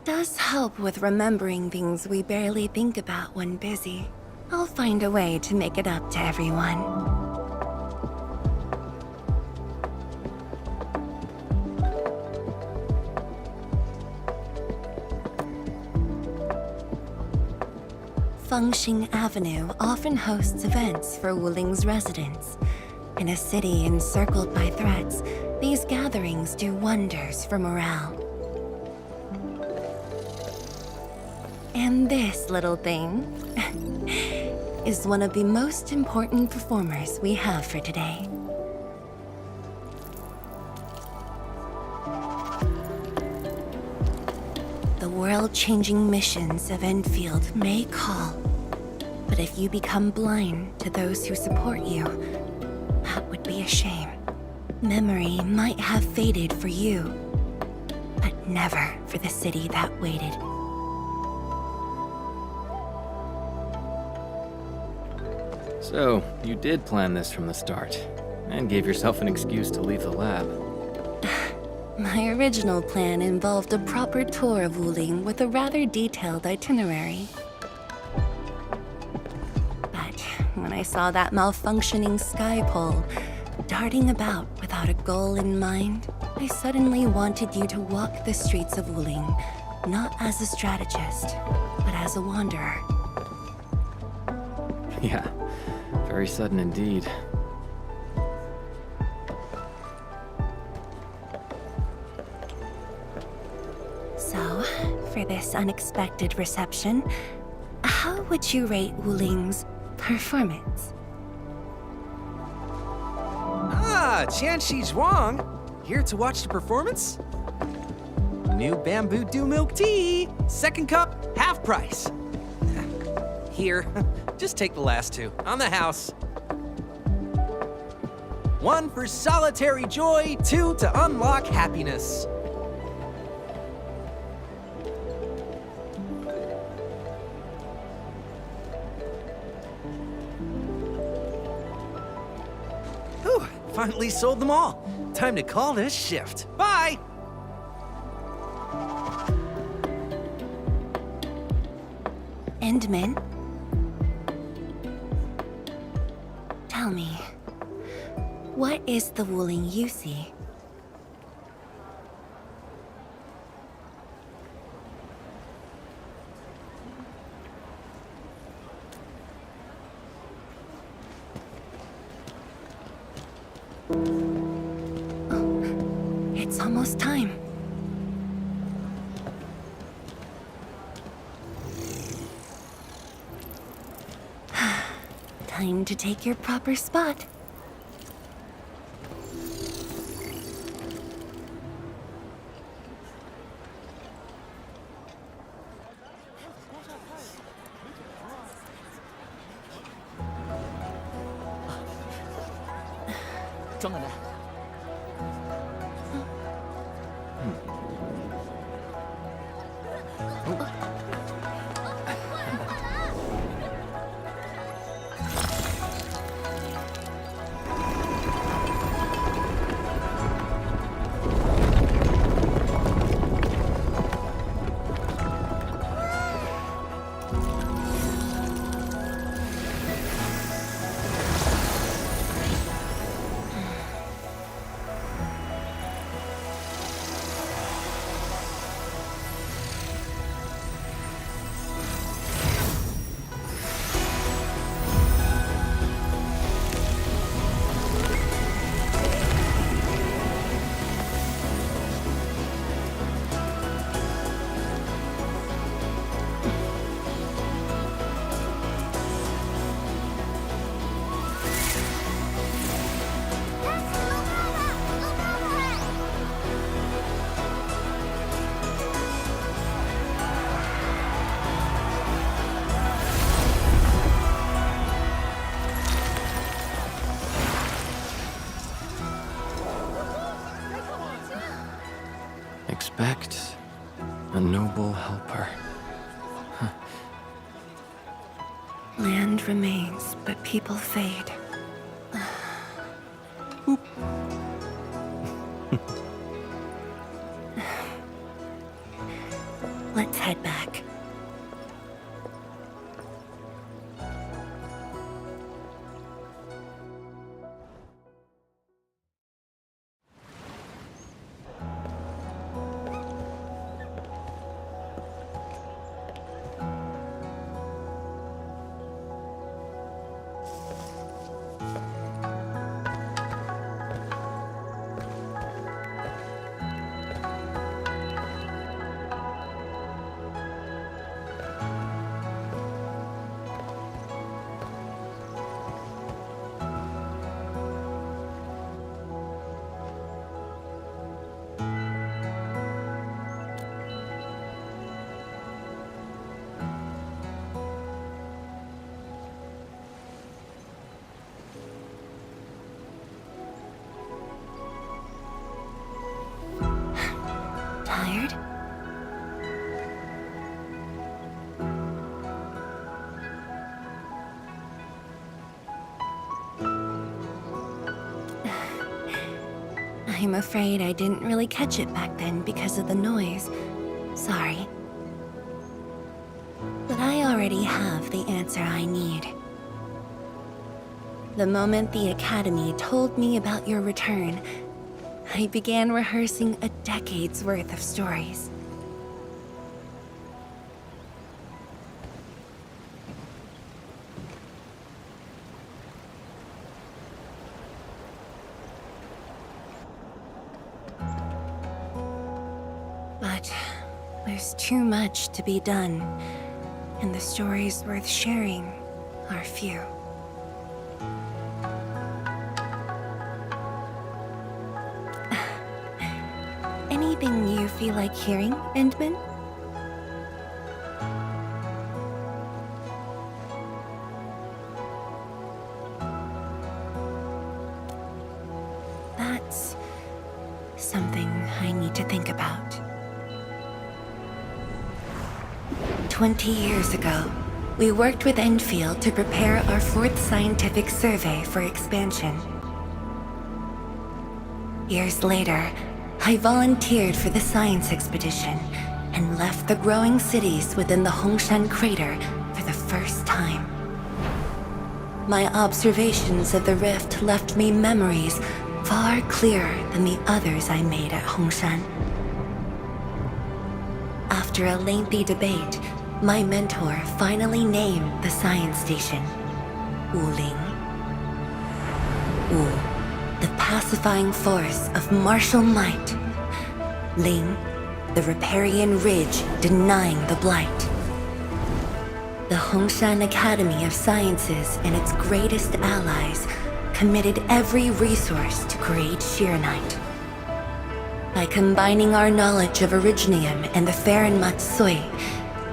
does help with remembering things we barely think about when busy. I'll find a way to make it up to everyone. Fengxing Avenue often hosts events for Wuling's residents. In a city encircled by threats, these gatherings do wonders for morale. And this little thing is one of the most important performers we have for today. The world-changing missions of Endfield may call, but if you become blind to those who support you, that would be a shame. Memory might have faded for you, but never for the city that waited. So, you did plan this from the start, and gave yourself an excuse to leave the lab. My original plan involved a proper tour of Wuling with a rather detailed itinerary. But when I saw that malfunctioning sky pole darting about without a goal in mind, I suddenly wanted you to walk the streets of Wuling, not as a strategist, but as a wanderer. Yeah, very sudden indeed. So, for this unexpected reception, how would you rate Wuling's performance? Ah, Qianxi Zhuang! Here to watch the performance? New bamboo dew milk tea! Second cup, half price. Here, just take the last two, on the house. One for solitary joy, two to unlock happiness. Whew, finally sold them all. Time to call this shift. Bye! Endman? Tell me, what is the Wuling you see? Oh, it's almost time. Time to take your proper spot. Expect a noble helper. Land remains, but people fade. Let's head back. Tired? I'm afraid I didn't really catch it back then because of the noise. Sorry. But I already have the answer I need. The moment the Academy told me about your return, I began rehearsing a decade's worth of stories. But there's too much to be done, and the stories worth sharing are few. Anything you feel like hearing, Endman? That's something I need to think about. 20 years ago, we worked with Endfield to prepare our 4th scientific survey for expansion. Years later, I volunteered for the science expedition and left the growing cities within the Hongshan crater for the first time. My observations of the rift left me memories far clearer than the others I made at Hongshan. After a lengthy debate, my mentor finally named the science station Wuling. Wu, the pacifying force of martial might. Ling, the riparian ridge denying the blight. The Hongshan Academy of Sciences and its greatest allies committed every resource to create Shiranite. By combining our knowledge of Originium and the Farron Matsui,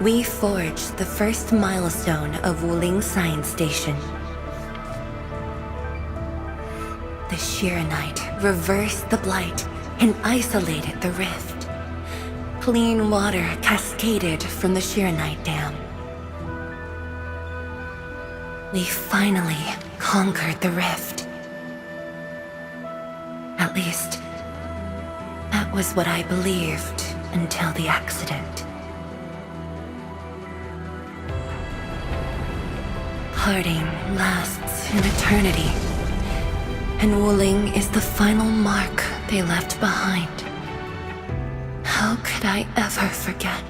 we forged the first milestone of Wuling Science Station. The Shiranite reversed the blight and isolated the rift. Clean water cascaded from the Shiranite Dam. We finally conquered the rift. At least, that was what I believed until the accident. Parting lasts an eternity, and Wuling is the final mark they left behind. How could I ever forget?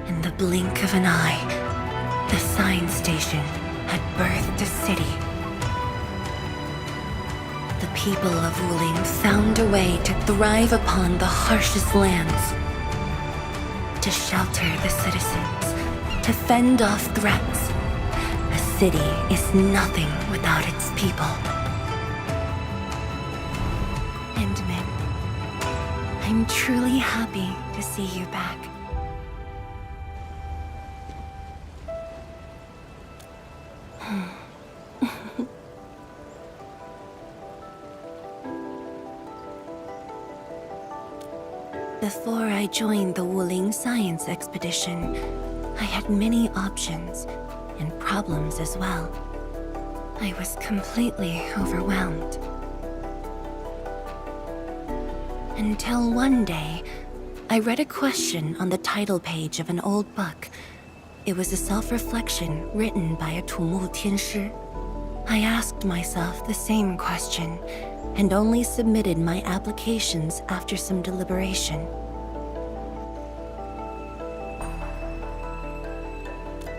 In the blink of an eye, the science station had birthed a city. The people of Wuling found a way to thrive upon the harshest lands, to shelter the citizens, to fend off threats. A city is nothing without its people. Endman, I'm truly happy to see you back. Before I joined the Wuling science expedition, I had many options, and problems as well. I was completely overwhelmed. Until one day, I read a question on the title page of an old book. It was a self-reflection written by a 土木天师. I asked myself the same question, and only submitted my applications after some deliberation.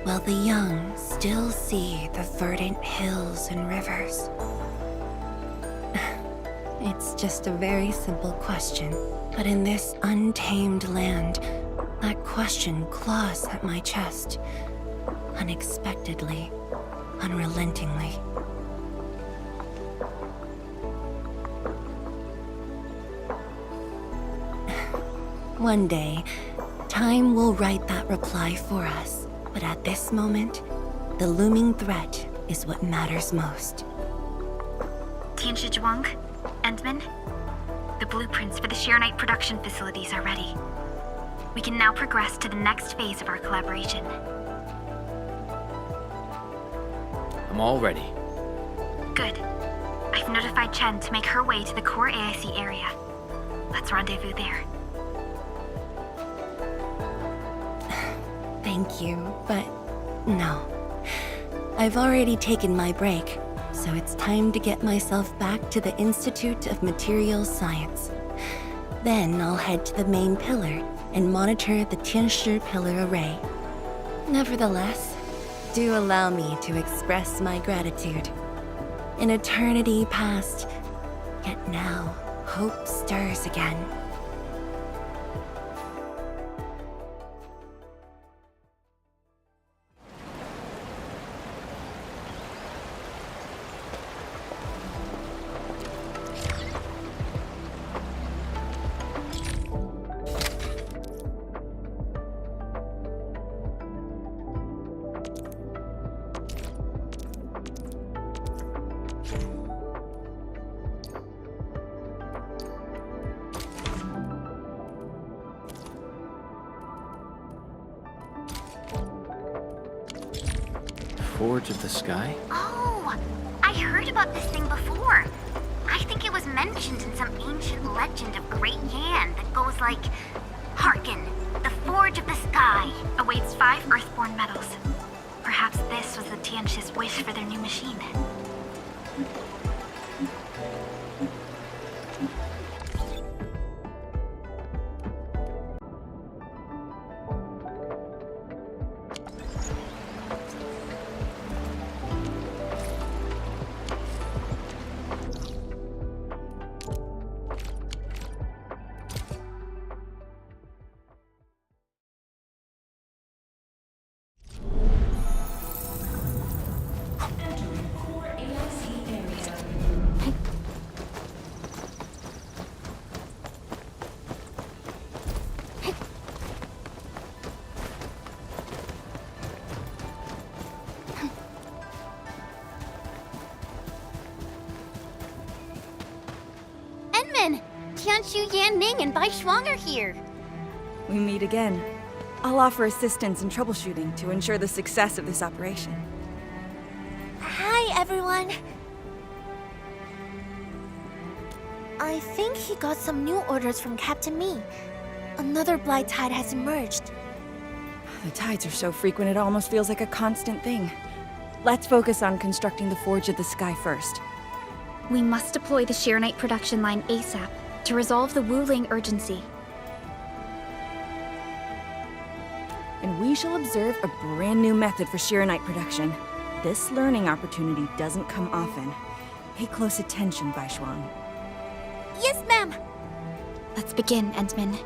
While the young still see the verdant hills and rivers. It's just a very simple question, but in this untamed land, that question claws at my chest, unexpectedly, unrelentingly. One day, time will write that reply for us, but at this moment, the looming threat is what matters most. Tianshi Zhuang, Endman, the blueprints for the Sheernite production facilities are ready. We can now progress to the next phase of our collaboration. I'm all ready. Good. I've notified Chen to make her way to the core AIC area. Let's rendezvous there. Thank you, but no. I've already taken my break, so it's time to get myself back to the Institute of Materials Science. Then I'll head to the main pillar and monitor the Tianshi pillar array. Nevertheless, do allow me to express my gratitude. An eternity past, yet now hope stirs again. Forge of the Sky? Oh, I heard about this thing before. I think it was mentioned in some ancient legend of Great Yan that goes like, Hearken, the Forge of the Sky Awaits 5 Earthborn metals. Perhaps this was the Tianshi's wish for their new machine. Tianshu Yanning and Bai Shuang are here. We meet again. I'll offer assistance in troubleshooting to ensure the success of this operation. Hi, everyone. I think he got some new orders from Captain Mi. Another blight tide has emerged. The tides are so frequent it almost feels like a constant thing. Let's focus on constructing the Forge of the Sky first. We must deploy the Sheernite production line ASAP to resolve the Wuling urgency. And we shall observe a brand new method for Sheernite production. This learning opportunity doesn't come often. Pay close attention, Bai Shuang. Yes, ma'am. Let's begin, Endman.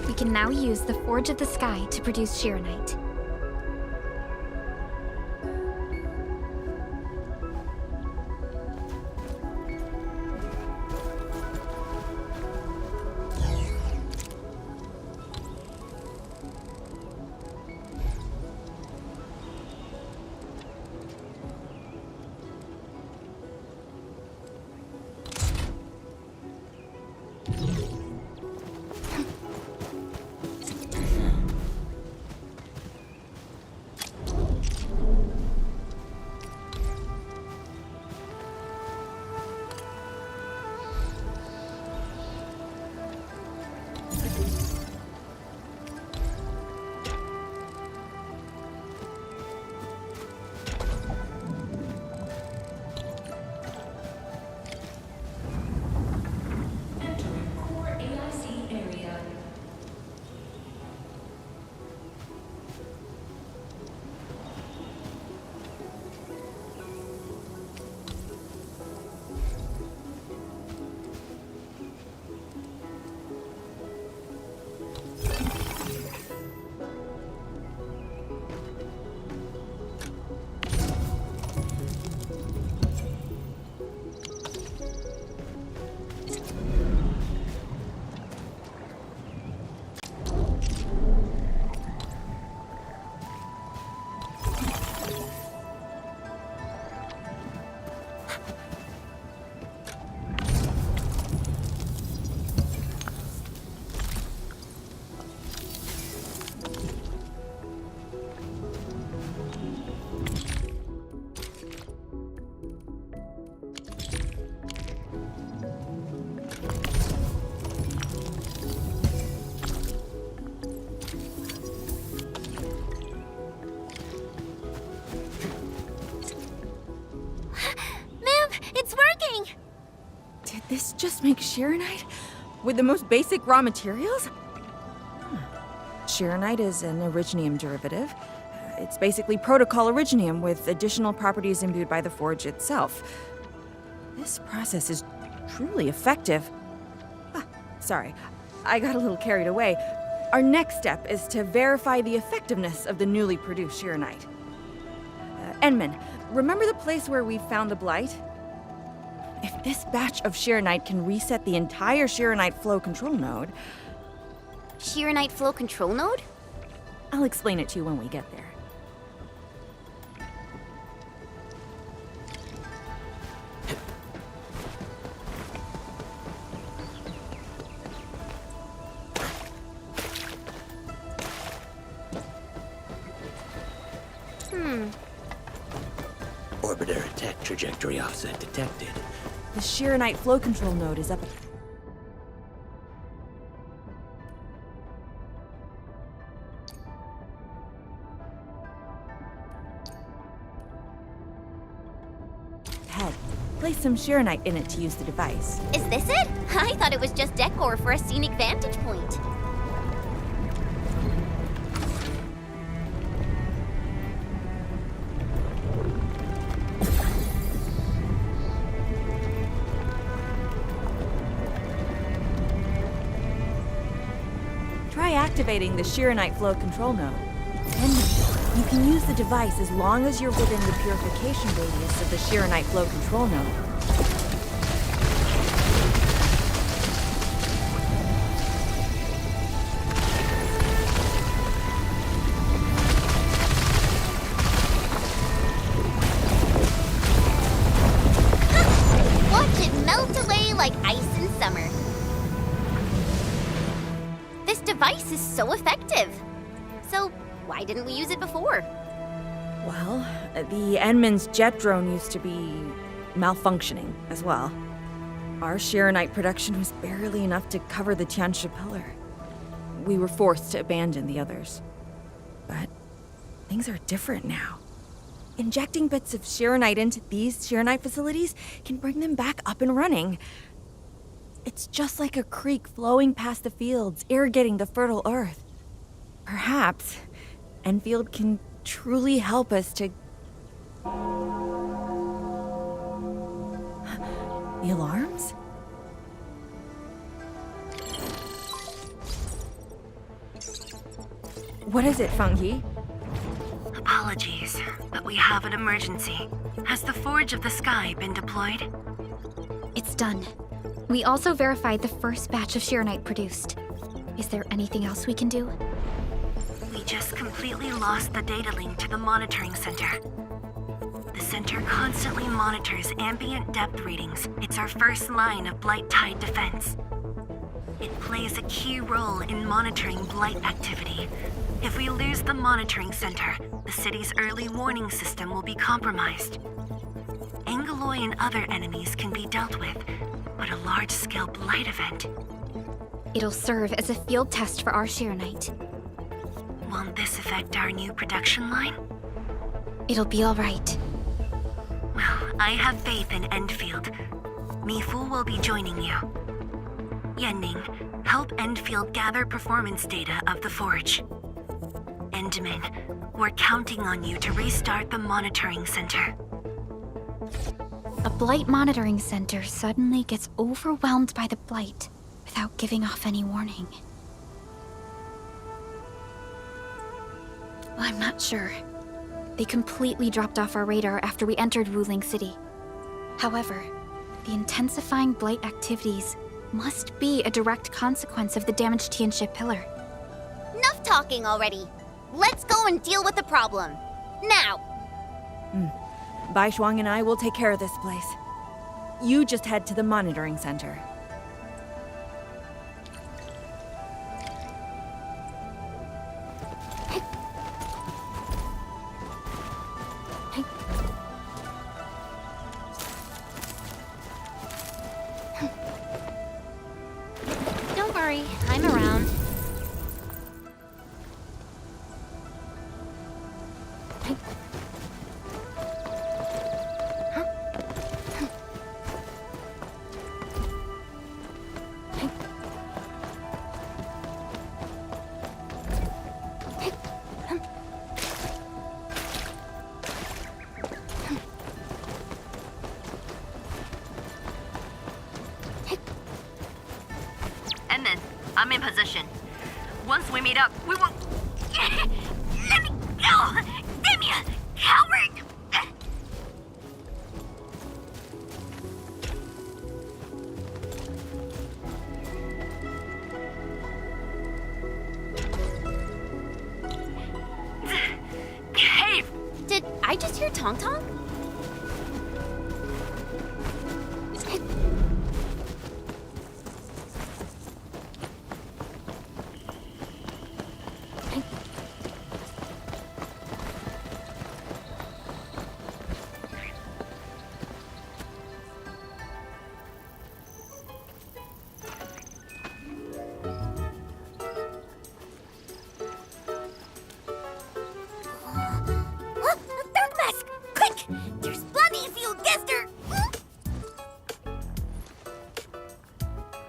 We can now use the Forge of the Sky to produce Shironite. This just makes Shironite? With the most basic raw materials? Shironite is an originium derivative. It's basically protocol originium with additional properties imbued by the forge itself. This process is truly effective. Sorry, I got a little carried away. Our next step is to verify the effectiveness of the newly produced Shironite. Enman, remember the place where we found the Blight? If this batch of Shironite can reset the entire Shironite flow control node... Shironite flow control node? I'll explain it to you when we get there. Orbiter attack trajectory offset detected. The Shironite flow control node is up. Head. Place some Shironite in it to use the device. Is this it? I thought it was just decor for a scenic vantage point. Try activating the Shironite flow control node. Then you can use the device as long as you're within the purification radius of the Shironite flow control node. Watch it melt away like ice in summer. This device is so effective. So why didn't we use it before? Well, the Enman's jet drone used to be malfunctioning as well. Our Shiranite production was barely enough to cover the Tianxia pillar. We were forced to abandon the others. But things are different now. Injecting bits of Shiranite into these Shiranite facilities can bring them back up and running. It's just like a creek flowing past the fields, irrigating the fertile earth. Perhaps Enfield can truly help us to... The alarms? What is it, Feng Yi? Apologies, but we have an emergency. Has the Forge of the Sky been deployed? It's done. We also verified the first batch of Shiranite produced. Is there anything else we can do? We just completely lost the data link to the monitoring center. The center constantly monitors ambient depth readings. It's our first line of Blight Tide defense. It plays a key role in monitoring Blight activity. If we lose the monitoring center, the city's early warning system will be compromised. Angoloi and other enemies can be dealt with, but a large-scale Blight event... It'll serve as a field test for our Shiranite. Won't this affect our new production line? It'll be all right. Well, I have faith in Endfield. Mifu will be joining you. Yenning, help Endfield gather performance data of the Forge. Endman, we're counting on you to restart the monitoring center. A Blight monitoring center suddenly gets overwhelmed by the Blight without giving off any warning. I'm not sure. They completely dropped off our radar after we entered Wuling City. However, the intensifying Blight activities must be a direct consequence of the damaged Tianxia pillar. Enough talking already. Let's go and deal with the problem. Now! Bai Shuang and I will take care of this place. You just head to the monitoring center. Don't worry, I'm around. I'm in position. Once we meet up, we will... Let me go! Damn you! Coward! Cave! Did I just hear Tong Tong?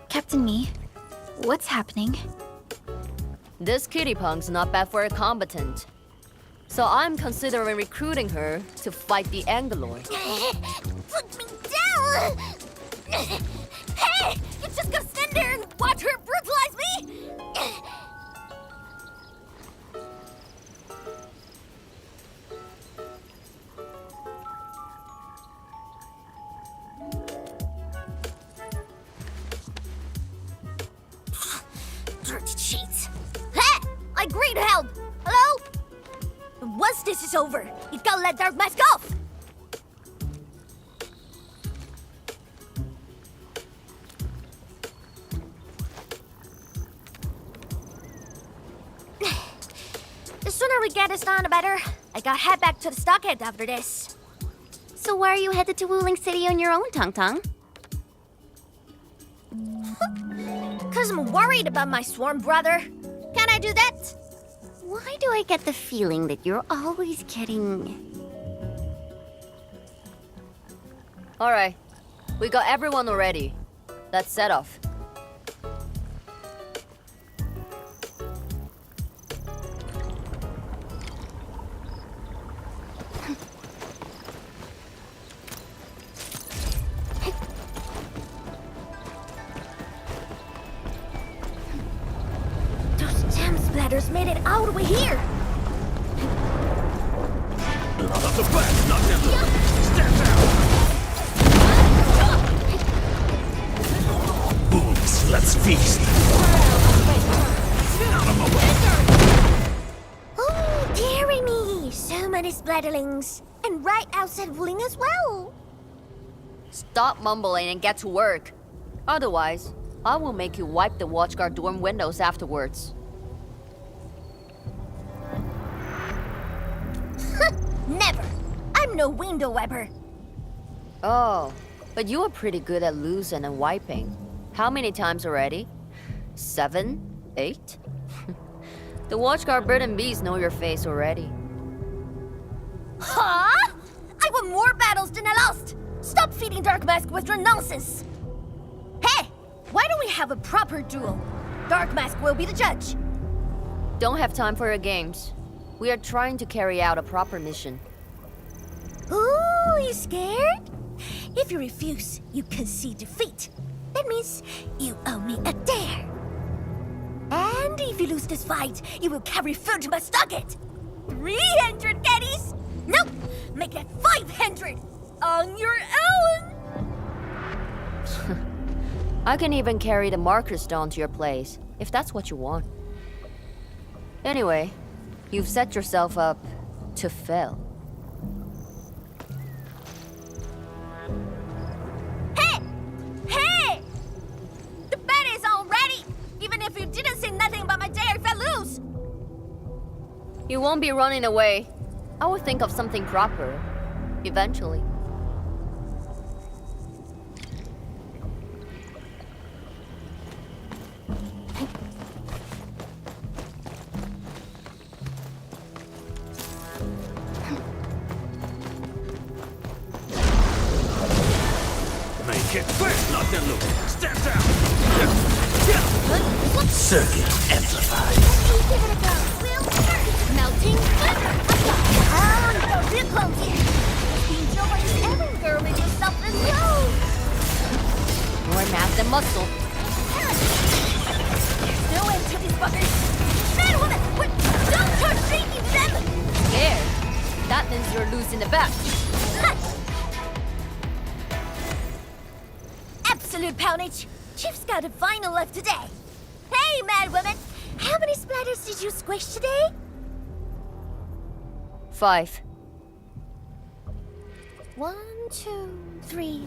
Captain Me, what's happening? This kitty punk's not bad for a combatant. So I'm considering recruiting her to fight the Angoloi. Put me down! Hey! You just gonna stand there and watch her brutalize me? Dirty cheats. Hey! I agree to help! Hello? Once this is over, you gotta let Dark Mask off! The sooner we get this done, the better. I gotta head back to the stockade after this. So why are you headed to Wuling City on your own, Tong Tong? Cause I'm worried about my swarm brother. Can I do that? Why do I get the feeling that you're always getting... Alright, we got everyone already. Let's set off. Those gem splatters made it all the way here. Not the flash, not them. Step out! Booms, let's feast. Oh, dearie me. So many splatterlings. And right outside Wuling as well. Stop mumbling and get to work. Otherwise, I will make you wipe the watchguard dorm windows afterwards. Never. I'm no window wiper. Oh, but you are pretty good at losing and wiping. How many times already? 7? 8? The watchguard bird and bees know your face already. Huh? I won more battles than I lost. Stop feeding Dark Mask with your nonsense. Hey, why don't we have a proper duel? Dark Mask will be the judge. Don't have time for your games. We are trying to carry out a proper mission. Ooh, you scared? If you refuse, you concede defeat. That means you owe me a dare. And if you lose this fight, you will carry food to my stockade. 300 caddies? Nope, make it 500 on your own. I can even carry the marker stone to your place, if that's what you want. Anyway, you've set yourself up to fail. Hey! Hey! The bet is all ready! Even if you didn't say nothing about my dare if I lose! You won't be running away. I will think of something proper. Eventually. Make it quick, not then look. Step down. Circuit amplified. Give it a go. Melting glitter. Oh, you're real clumsy. Enjoy this errand girl with yourself in love. More mass than muscle. No end to these fuckers. Man, woman, what? Don't start shaking them. Scared? That means you're losing the bet. Absolute poundage. Chief's got a final left today. Hey, mad woman. How many splatters did you squish today? 5. 1, 2, 3.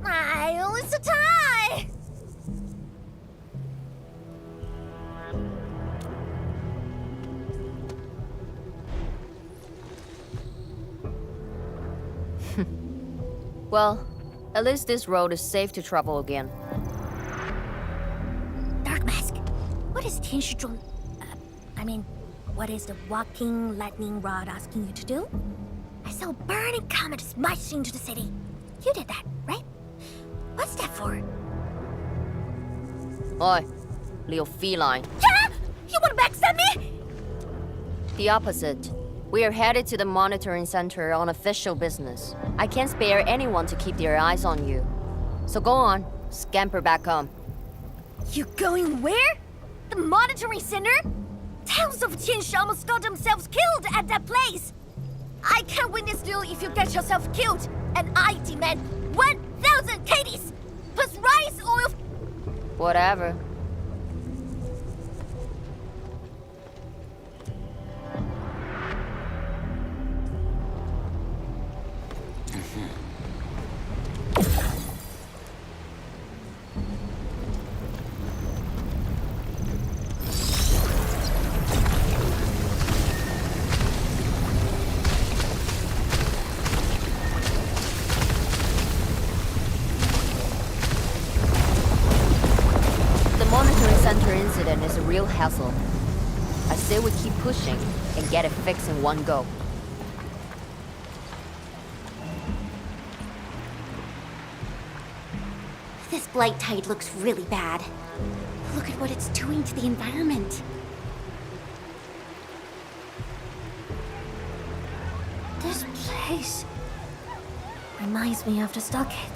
Oh, it's a tie! Well, at least this road is safe to travel again. Dark Mask, what is Tianshizhuang... what is the walking lightning rod asking you to do? I saw a burning comet smash into the city. You did that, right? What's that for? Oi, little feline. Yeah? You wanna backstab me? The opposite. We are headed to the monitoring center on official business. I can't spare anyone to keep their eyes on you. So go on, scamper back home. You going where? The monitoring center? Thousands of Tianshi almost got themselves killed at that place. I can't win this duel if you get yourself killed. And I demand 1,000 caddies plus rice oil. Whatever. hassle. I say we keep pushing and get it fixed in one go. This blight tide looks really bad. Look at what it's doing to the environment. This place reminds me of the stockade.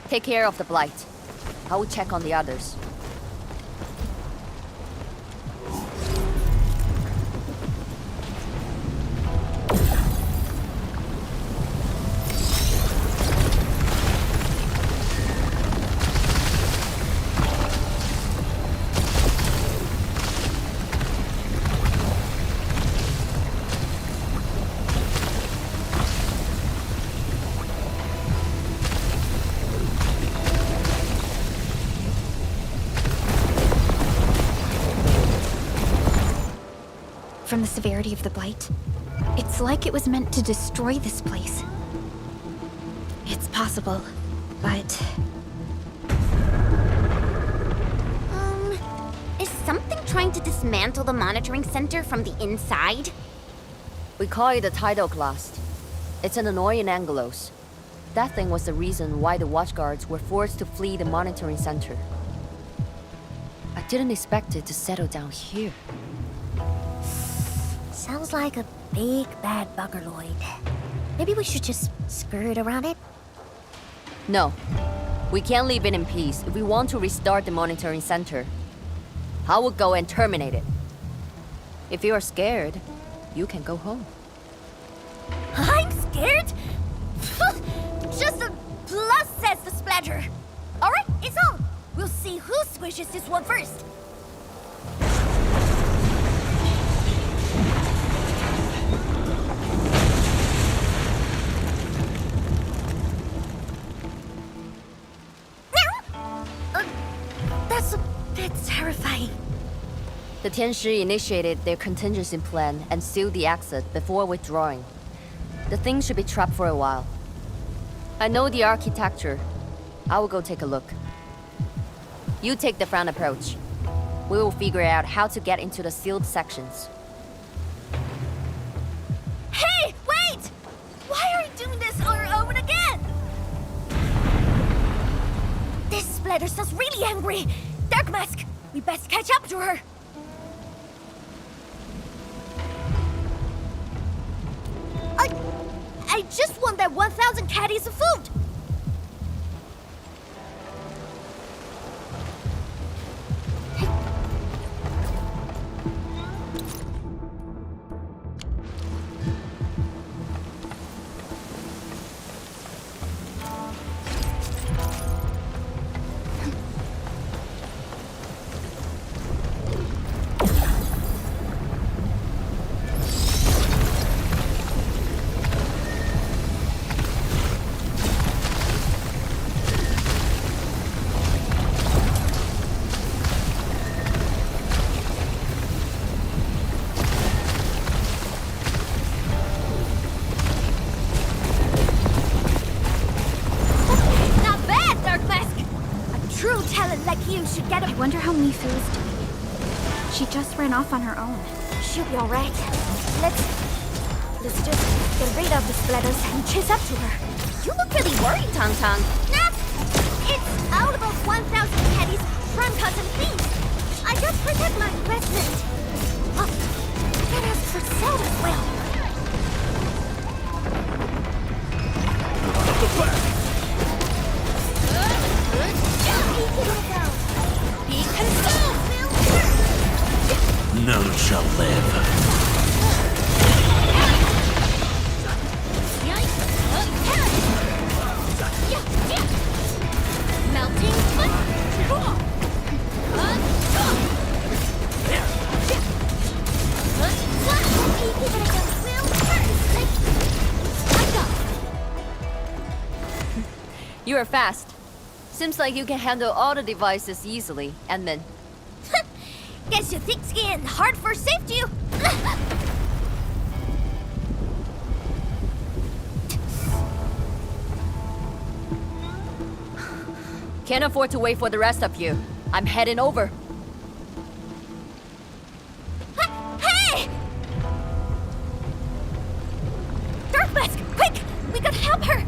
Take care of the blight. I will check on the others. From the severity of the blight, it's like it was meant to destroy this place. It's possible, but... Is something trying to dismantle the monitoring center from the inside? We call it a tidal blast. It's an annoying angelos. That thing was the reason why the watchguards were forced to flee the monitoring center. I didn't expect it to settle down here. Sounds like a big bad buggerloid. Maybe we should just skirt around it? No. We can't leave it in peace if we want to restart the monitoring center. I will go and terminate it. If you are scared, you can go home. I'm scared? Just a plus, says the splatter. Alright, it's on. We'll see who squishes this one first. That's a bit terrifying. The Tianshi initiated their contingency plan and sealed the exit before withdrawing. The thing should be trapped for a while. I know the architecture. I will go take a look. You take the front approach. We will figure out how to get into the sealed sections. Hey, wait! Why are you doing this on our own again? This splatter sounds really angry. Dark Mask, we best catch up to her. I just want that 1,000 caddies of food. I wonder how Mifu is doing. She just ran off on her own. She'll be alright. Let's just get rid of the splatters and chase up to her. You look really worried, Tong Tong. Nah! It's out of 1,000 caddies, Frankas and thieves. I just protect my investment. Oh, that has for sale as well. None shall live. Melting foot. You are fast. Seems like you can handle all the devices easily, Edmund. Guess you thick-skinned, hard for safety. Can't afford to wait for the rest of you. I'm heading over. Hey! Dark Mask, quick! We gotta help her!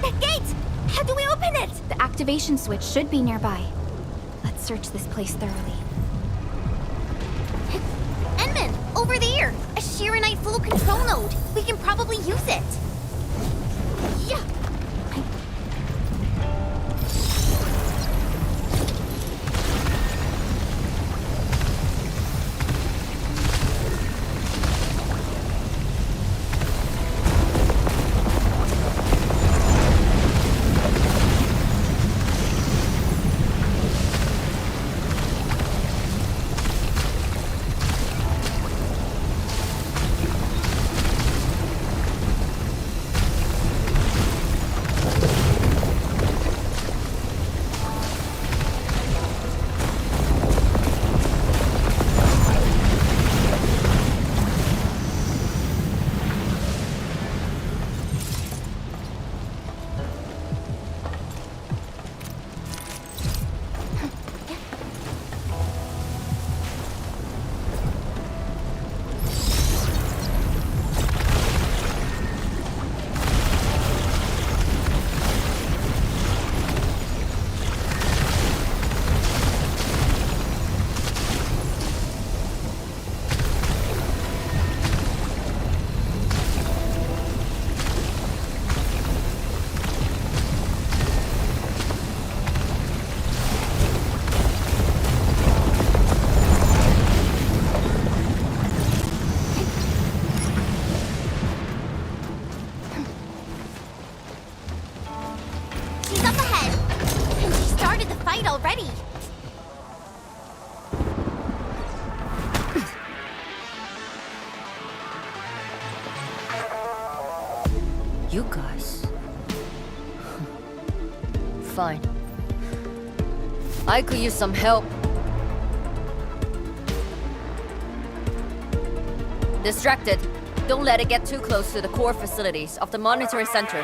The gate! How do we open it? The activation switch should be nearby. Let's search this place thoroughly. Enman, over there! A Shiranite flow control node. We can probably use it. Yeah. Already. You guys. Fine. I could use some help. Distracted. Don't let it get too close to the core facilities of the monitoring center.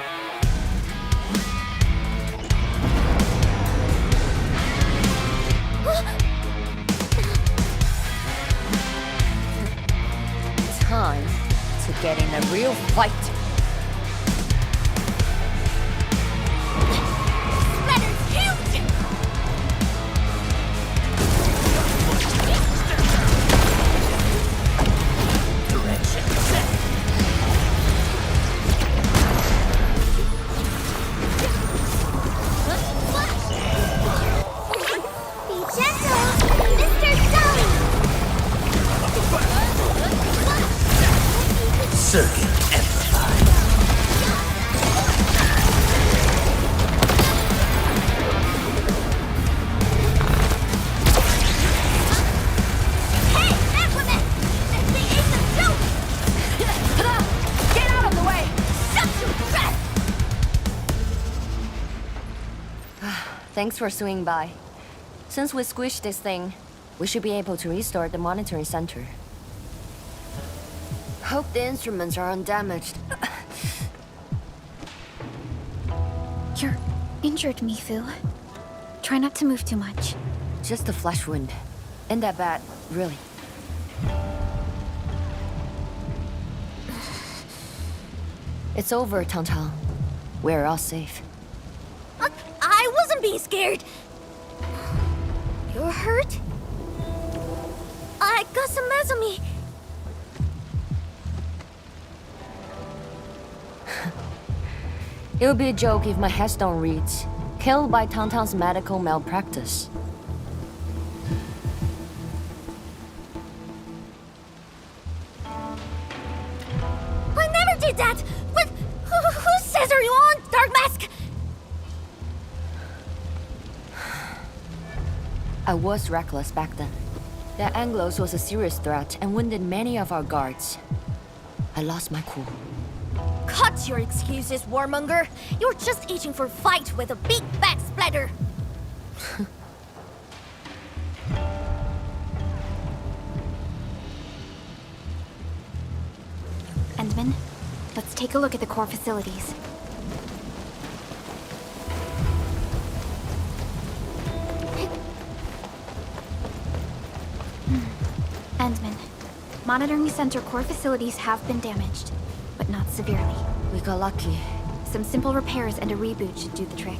Time to get in a real fight. Thanks for swinging by. Since we squished this thing, we should be able to restore the monitoring center. Hope the instruments are undamaged. You're injured, Mifu. Try not to move too much. Just a flesh wound. Ain't that bad, really. It's over, Tang. We're all safe. I wasn't being scared. You're hurt? I got some meds on me. It would be a joke if my headstone reads, "Killed by Tang's medical malpractice." I never did that! What? Whose says are you on, Dark Mask? I was reckless back then. The Anglos was a serious threat and wounded many of our guards. I lost my cool. Cut your excuses, warmonger. You're just itching for a fight with a big back splatter. Endman, let's take a look at the core facilities. Monitoring Center core facilities have been damaged, but not severely. We got lucky. Some simple repairs and a reboot should do the trick.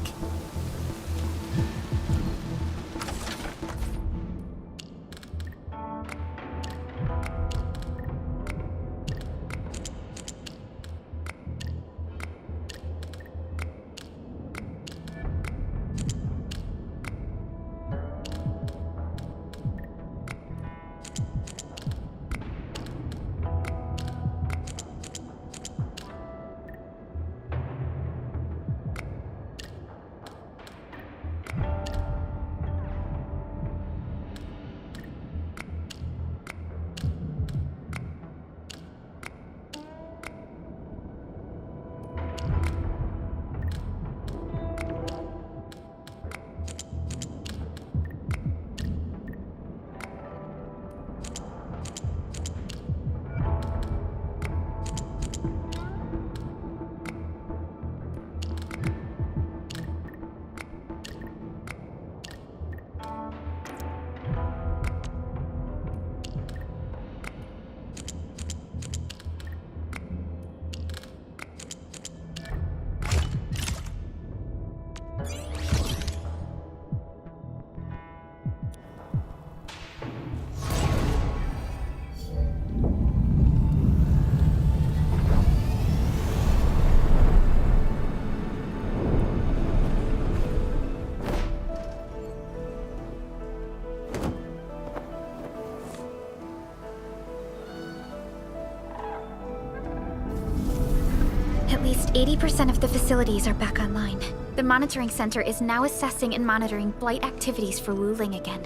At least 80% of the facilities are back online. The monitoring center is now assessing and monitoring blight activities for Wuling again.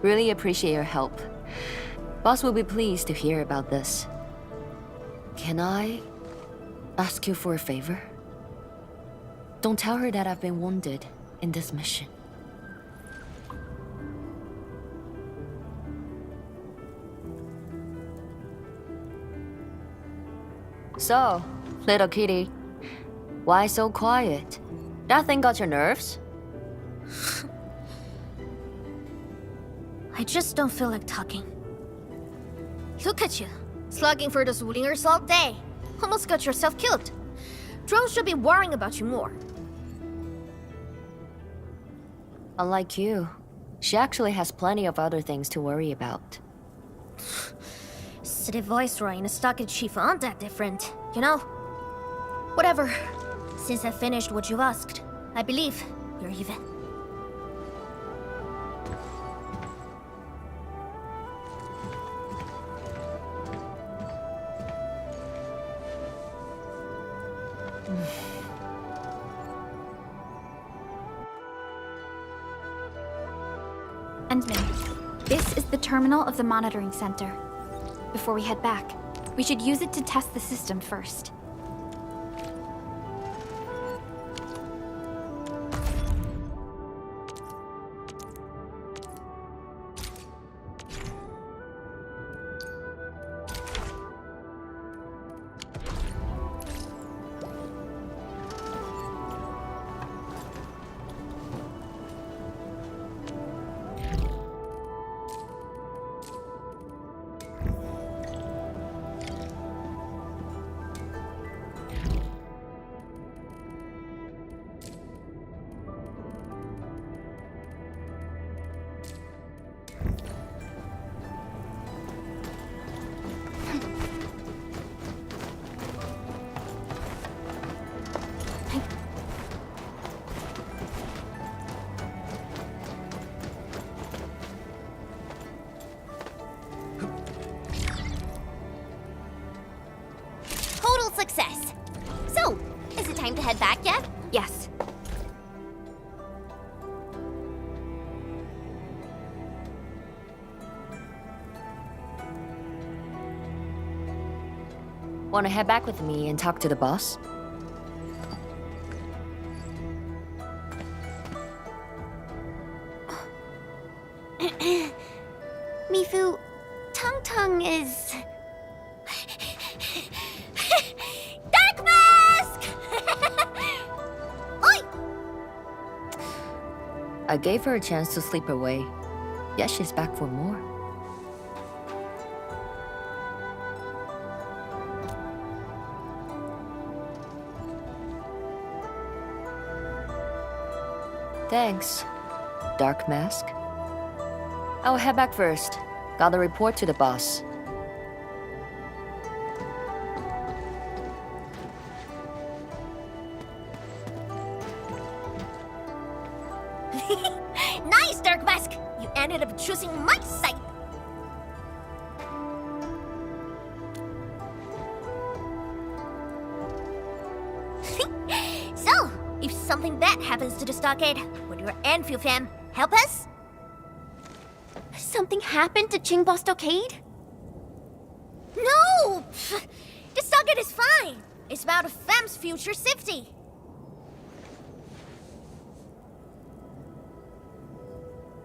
Really appreciate your help. Boss will be pleased to hear about this. Can I ask you for a favor? Don't tell her that I've been wounded in this mission. So, little kitty, why so quiet? That thing got your nerves? I just don't feel like talking. Look at you, slugging for those Wulingers all day. Almost got yourself killed. Drones should be worrying about you more. Unlike you, she actually has plenty of other things to worry about. City Viceroy and a stockade chief aren't that different, you know? Whatever. Since I finished what you asked, I believe you're even. Endman, this is the terminal of the monitoring center. Before we head back, we should use it to test the system first. Success. So, is it time to head back yet? Yes. Want to head back with me and talk to the boss? Mifu, Tung Tung is... Dark Mask! Oi! I gave her a chance to sleep away, yet she's back for more. Thanks, Dark Mask. I'll head back first. Gotta report to the boss. Nice, Dark Mask! You ended up choosing my side! So, if something bad happens to the stockade, would your Endfield fam help us? Something happened to Qingbo Stockade? No! The stockade is fine! It's about the fam's future safety!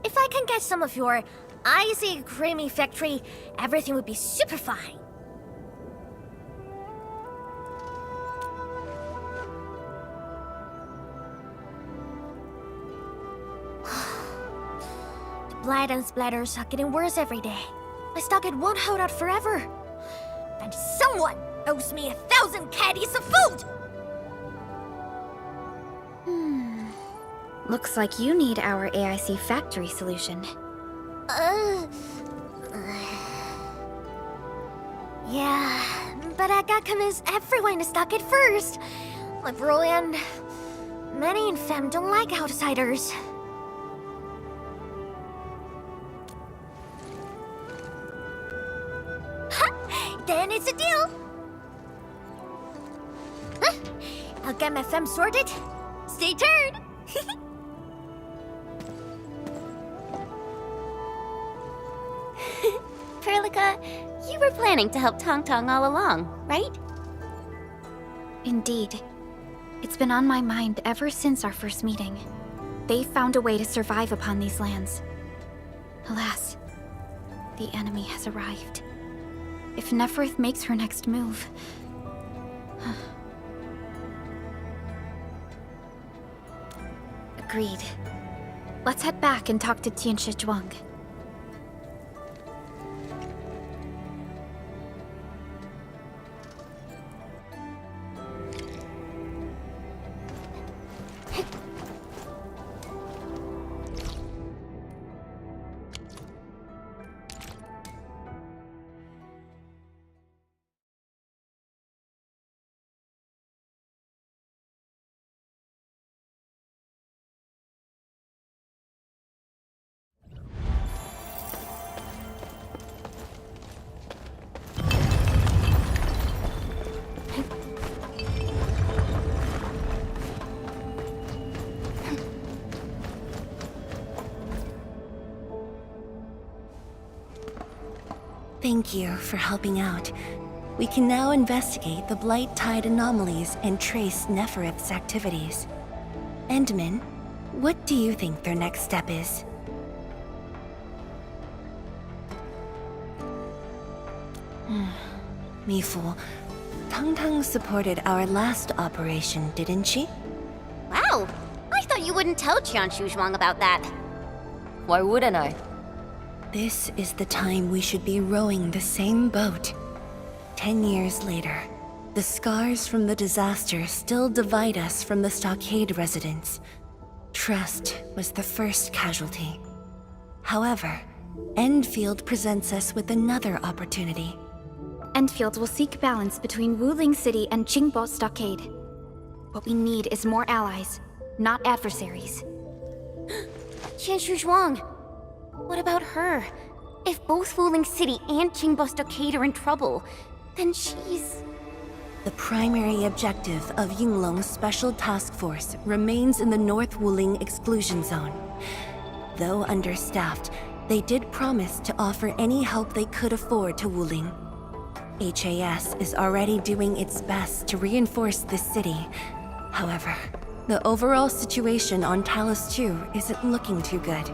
If I can get some of your icy creamy factory, everything would be super fine. The blight and splatters are getting worse every day. My stockade won't hold out forever. And someone owes me 1,000 caddies of food! Looks like you need our AIC factory solution. Yeah, but I gotta convince everyone to stock it first. My bro and many in fam don't like outsiders. Then it's a deal. I'll get my fam sorted. Stay tuned. Perlica, you were planning to help Tong Tong all along, right? Indeed. It's been on my mind ever since our first meeting. They found a way to survive upon these lands. Alas, the enemy has arrived. If Neferth makes her next move... Agreed. Let's head back and talk to Tianshi Zhuang. Thank you for helping out. We can now investigate the Blight Tide anomalies and trace Neferith's activities. Endman, what do you think their next step is? Me fool. Tang Tang supported our last operation, didn't she? Wow! I thought you wouldn't tell Qianshu Zhuang about that. Why wouldn't I? This is the time we should be rowing the same boat. 10 years later, the scars from the disaster still divide us from the stockade residents. Trust was the first casualty. However, Endfield presents us with another opportunity. Endfield will seek balance between Wuling City and Qingbo Stockade. What we need is more allies, not adversaries. Qianshu Zhuang, what about her? If both Wuling City and Qingbo Stockade are in trouble, then she's... The primary objective of Yinglong's Special Task Force remains in the North Wuling Exclusion Zone. Though understaffed, they did promise to offer any help they could afford to Wuling. HAS is already doing its best to reinforce this city. However, the overall situation on Talus 2 isn't looking too good.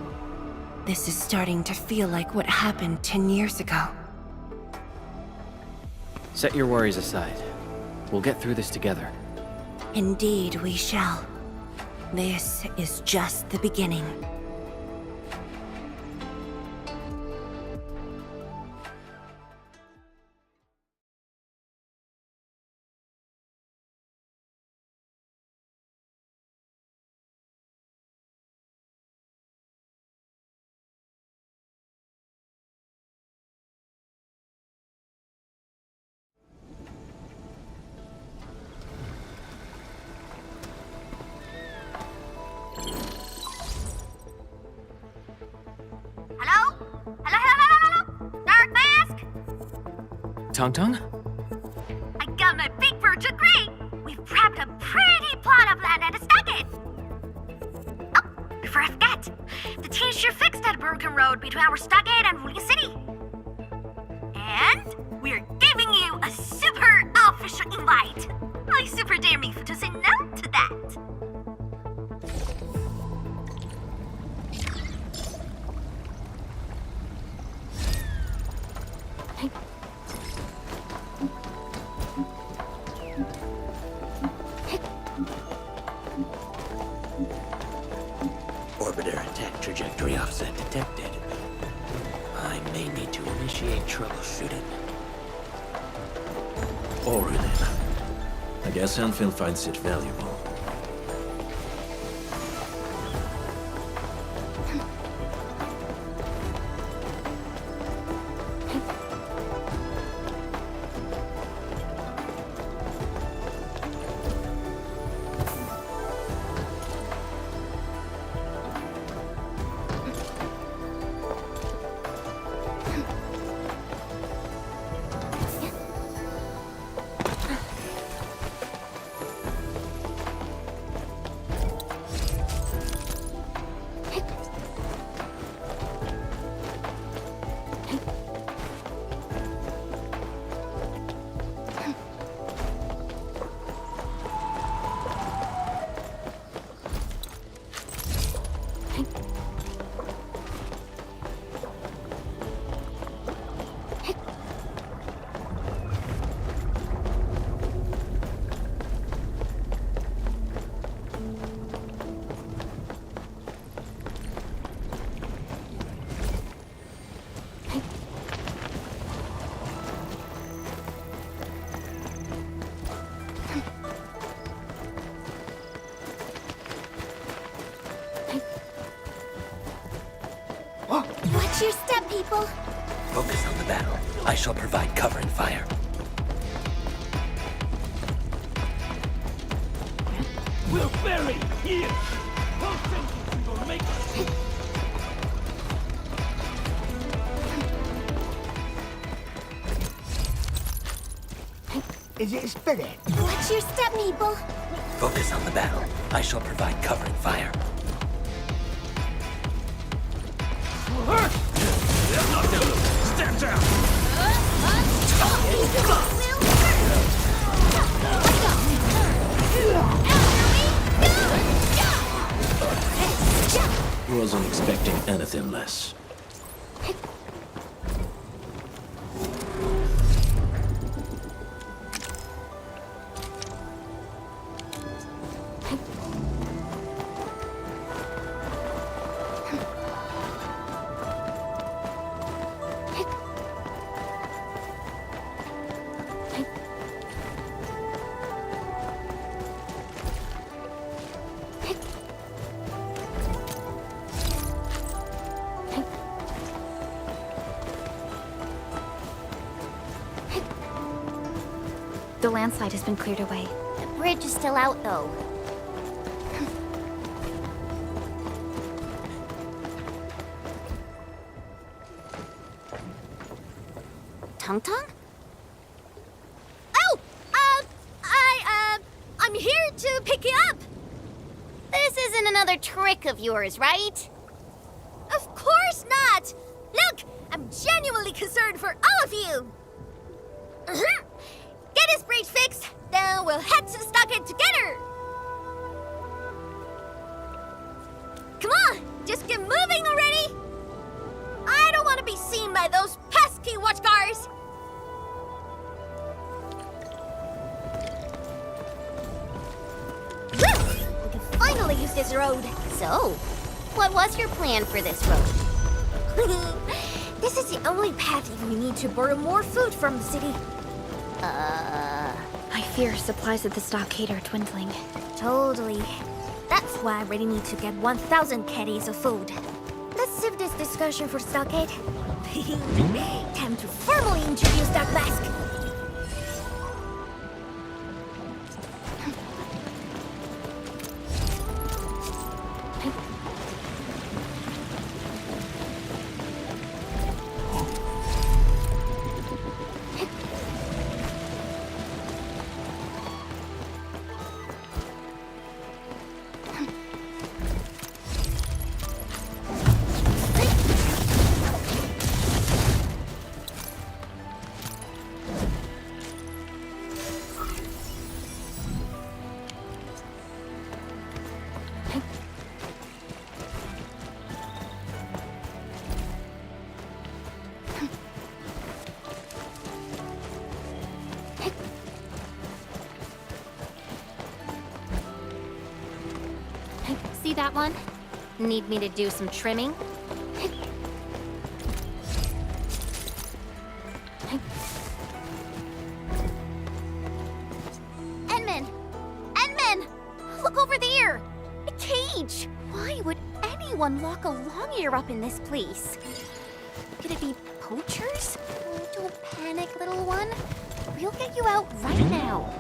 This is starting to feel like what happened 10 years ago. Set your worries aside. We'll get through this together. Indeed, we shall. This is just the beginning. Tung? I got my big bird to agree. We've prepped a pretty plot of land at a stockade. Oh, before I forget, the team sure fixed that broken road between our stockade and Wuling City. And we're giving you a super official invite. I super dare me to say no to that. Orbiter attack trajectory offset detected. I may need to initiate troubleshooting. Alright then. I guess Endfield finds it valuable. Watch your step, people. Focus on the battle. I shall provide cover and fire. We're buried here! Don't think you will make it! Is it spirit? Watch your step, people. Focus on the battle. I shall provide cover and fire. Stand down! Wasn't expecting anything less. The landslide has been cleared away. The bridge is still out, though. Tung Tung? Oh! I'm here to pick you up! This isn't another trick of yours, right? Of course not! Look! I'm genuinely concerned for all of you! Get this bridge fixed, then we'll head to the stockade together! Come on! Just get moving already! I don't want to be seen by those pesky watchguards! We can finally use this road! So, what was your plan for this road? This is the only path if we need to borrow more food from the city. I fear supplies at the stockade are dwindling. Totally. That's why I really need to get 1,000 caddies of food. Let's save this discussion for stockade. Time to formally introduce Dark Mask. See that one? Need me to do some trimming? Enman! Look over there! A cage! Why would anyone lock a long ear up in this place? Could it be poachers? Oh, don't panic, little one. We'll get you out right now.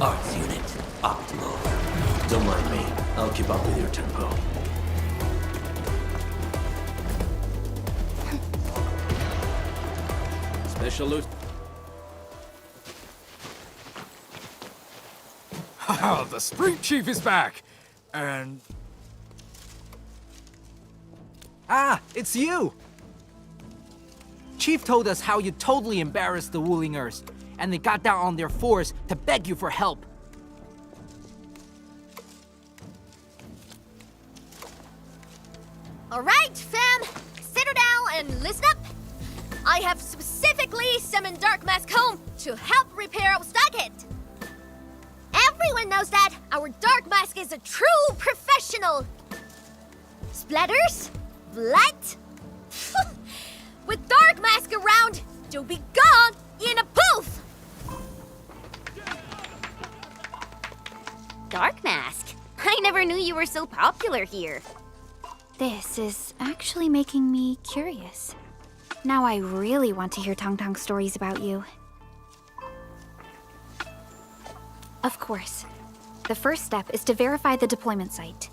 Arts unit, optimal. Don't mind me. I'll keep up with your tempo. Special loot. Haha, the Street Chief is back! And... Ah, it's you! Chief told us how you totally embarrassed the Wulingers, and they got down on their fours to beg you for help. All right, fam, settle down and listen up. I have specifically summoned Dark Mask home to help repair our stockade. Everyone knows that our Dark Mask is a true professional. Splatters? Blood? With Dark Mask around, you'll be gone in a poof! Dark Mask? I never knew you were so popular here. This is actually making me curious. Now I really want to hear Tong Tong's stories about you. Of course. The first step is to verify the deployment site.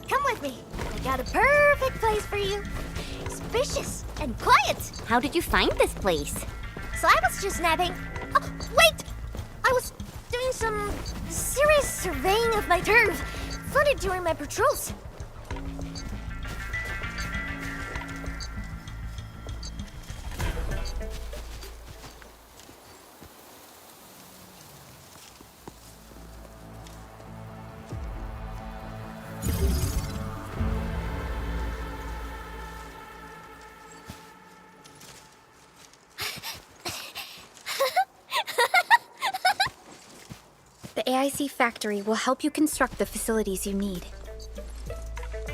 Come with me. I got a perfect place for you. Spacious and quiet. How did you find this place? So I was just napping. Oh, wait! I was doing some serious surveying of my turf. Flooded during my patrols. The AIC factory will help you construct the facilities you need.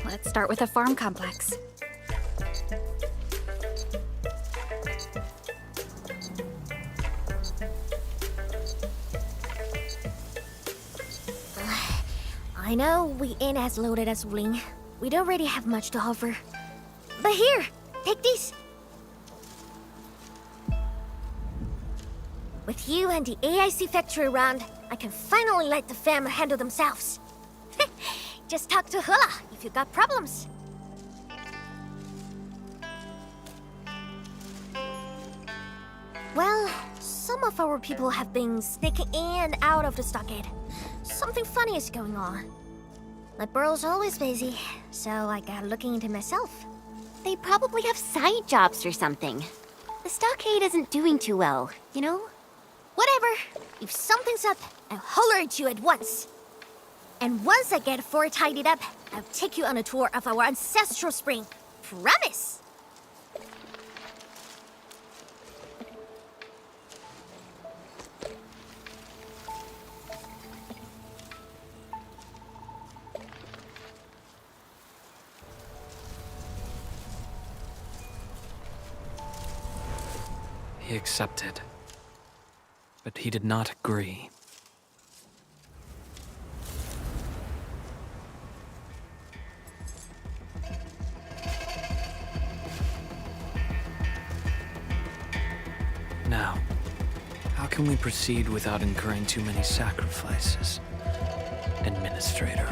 Let's start with a farm complex. I know we ain't as loaded as Wuling. We don't really have much to offer. But here, take these. With you and the AIC factory around, I can finally let the fam handle themselves. Just talk to Hula if you got problems. Well, some of our people have been sneaking in and out of the stockade. Something funny is going on. My burrow's always busy, so I got looking into myself. They probably have side jobs or something. The stockade isn't doing too well, you know? Whatever. If something's up, I'll holler at you at once. And once I get fort tidied up, I'll take you on a tour of our ancestral spring. Promise! He accepted, but he did not agree. Now, how can we proceed without incurring too many sacrifices, Administrator?